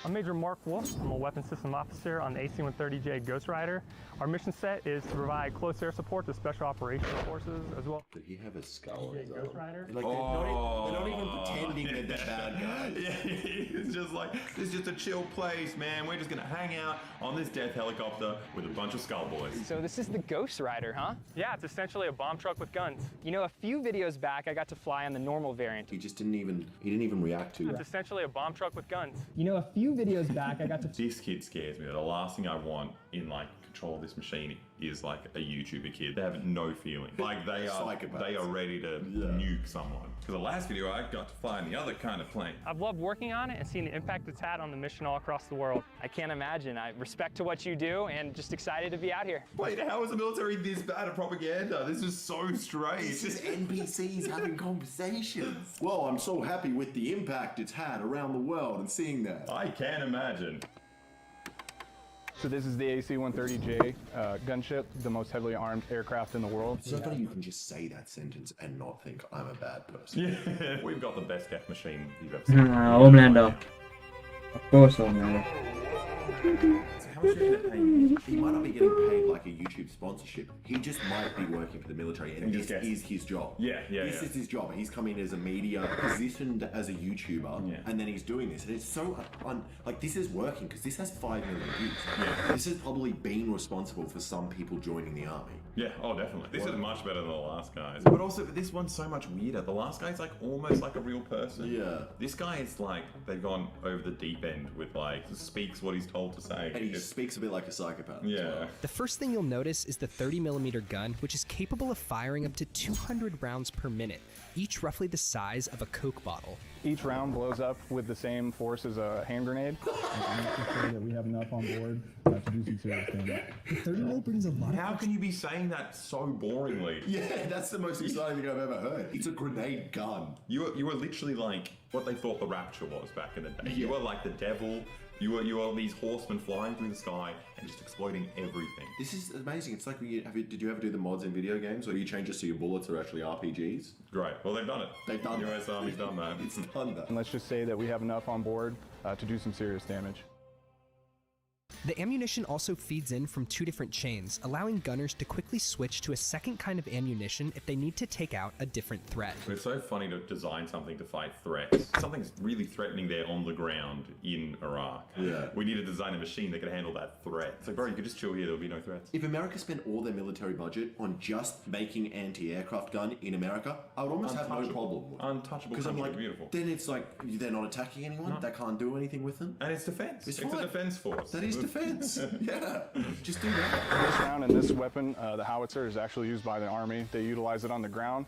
I'm Major Mark Wolf. I'm a weapons system officer on the AC-130J Ghost Rider. Our mission set is to provide close air support to special operations forces as well. Did he have a skull? Ghost Rider? Like, they're not even pretending they're the bad guys. Yeah, it's just like, this is just a chill place, man. We're just gonna hang out on this death helicopter with a bunch of skull boys. So this is the Ghost Rider, huh? Yeah, it's essentially a bomb truck with guns. You know, a few videos back, I got to fly on the normal variant. He just didn't even react to It's essentially a bomb truck with guns. You know, a few videos back, I got to... This kid scares me. The last thing I want in like control of this machine is like a YouTuber kid. They have no feeling. Like they are ready to nuke someone. For the last video, I got to fly in the other kind of plane. I've loved working on it and seeing the impact it's had on the mission all across the world. I can't imagine. I respect to what you do and just excited to be out here. Wait, how is the military this bad at propaganda? This is so strange. This is NPCs having conversations. Well, I'm so happy with the impact it's had around the world and seeing that. I can't imagine. So this is the AC-130J gunship, the most heavily armed aircraft in the world. It's so funny you can just say that sentence and not think I'm a bad person. Yeah, we've got the best death machine you've ever seen. Homelander. Of course, Homelander. How much are you getting paid? He might not be getting paid like a YouTube sponsorship. He just might be working for the military, and this is his job. This is his job. He's come in as a media, positioned as a YouTuber, and then he's doing this. And it's so like this is working because this has 5 million views. This has probably been responsible for some people joining the army. Yeah, oh definitely. This is much better than the last guys. But also, this one's so much weirder. The last guy's like almost like a real person. Yeah. This guy is like, they've gone over the deep end with like, speaks what he's told to say. And he speaks a bit like a psychopath. Yeah. As well. The first thing you'll notice is the 30mm gun, which is capable of firing up to 200 rounds per minute, each roughly the size of a Coke bottle. Each round blows up with the same force as a hand grenade. I'm not sure that we have enough on board to do some serious damage. The 30mm brings a lot of... How can you be saying that so boringly? Yeah, that's the most exciting thing I've ever heard. It's a grenade gun. You were literally like what they thought the Rapture was back in the day. You were like the devil. You were these horsemen flying through the sky and just exploding everything. This is amazing. It's like, did you ever do the mods in video games where you change it so your bullets are actually RPGs? Great. Well, they've done it. They've done the US Army's done that. It's done that. And let's just say that we have enough on board to do some serious damage. The ammunition also feeds in from 2 different chains, allowing gunners to quickly switch to a second kind of ammunition if they need to take out a different threat. It's so funny to design something to fight threats. Something's really threatening there on the ground in Iraq. Yeah. We need to design a machine that can handle that threat. It's like, bro, you could just chill here, there'll be no threats. If America spent all their military budget on just making anti-aircraft gun in America, I would almost have no problem with it. Untouchable Because I'm country, like, beautiful. then it's like, they're not attacking anyone, they can't do anything with them. And it's defense. It's a fine. defense force. That is defense. Yeah, just do that. This round and this weapon, the howitzer, is actually used by the Army. They utilize it on the ground.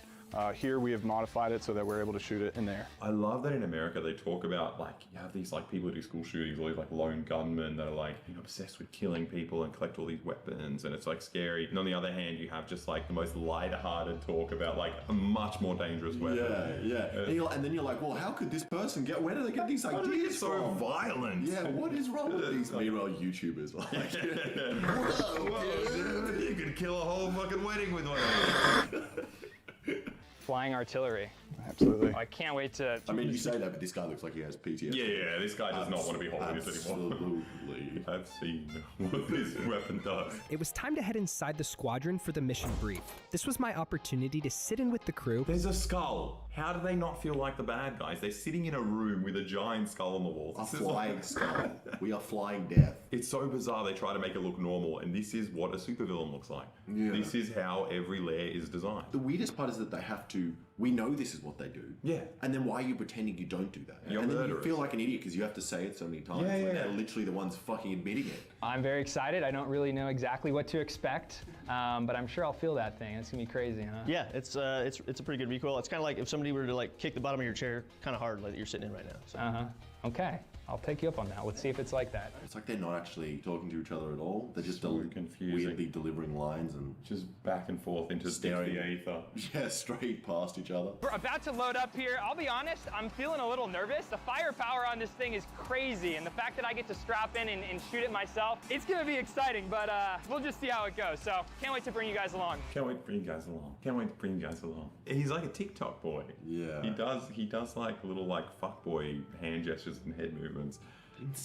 Here we have modified it so that we're able to shoot it in there. I love that in America they talk about, like, you have these like people who do school shootings, all these like lone gunmen that are like, you know, obsessed with killing people and collect all these weapons, and it's like scary. And on the other hand, you have just like the most light-hearted talk about like a much more dangerous weapon. Yeah. And then you're like, well, how could this person get? Where do they get these How do they ideas get so from? violent? Yeah, what is wrong with these? Meanwhile, YouTubers are like, whoa, dude, you could kill a whole fucking wedding with one of these. Flying artillery. Absolutely. I can't wait to. I mean, you say that, but this guy looks like he has PTSD. Yeah, this guy does not want to be holding this anymore. Absolutely. I've seen what this weapon does. It was time to head inside the squadron for the mission brief. This was my opportunity to sit in with the crew. There's a skull. How do they not feel like the bad guys? They're sitting in a room with a giant skull on the walls. A flying skull. We are flying death. It's so bizarre they try to make it look normal, and this is what a supervillain looks like. Yeah. This is how every layer is designed. The weirdest part is that they have to. We know this is what they do. Yeah. And then why are you pretending you don't do that? You're and then you murderous. feel like an idiot because you have to say it so many times. Yeah, Like yeah. they're literally the ones fucking admitting it. I'm very excited. I don't really know exactly what to expect, but I'm sure I'll feel that thing. It's gonna be crazy, huh? Yeah, it's a pretty good recoil. It's kind of like if somebody were to like kick the bottom of your chair kind of hard like you're sitting in right now. So. Okay. I'll take you up on that. Let's see if it's like that. It's like they're not actually talking to each other at all. They're just So confusing. weirdly delivering lines and just back and forth into staring the ether. Yeah, straight past each other. We're about to load up here. I'll be honest, I'm feeling a little nervous. The firepower on this thing is crazy, and the fact that I get to strap in and shoot it myself, it's gonna be exciting, but we'll just see how it goes. So can't wait to bring you guys along. Can't wait to bring you guys along. Can't wait to bring you guys along. He's like a TikTok boy. Yeah. He does like little like fuckboy hand gestures and head movements.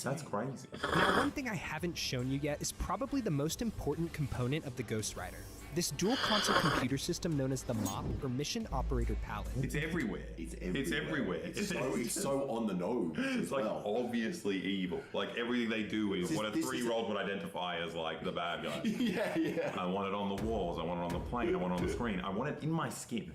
That's crazy. Now, one thing I haven't shown you yet is probably the most important component of the Ghost Rider. This dual console computer system known as the MOP, or Mission Operator Palette. It's everywhere. It's everywhere. It's so on the nose. It's like obviously evil. Like everything they do is what a this is- 3-year-old would identify as like the bad guy. Yeah. I want it on the walls. I want it on the plane. I want it on the screen. I want it in my skin.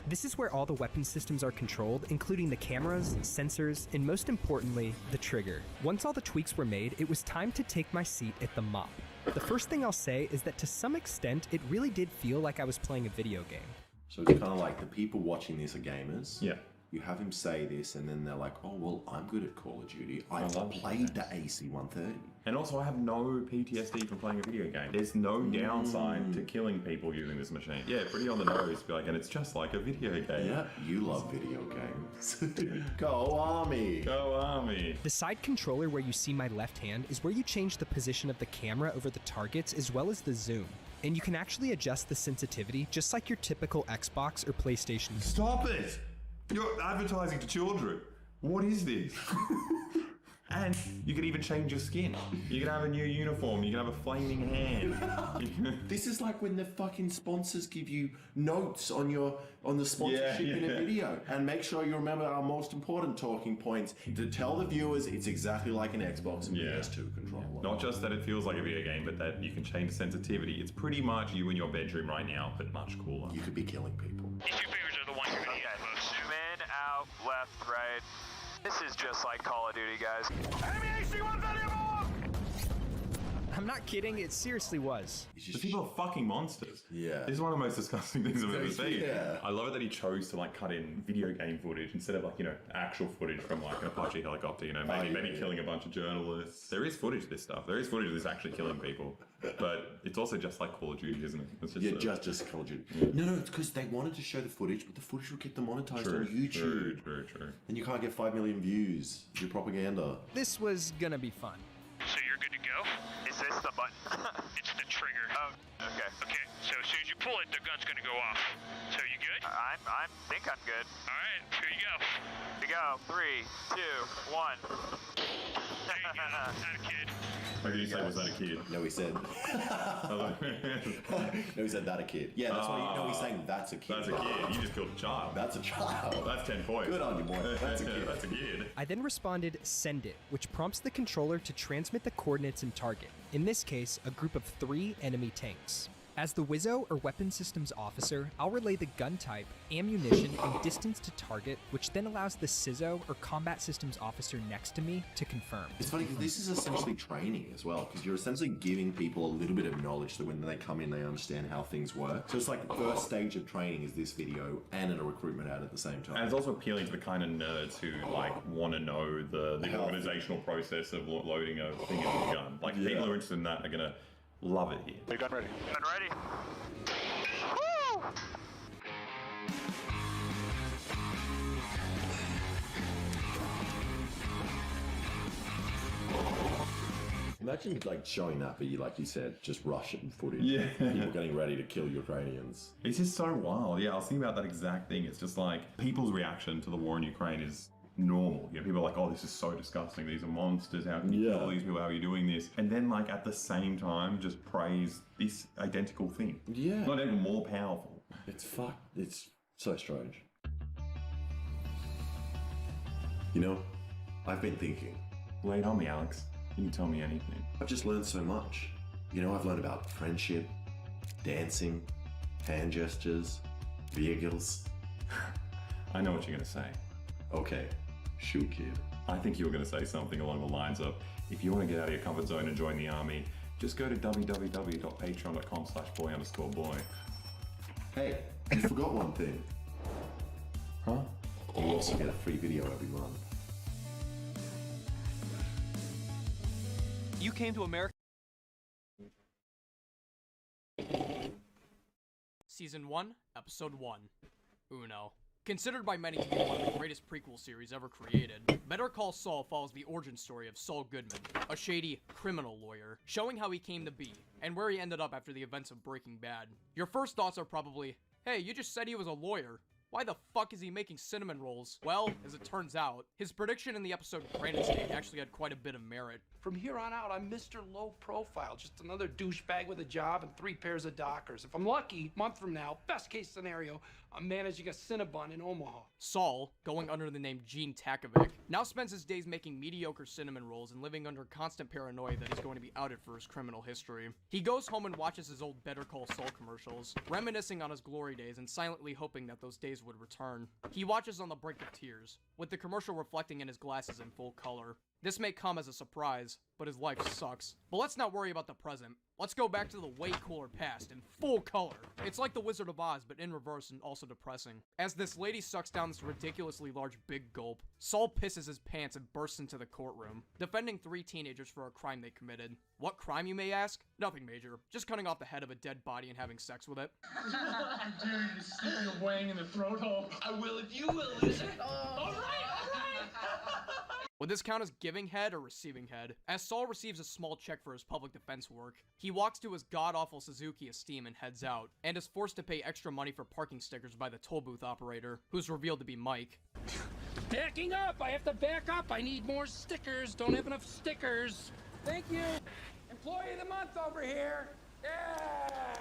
This is where all the weapon systems are controlled, including the cameras, sensors, and most importantly, the trigger. Once all the tweaks were made, it was time to take my seat at the MOP. The first thing I'll say is that to some extent, it really did feel like I was playing a video game. So it's kind of like the people watching this are gamers. Yeah. You have him say this, and then they're like, "Oh well, I'm good at Call of Duty. I've played the AC-130." And also, I have no PTSD from playing a video game. There's no downside to killing people using this machine. Yeah, pretty on the nose, like, and it's just like a video game. Yeah, you love video games. Go Army! Go Army! The side controller where you see my left hand is where you change the position of the camera over the targets as well as the zoom. And you can actually adjust the sensitivity just like your typical Xbox or PlayStation. Stop it! You're advertising to children. What is this? And you can even change your skin. You can have a new uniform. You can have a flaming hand. This is like when the fucking sponsors give you notes on the sponsorship in a video. And make sure you remember our most important talking points to tell the viewers it's exactly like an Xbox and PS2 controller. Not just that it feels like a video game, but that you can change the sensitivity. It's pretty much you in your bedroom right now, but much cooler. You could be killing people. These two fingers are the ones you're gonna hit most. Zoom in, out, left, right. This is just like Call of Duty, guys. Enemy AC-130! I'm not kidding, it seriously was. The people are fucking monsters. Yeah. This is one of the most disgusting things I've ever seen. Yeah. I love it that he chose to like cut in video game footage instead of like, you know, actual footage from like an Apache helicopter, you know, maybe killing a bunch of journalists. There is footage of this stuff. There is footage of this actually killing people. But it's also just like Call of Duty, isn't it? It's just just Call of Duty. No, it's because they wanted to show the footage, but the footage would get demonetized on YouTube. True. And you can't get 5 million views. Your propaganda. This was gonna be fun. So you're good to go? Is this the button? It's the trigger. Oh, okay. Okay, so as soon as you pull it, the gun's gonna go off. So you good? I think I'm good. Alright, here you go. Here you go. 3, 2, 1. There you go. That a kid. What did he say? Was that a kid? No, he said. No, he said that a kid. Yeah, that's what he. No, he's saying that's a kid. That's a kid. You just killed a child. That's a child. That's 10 points. Good on you, boy. That's a kid. That's a kid. I then responded, send it, which prompts the controller to transmit the coordinates and target. In this case, a group of 3 enemy tanks. As the Wizzo or Weapon Systems Officer, I'll relay the gun type, ammunition, and distance to target, which then allows the CISO or Combat Systems Officer next to me to confirm. It's funny because this is essentially training as well, because you're essentially giving people a little bit of knowledge so when they come in, they understand how things work. So it's like the first stage of training is this video and a recruitment ad at the same time. And it's also appealing to the kind of nerds who like want to know the organizational process of loading a thing into a gun. Like people who are interested in that are gonna love it here. Hey, gun ready. Gun ready. Woo! Imagine like showing that, but you, like you said, just Russian footage. Yeah. People getting ready to kill Ukrainians. It's just so wild. Yeah, I was thinking about that exact thing. It's just like people's reaction to the war in Ukraine is normal. You know, people are like, oh, this is so disgusting. These are monsters. How can you kill these people? How are you doing this? And then like at the same time, just praise this identical thing. Yeah. Not even more powerful. It's fucked. It's so strange. You know, I've been thinking. Lay it on me, Alex. You can tell me anything. I've just learned so much. You know, I've learned about friendship, dancing, hand gestures, vehicles. I know what you're gonna say. Okay, shoot, kid. I think you were gonna say something along the lines of, if you want to get out of your comfort zone and join the army, just go to www.patreon.com/boy_boy. Hey, you forgot one thing. Huh? You also get a free video every month. You came to America. Season 1, Episode 1. Uno. Considered by many to be one of the greatest prequel series ever created, Better Call Saul follows the origin story of Saul Goodman, a shady criminal lawyer, showing how he came to be, and where he ended up after the events of Breaking Bad. Your first thoughts are probably, hey, you just said he was a lawyer. Why the fuck is he making cinnamon rolls? Well, as it turns out, his prediction in the episode Granite State actually had quite a bit of merit. From here on out, I'm Mr. Low Profile, just another douchebag with a job and 3 pairs of Dockers. If I'm lucky, a month from now, best case scenario, I'm managing a Cinnabon in Omaha. Saul, going under the name Gene Takovic, now spends his days making mediocre cinnamon rolls and living under constant paranoia that he's going to be outed for his criminal history. He goes home and watches his old Better Call Saul commercials, reminiscing on his glory days and silently hoping that those days would return. He watches on the brink of tears, with the commercial reflecting in his glasses in full color. This may come as a surprise, but his life sucks. But let's not worry about the present. Let's go back to the way cooler past in full color. It's like the Wizard of Oz, but in reverse and also depressing. As this lady sucks down this ridiculously large big gulp, Saul pisses his pants and bursts into the courtroom, defending 3 teenagers for a crime they committed. What crime, you may ask? Nothing major. Just cutting off the head of a dead body and having sex with it. I dare you to stick your wang in the throat hole. I will if you will, loser. All right. Would this count as giving head or receiving head? As Saul receives a small check for his public defense work, he walks to his god-awful Suzuki Esteem and heads out, and is forced to pay extra money for parking stickers by the toll booth operator, who's revealed to be Mike. Backing up! I have to back up! I need more stickers! Don't have enough stickers! Thank you! Employee of the month over here! Yeah!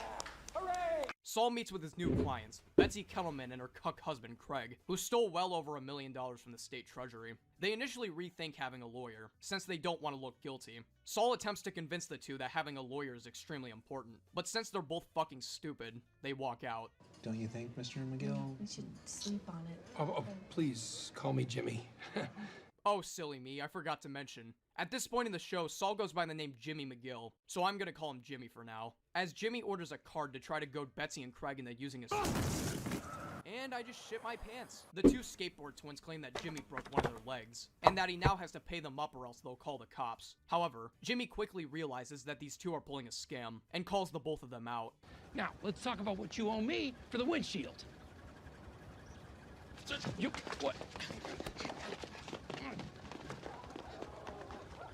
Hooray! Saul meets with his new clients, Betsy Kettleman and her cuck husband Craig, who stole well over $1 million from the state treasury. They initially rethink having a lawyer, since they don't want to look guilty. Saul attempts to convince the two that having a lawyer is extremely important, but since they're both fucking stupid, they walk out. Don't you think, Mr. McGill? We should sleep on it. Oh, please call me Jimmy. Oh, silly me, I forgot to mention. At this point in the show, Saul goes by the name Jimmy McGill, so I'm gonna call him Jimmy for now, as Jimmy orders a card to try to goad Betsy and Craig into using his... And I just shit my pants. The 2 skateboard twins claim that Jimmy broke one of their legs, and that he now has to pay them up or else they'll call the cops. However, Jimmy quickly realizes that these 2 are pulling a scam, and calls the both of them out. Now, let's talk about what you owe me for the windshield. You... what?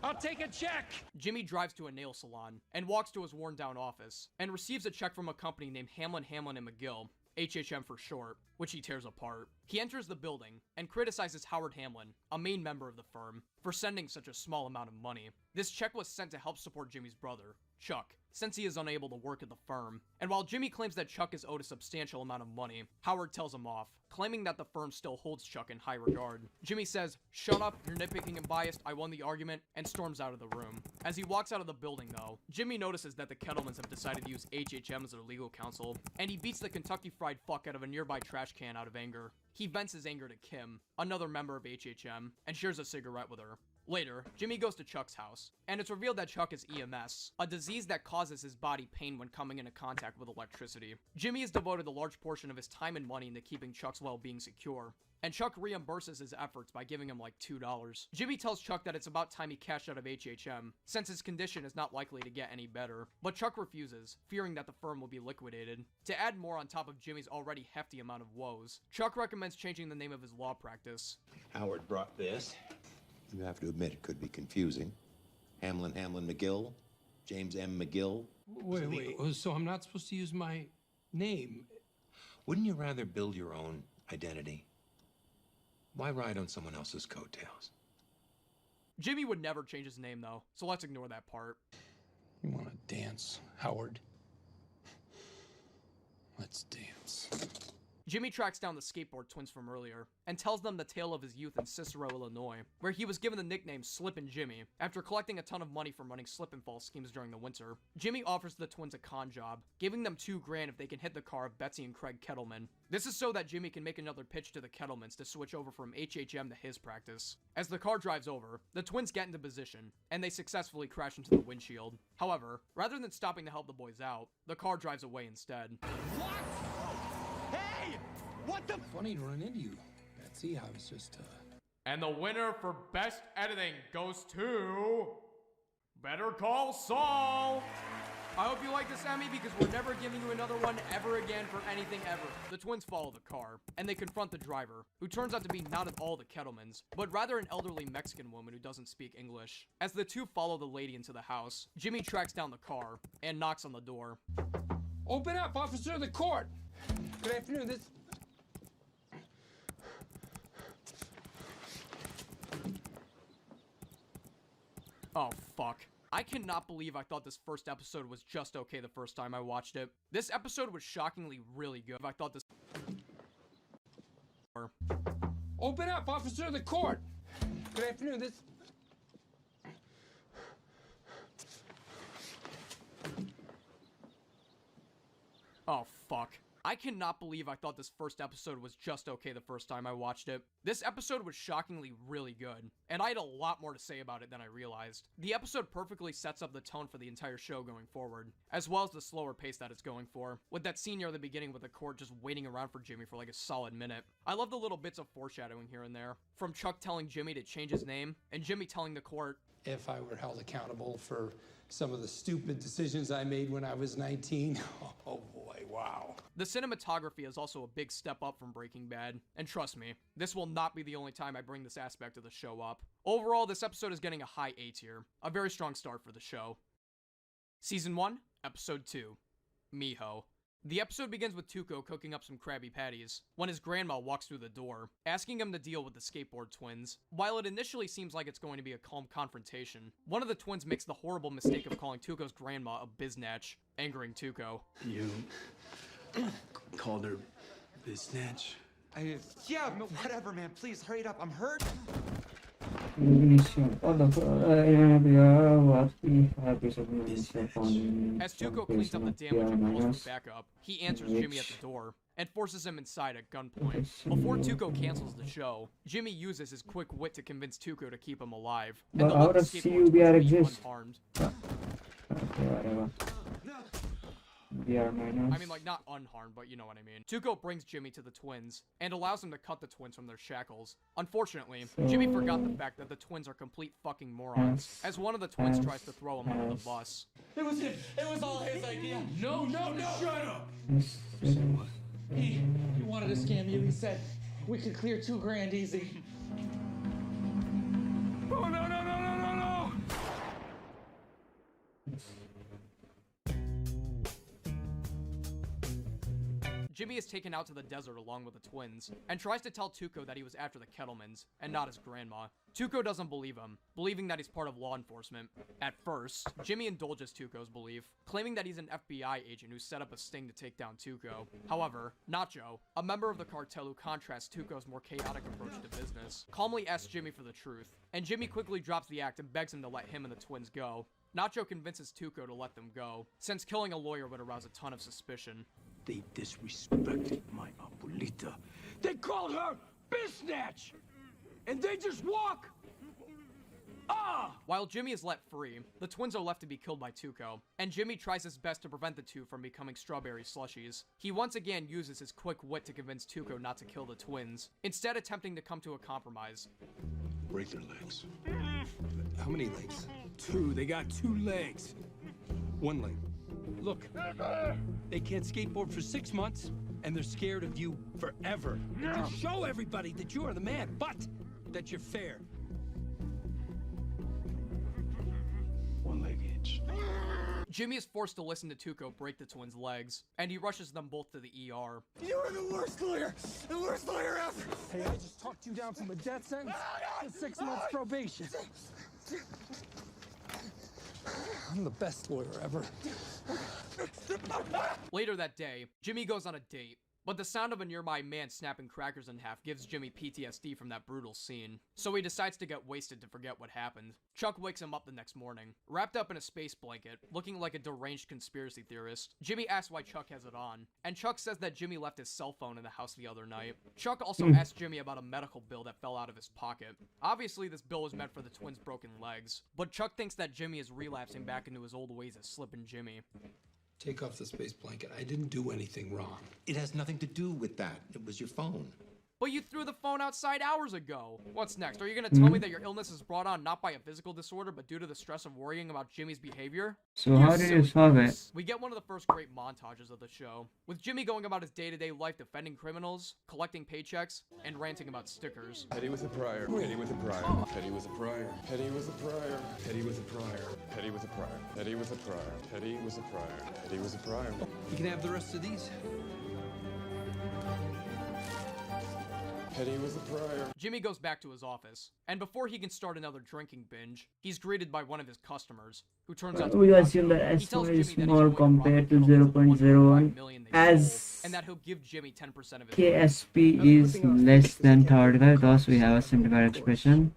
I'll take a check! Jimmy drives to a nail salon, and walks to his worn-down office, and receives a check from a company named Hamlin, and McGill, HHM for short, which he tears apart. He enters the building and criticizes Howard Hamlin, a main member of the firm, for sending such a small amount of money. This check was sent to help support Jimmy's brother, Chuck, since he is unable to work at the firm. And while Jimmy claims that Chuck is owed a substantial amount of money, Howard tells him off, claiming that the firm still holds Chuck in high regard. Jimmy says, "Shut up, you're nitpicking and biased, I won the argument," and storms out of the room. As he walks out of the building though, Jimmy notices that the Kettlemans have decided to use HHM as their legal counsel, and he beats the Kentucky Fried fuck out of a nearby trash can out of anger. He vents his anger to Kim, another member of HHM, and shares a cigarette with her. Later, Jimmy goes to Chuck's house, and it's revealed that Chuck is EMS, a disease that causes his body pain when coming into contact with electricity. Jimmy has devoted a large portion of his time and money into keeping Chuck's well-being secure, and Chuck reimburses his efforts by giving him like $2. Jimmy tells Chuck that it's about time he cashed out of HHM, since his condition is not likely to get any better, but Chuck refuses, fearing that the firm will be liquidated. To add more on top of Jimmy's already hefty amount of woes, Chuck recommends changing the name of his law practice. Howard brought this. You have to admit it could be confusing. Hamlin McGill, James M. McGill. Wait. So I'm not supposed to use my name? Wouldn't you rather build your own identity? Why ride on someone else's coattails? Jimmy would never change his name though, so let's ignore that part. You want to dance, Howard? Let's dance. Jimmy tracks down the skateboard twins from earlier and tells them the tale of his youth in Cicero, Illinois, where he was given the nickname Slippin' Jimmy after collecting a ton of money from running slip and fall schemes during the winter. Jimmy offers the twins a con job, giving them $2,000 if they can hit the car of Betsy and Craig Kettleman. This is so that Jimmy can make another pitch to the Kettlemans to switch over from HHM to his practice. As the car drives over, the twins get into position, and they successfully crash into the windshield. However, rather than stopping to help the boys out, the car drives away instead. What the? Funny to run into you, Betsy. I was just, And the winner for Best Editing goes to... Better Call Saul! I hope you like this, Emmy, because we're never giving you another one ever again for anything ever. The twins follow the car, and they confront the driver, who turns out to be not at all the Kettlemans, but rather an elderly Mexican woman who doesn't speak English. As the two follow the lady into the house, Jimmy tracks down the car and knocks on the door. Open up, officer of the court! Good afternoon, this... Oh, fuck. I cannot believe I thought this first episode was just okay the first time I watched it. This episode was shockingly really good. I thought this... Open up, officer of the court! Good afternoon, this... Oh, fuck. I cannot believe I thought this first episode was just okay the first time I watched it. This episode was shockingly really good, and I had a lot more to say about it than I realized. The episode perfectly sets up the tone for the entire show going forward, as well as the slower pace that it's going for, with that scene near the beginning with the court just waiting around for Jimmy for like a solid minute. I love the little bits of foreshadowing here and there, from Chuck telling Jimmy to change his name, and Jimmy telling the court, If I were held accountable for some of the stupid decisions I made when I was 19, oh boy, wow. The cinematography is also a big step up from Breaking Bad, and trust me, this will not be the only time I bring this aspect of the show up. Overall, this episode is getting a high A tier, a very strong start for the show. Season 1, Episode 2, Miho. The episode begins with Tuco cooking up some Krabby Patties when his grandma walks through the door, asking him to deal with the skateboard twins. While it initially seems like it's going to be a calm confrontation, one of the twins makes the horrible mistake of calling Tuco's grandma a biznatch, angering Tuco. You called her biznatch? Yeah, whatever, man. Please, hurry it up. I'm hurt. As Tuco cleans up the damage and calls for backup, he answers Jimmy at the door and forces him inside at gunpoint. Before Tuco cancels the show, Jimmy uses his quick wit to convince Tuco to keep him alive, and to let the skateboard twins be unharmed. I mean, like, not unharmed, but you know what I mean. Tuco brings Jimmy to the twins and allows him to cut the twins from their shackles. Unfortunately, Jimmy forgot the fact that the twins are complete fucking morons, as one of the twins tries to throw him under the bus. It was him. It was all his idea. No! Shut up! He wanted to scam you. He said we could clear $2,000 easy. Oh, no! Jimmy is taken out to the desert along with the twins, and tries to tell Tuco that he was after the Kettlemans, and not his grandma. Tuco doesn't believe him, believing that he's part of law enforcement. At first, Jimmy indulges Tuco's belief, claiming that he's an FBI agent who set up a sting to take down Tuco. However, Nacho, a member of the cartel who contrasts Tuco's more chaotic approach to business, calmly asks Jimmy for the truth, and Jimmy quickly drops the act and begs him to let him and the twins go. Nacho convinces Tuco to let them go, since killing a lawyer would arouse a ton of suspicion. They disrespected my abuelita. They called her Biznatch! And they just walk! While Jimmy is let free, the twins are left to be killed by Tuco, and Jimmy tries his best to prevent the two from becoming strawberry slushies. He once again uses his quick wit to convince Tuco not to kill the twins, instead attempting to come to a compromise. Break their legs. How many legs? 2. They got 2 legs. 1 leg. Look, they can't skateboard for 6 months, and they're scared of you forever. You show everybody that you are the man, but that you're fair. 1 leg each. Jimmy is forced to listen to Tuco break the twins' legs, and he rushes them both to the ER. You are the worst lawyer ever! Hey, I just talked you down from a death sentence to 6 months probation. I'm the best lawyer ever. Later that day, Jimmy goes on a date, but the sound of a nearby man snapping crackers in half gives Jimmy PTSD from that brutal scene, so he decides to get wasted to forget what happened. Chuck wakes him up the next morning, wrapped up in a space blanket, looking like a deranged conspiracy theorist. Jimmy asks why Chuck has it on, and Chuck says that Jimmy left his cell phone in the house the other night. Chuck also asks Jimmy about a medical bill that fell out of his pocket. Obviously, this bill was meant for the twins' broken legs, but Chuck thinks that Jimmy is relapsing back into his old ways of slipping Jimmy. Take off the space blanket. I didn't do anything wrong. It has nothing to do with that. It was your phone. But you threw the phone outside hours ago. What's next? Are you gonna tell me that your illness is brought on not by a physical disorder, but due to the stress of worrying about Jimmy's behavior? So how did you solve it? We get one of the first great montages of the show, with Jimmy going about his day-to-day life defending criminals, collecting paychecks, and ranting about stickers. Petty was a prior. Petty was a prior. Petty was a prior. Petty was a prior. Petty was a prior. Petty was a prior. Petty was a prior. Petty was a prior. Petty was a prior. You can have the rest of these. Petty was a prior. Jimmy goes back to his office, and before he can start another drinking binge, he's greeted by one of his customers, who turns out to We be assume that estimate is small compared to 0.01 as and that he'll give Jimmy 10% of his KSP is less than 35, thus we have a simplified expression.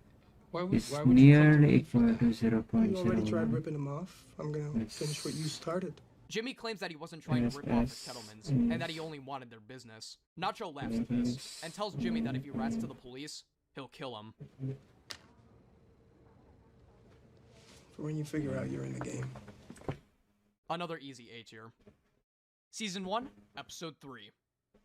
It's nearly equal to 0.01. You already tried ripping them off. I'm gonna finish what you started. Jimmy claims that he wasn't trying to rip off the Kettlemans, and that he only wanted their business. Nacho laughs at this, and tells Jimmy that if he rats to the police, he'll kill him. For when you figure out you're in the game. Another easy A tier. Season 1, Episode 3.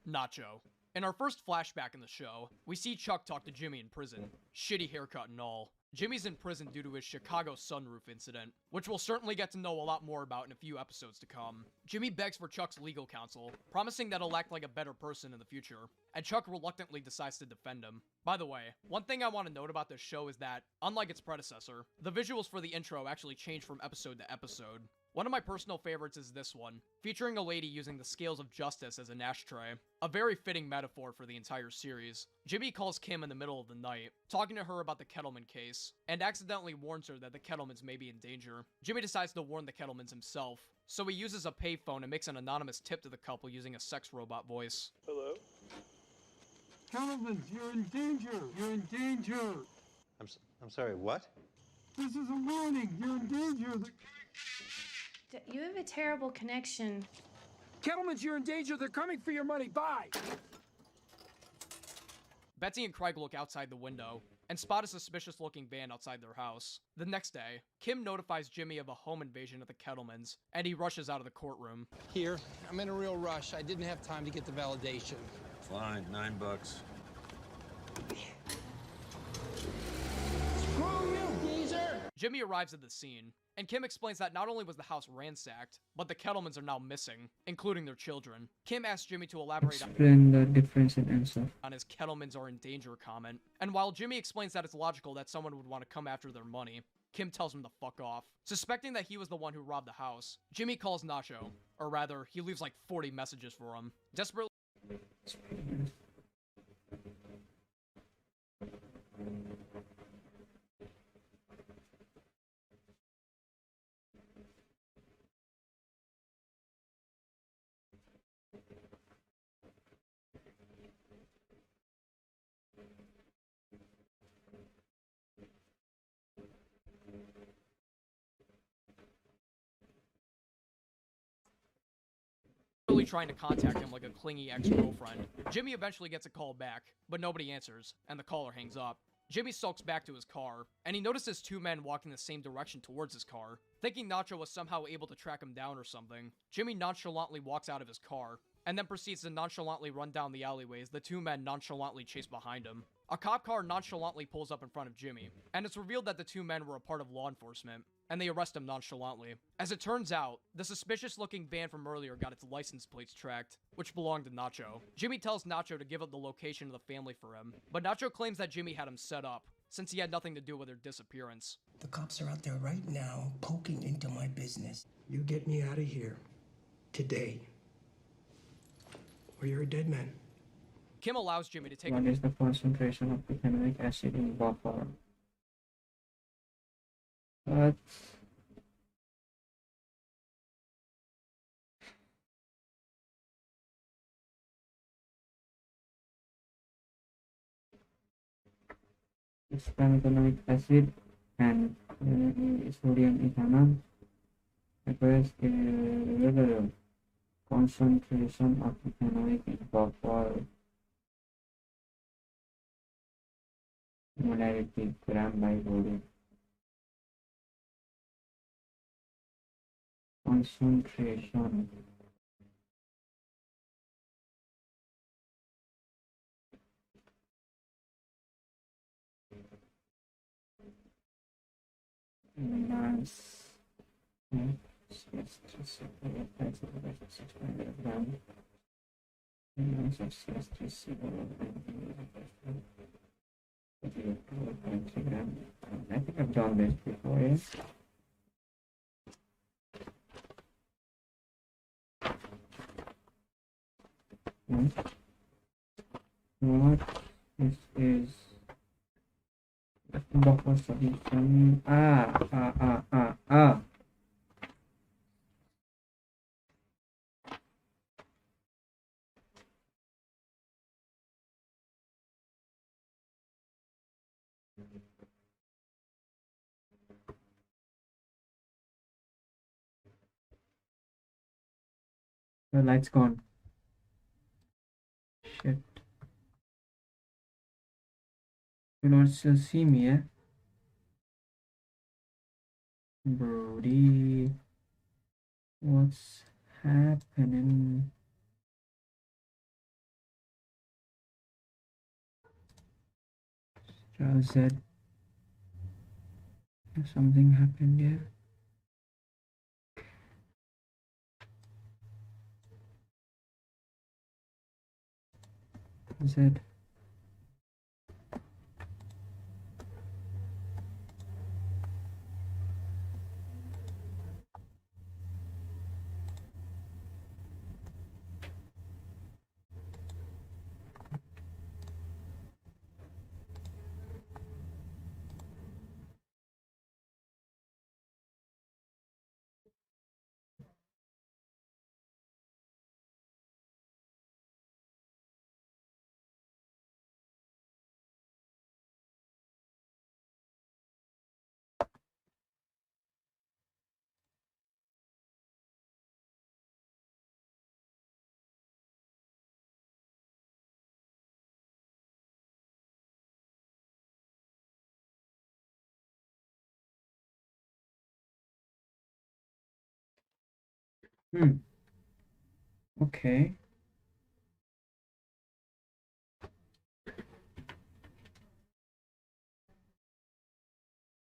Nacho. In our first flashback in the show, we see Chuck talk to Jimmy in prison. Shitty haircut and all. Jimmy's in prison due to his Chicago sunroof incident, which we'll certainly get to know a lot more about in a few episodes to come. Jimmy begs for Chuck's legal counsel, promising that he'll act like a better person in the future, and Chuck reluctantly decides to defend him. By the way, one thing I want to note about this show is that, unlike its predecessor, the visuals for the intro actually change from episode to episode. One of my personal favorites is this one, featuring a lady using the scales of justice as an ashtray. A very fitting metaphor for the entire series. Jimmy calls Kim in the middle of the night, talking to her about the Kettleman case, and accidentally warns her that the Kettlemans may be in danger. Jimmy decides to warn the Kettlemans himself, so he uses a payphone and makes an anonymous tip to the couple using a sex robot voice. Hello? Kettlemans, you're in danger! You're in danger! I'm sorry, what? This is a warning! You're in danger! You have a terrible connection. Kettlemans, you're in danger! They're coming for your money! Bye! Betsy and Craig look outside the window, and spot a suspicious-looking van outside their house. The next day, Kim notifies Jimmy of a home invasion of the Kettlemans, and he rushes out of the courtroom. Here, I'm in a real rush. I didn't have time to get the validation. Fine, $9. Screw you, geezer! Jimmy arrives at the scene, and Kim explains that not only was the house ransacked, but the Kettlemans are now missing, including their children. Kim asks Jimmy to elaborate Explain the difference in answer. on his Kettlemans are in danger comment, and while Jimmy explains that it's logical that someone would want to come after their money, Kim tells him to fuck off. Suspecting that he was the one who robbed the house, Jimmy calls Nacho, or rather, he leaves like 40 messages for him. Desperately It's pretty nice. Really trying to contact him like a clingy ex-girlfriend. Jimmy eventually gets a call back, but nobody answers, and the caller hangs up. Jimmy sulks back to his car, and he notices two men walking the same direction towards his car. Thinking Nacho was somehow able to track him down or something, Jimmy nonchalantly walks out of his car, and then proceeds to nonchalantly run down the alleyways the two men nonchalantly chase behind him. A cop car nonchalantly pulls up in front of Jimmy, and it's revealed that the two men were a part of law enforcement, and they arrest him nonchalantly. As it turns out, the suspicious-looking van from earlier got its license plates tracked, which belonged to Nacho. Jimmy tells Nacho to give up the location of the family for him, but Nacho claims that Jimmy had him set up, since he had nothing to do with their disappearance. The cops are out there right now poking into my business. You get me out of here. Today. Or you're a dead man. Kim allows Jimmy to take What is the concentration of ethanoic acid in buffer? What? It's ethanoic acid and sodium ethanol. Requires the concentration of ethanoic in buffer. Molarity gram by volume. Concentration. Mass. Yes, 600 gram. Mass of I think I've done this before, yes. What this is buffer solution. The light's gone. Shit. You not still see me, eh? Brody. What's happening? Charles said something happened here. Z. Okay.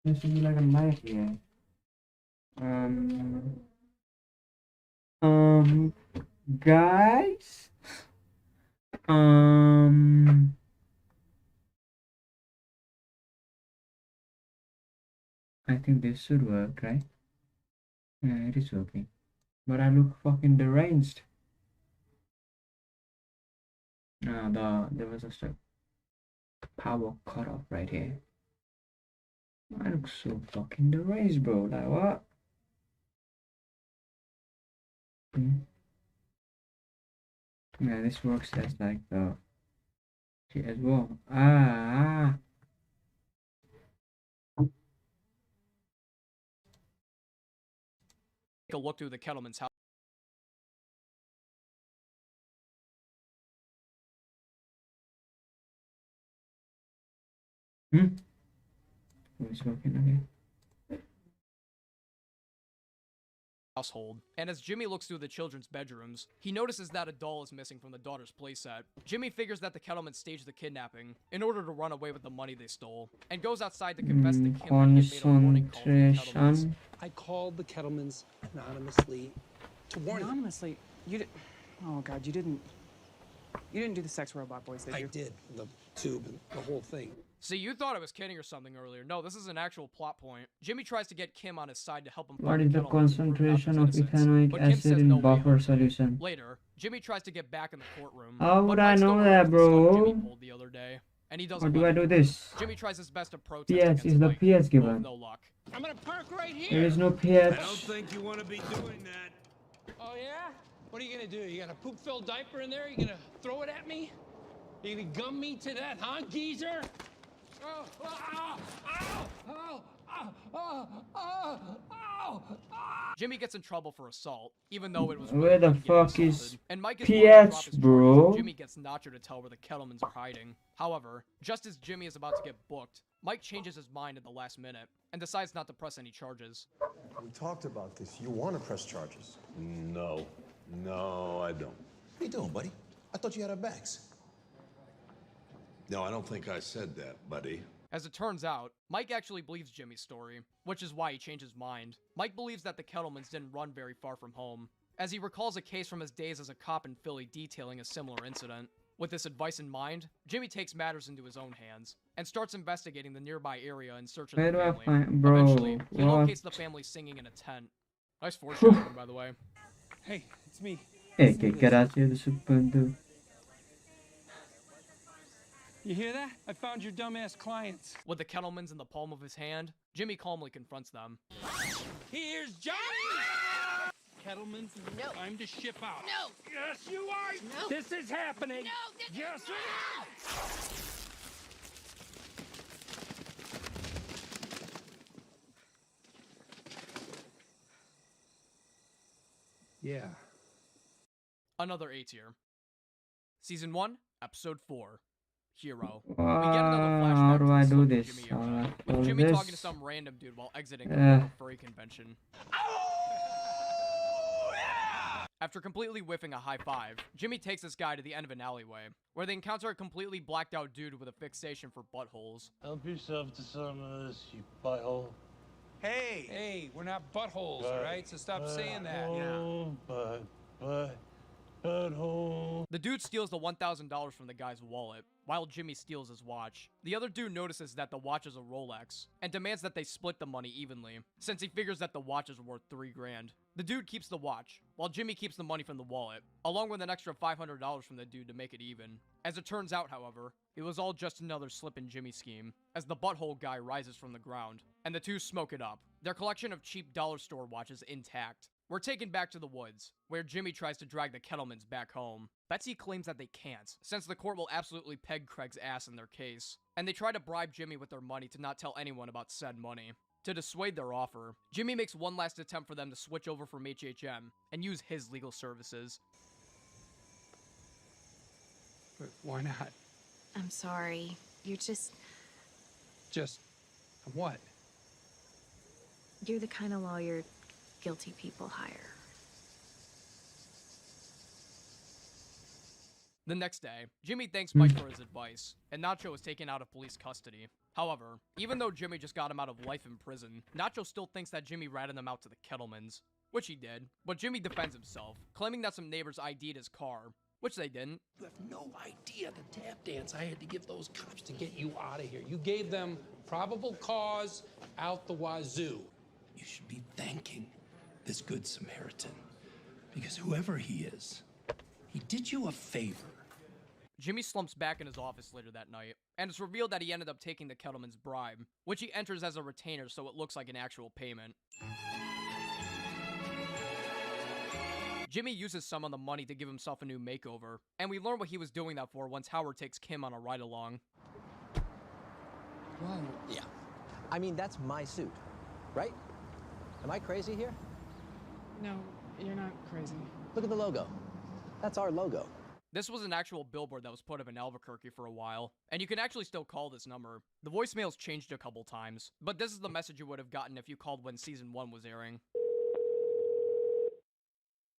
There should be like a light here. Guys. I think this should work, right? Yeah, it is working. But I look fucking deranged. There was just a power cut off right here. I look so fucking deranged, bro. Like what? Yeah, this works as like the shit as well. Take a look through the Kettleman's house. Who's working again? Household. And as Jimmy looks through the children's bedrooms, he notices that a doll is missing from the daughter's playset. Jimmy figures that the Kettlemans staged the kidnapping in order to run away with the money they stole, and goes outside to confess to Kim that he had made a warning call to the Kettlemans. Concentration. I called the Kettlemans anonymously to warn them. Anonymously? You did? Oh God, you didn't do the sex robot voice, did you? I did. The tube and the whole thing. See, you thought I was kidding or something earlier. No, this is an actual plot point. Jimmy tries to get Kim on his side to help him What find is the Kettleman concentration of innocence, ethanoic but Kim acid says in no way buffer home. solution? Later, Jimmy tries to get back in the courtroom. How but would I Mike still know that, remembers the stunt bro? Jimmy pulled the other day, and he doesn't Or do let I him. do this? Jimmy tries his best to protest PS against is the Mike, PS but with given. no luck. I'm gonna park right here. There is no I PS. don't think you want to be doing that. Oh yeah? What are you gonna do? You got a poop-filled diaper in there? You gonna throw it at me? You gonna gum me to that, huh, geezer? Oh, oh, oh, oh, oh, oh, oh, oh. Jimmy gets in trouble for assault, even though it was Where the really fuck getting is assaulted. And Mike is willing to drop PS, his bro? charges, and Jimmy gets Nacho to tell where the Kettlemans are hiding. However, just as Jimmy is about to get booked, Mike changes his mind at the last minute and decides not to press any charges. We talked about this. You want to press charges. No. No, I don't. What are you doing, buddy? I thought you had our backs. No, I don't think I said that, buddy. As it turns out, Mike actually believes Jimmy's story, which is why he changed his mind. Mike believes that the Kettlemans didn't run very far from home, as he recalls a case from his days as a cop in Philly detailing a similar incident. With this advice in mind, Jimmy takes matters into his own hands and starts investigating the nearby area in search of Where the do I family. find, bro? Eventually, he What? locates the family singing in a tent. Nice foreshadowing, by the way. Hey, it's me. Hey, que gracias de su punto. You hear that? I found your dumbass clients. With the Kettlemans in the palm of his hand, Jimmy calmly confronts them. Here's Johnny! Kettlemans, time to ship out. No! Yes, you are! No! This is happening! No! This Yes, is it is! Yeah. Another A tier. Season 1, Episode 4. Hero. How do I do this? With Jimmy talking to some random dude while exiting a furry convention. After completely whiffing a high five, Jimmy takes this guy to the end of an alleyway, where they encounter a completely blacked out dude with a fixation for buttholes. Help yourself to some of this, you butthole. Hey! Hey, we're not buttholes, all right? So stop saying that. Butthole. The dude steals the $1,000 from the guy's wallet, while Jimmy steals his watch. The other dude notices that the watch is a Rolex, and demands that they split the money evenly, since he figures that the watch is worth $3 grand. The dude keeps the watch, while Jimmy keeps the money from the wallet, along with an extra $500 from the dude to make it even. As it turns out, however, it was all just another slip in Jimmy's scheme, as the butthole guy rises from the ground, and the two smoke it up, their collection of cheap dollar store watches intact. We're taken back to the woods, where Jimmy tries to drag the Kettlemans back home. Betsy claims that they can't, since the court will absolutely peg Craig's ass in their case, and they try to bribe Jimmy with their money to not tell anyone about said money. To dissuade their offer, Jimmy makes one last attempt for them to switch over from HHM and use his legal services. But why not? I'm sorry. You're just... Just... what? You're the kind of lawyer guilty people hire. The next day, Jimmy thanks Mike for his advice, and Nacho is taken out of police custody. However, even though Jimmy just got him out of life in prison, Nacho still thinks that Jimmy ratted them out to the Kettlemans, which he did, but Jimmy defends himself, claiming that some neighbors ID'd his car, which they didn't. You have no idea the tap dance I had to give those cops to get you out of here. You gave them probable cause out the wazoo. You should be thanking this good Samaritan, because whoever he is, he did you a favor. Jimmy slumps back in his office later that night, and it's revealed that he ended up taking the Kettleman's bribe, which he enters as a retainer so it looks like an actual payment. Jimmy uses some of the money to give himself a new makeover, and we learn what he was doing that for once Howard takes Kim on a ride-along. Whoa. Yeah. I mean, that's my suit, right? Am I crazy here? No, you're not crazy. Look at the logo. That's our logo. This was an actual billboard that was put up in Albuquerque for a while, and you can actually still call this number. The voicemails changed a couple times, but this is the message you would have gotten if you called when season 1 was airing.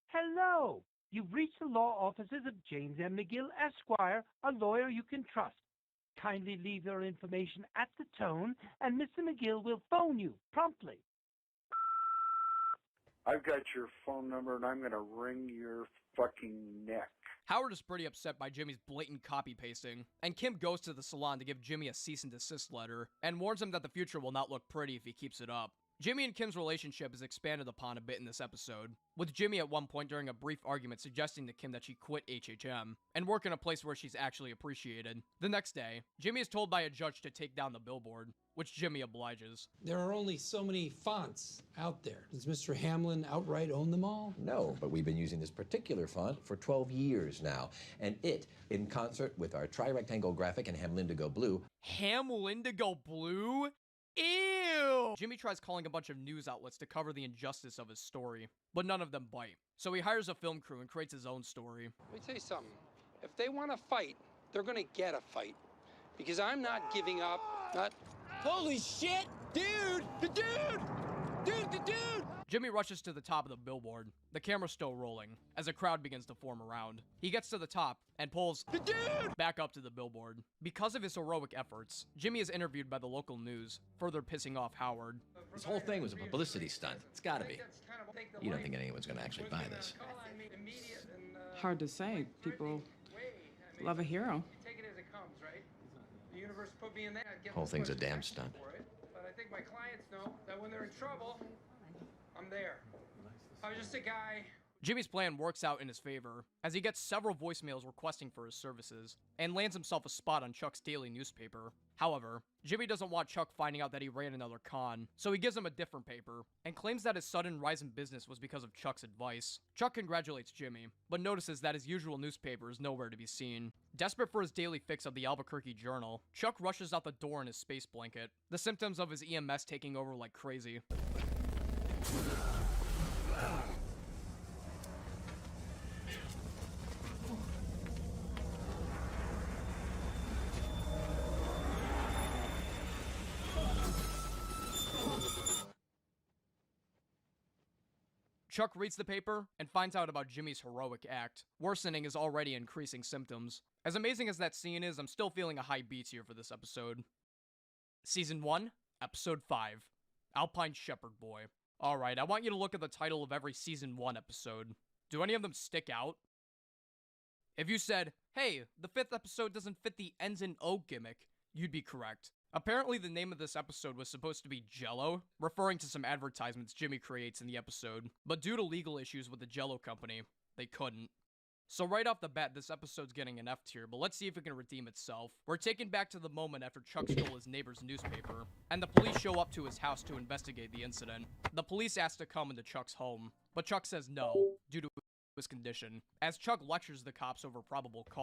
Hello. You've reached the law offices of James M. McGill, Esquire, a lawyer you can trust. Kindly leave your information at the tone, and Mr. McGill will phone you promptly. I've got your phone number, and I'm going to wring your fucking neck. Howard is pretty upset by Jimmy's blatant copy-pasting, and Kim goes to the salon to give Jimmy a cease and desist letter, and warns him that the future will not look pretty if he keeps it up. Jimmy and Kim's relationship is expanded upon a bit in this episode, with Jimmy at one point during a brief argument suggesting to Kim that she quit HHM, and work in a place where she's actually appreciated. The next day, Jimmy is told by a judge to take down the billboard, which Jimmy obliges. There are only so many fonts out there. Does Mr. Hamlin outright own them all? No, but we've been using this particular font for 12 years now, and it, in concert with our tri-rectangle graphic and Hamlindigo Blue... Hamlindigo Blue? Ew! Jimmy tries calling a bunch of news outlets to cover the injustice of his story, but none of them bite. So he hires a film crew and creates his own story. Let me tell you something. If they want to fight, they're going to get a fight. Because I'm not giving up, not... Holy shit! Dude! The dude! Dude, the dude! Jimmy rushes to the top of the billboard, the camera still rolling, as a crowd begins to form around. He gets to the top and pulls the dude back up to the billboard. Because of his heroic efforts, Jimmy is interviewed by the local news, further pissing off Howard. This whole thing was a publicity stunt. It's gotta be. You don't think anyone's gonna actually buy this? Hard to say. People love a hero. Take it as it comes, right? The universe put me in that. Whole thing's a damn stunt. But I think my clients know that when they're in trouble, I'm there. I was just a guy. Jimmy's plan works out in his favor, as he gets several voicemails requesting for his services, and lands himself a spot on Chuck's daily newspaper. However, Jimmy doesn't want Chuck finding out that he ran another con, so he gives him a different paper, and claims that his sudden rise in business was because of Chuck's advice. Chuck congratulates Jimmy, but notices that his usual newspaper is nowhere to be seen. Desperate for his daily fix of the Albuquerque Journal, Chuck rushes out the door in his space blanket, the symptoms of his EMS taking over like crazy. Chuck reads the paper and finds out about Jimmy's heroic act, worsening his already increasing symptoms. As amazing as that scene is, I'm still feeling a high beats here for this episode. Season 1, Episode 5, Alpine Shepherd Boy. Alright, I want you to look at the title of every Season 1 episode. Do any of them stick out? If you said, hey, the 5th episode doesn't fit the ends in O gimmick, you'd be correct. Apparently the name of this episode was supposed to be Jell-O, referring to some advertisements Jimmy creates in the episode, but due to legal issues with the Jell-O company, they couldn't. So right off the bat, this episode's getting an F tier, but let's see if it can redeem itself. We're taken back to the moment after Chuck stole his neighbor's newspaper, and the police show up to his house to investigate the incident. The police ask to come into Chuck's home, but Chuck says no, due to his condition, as Chuck lectures the cops over probable cause.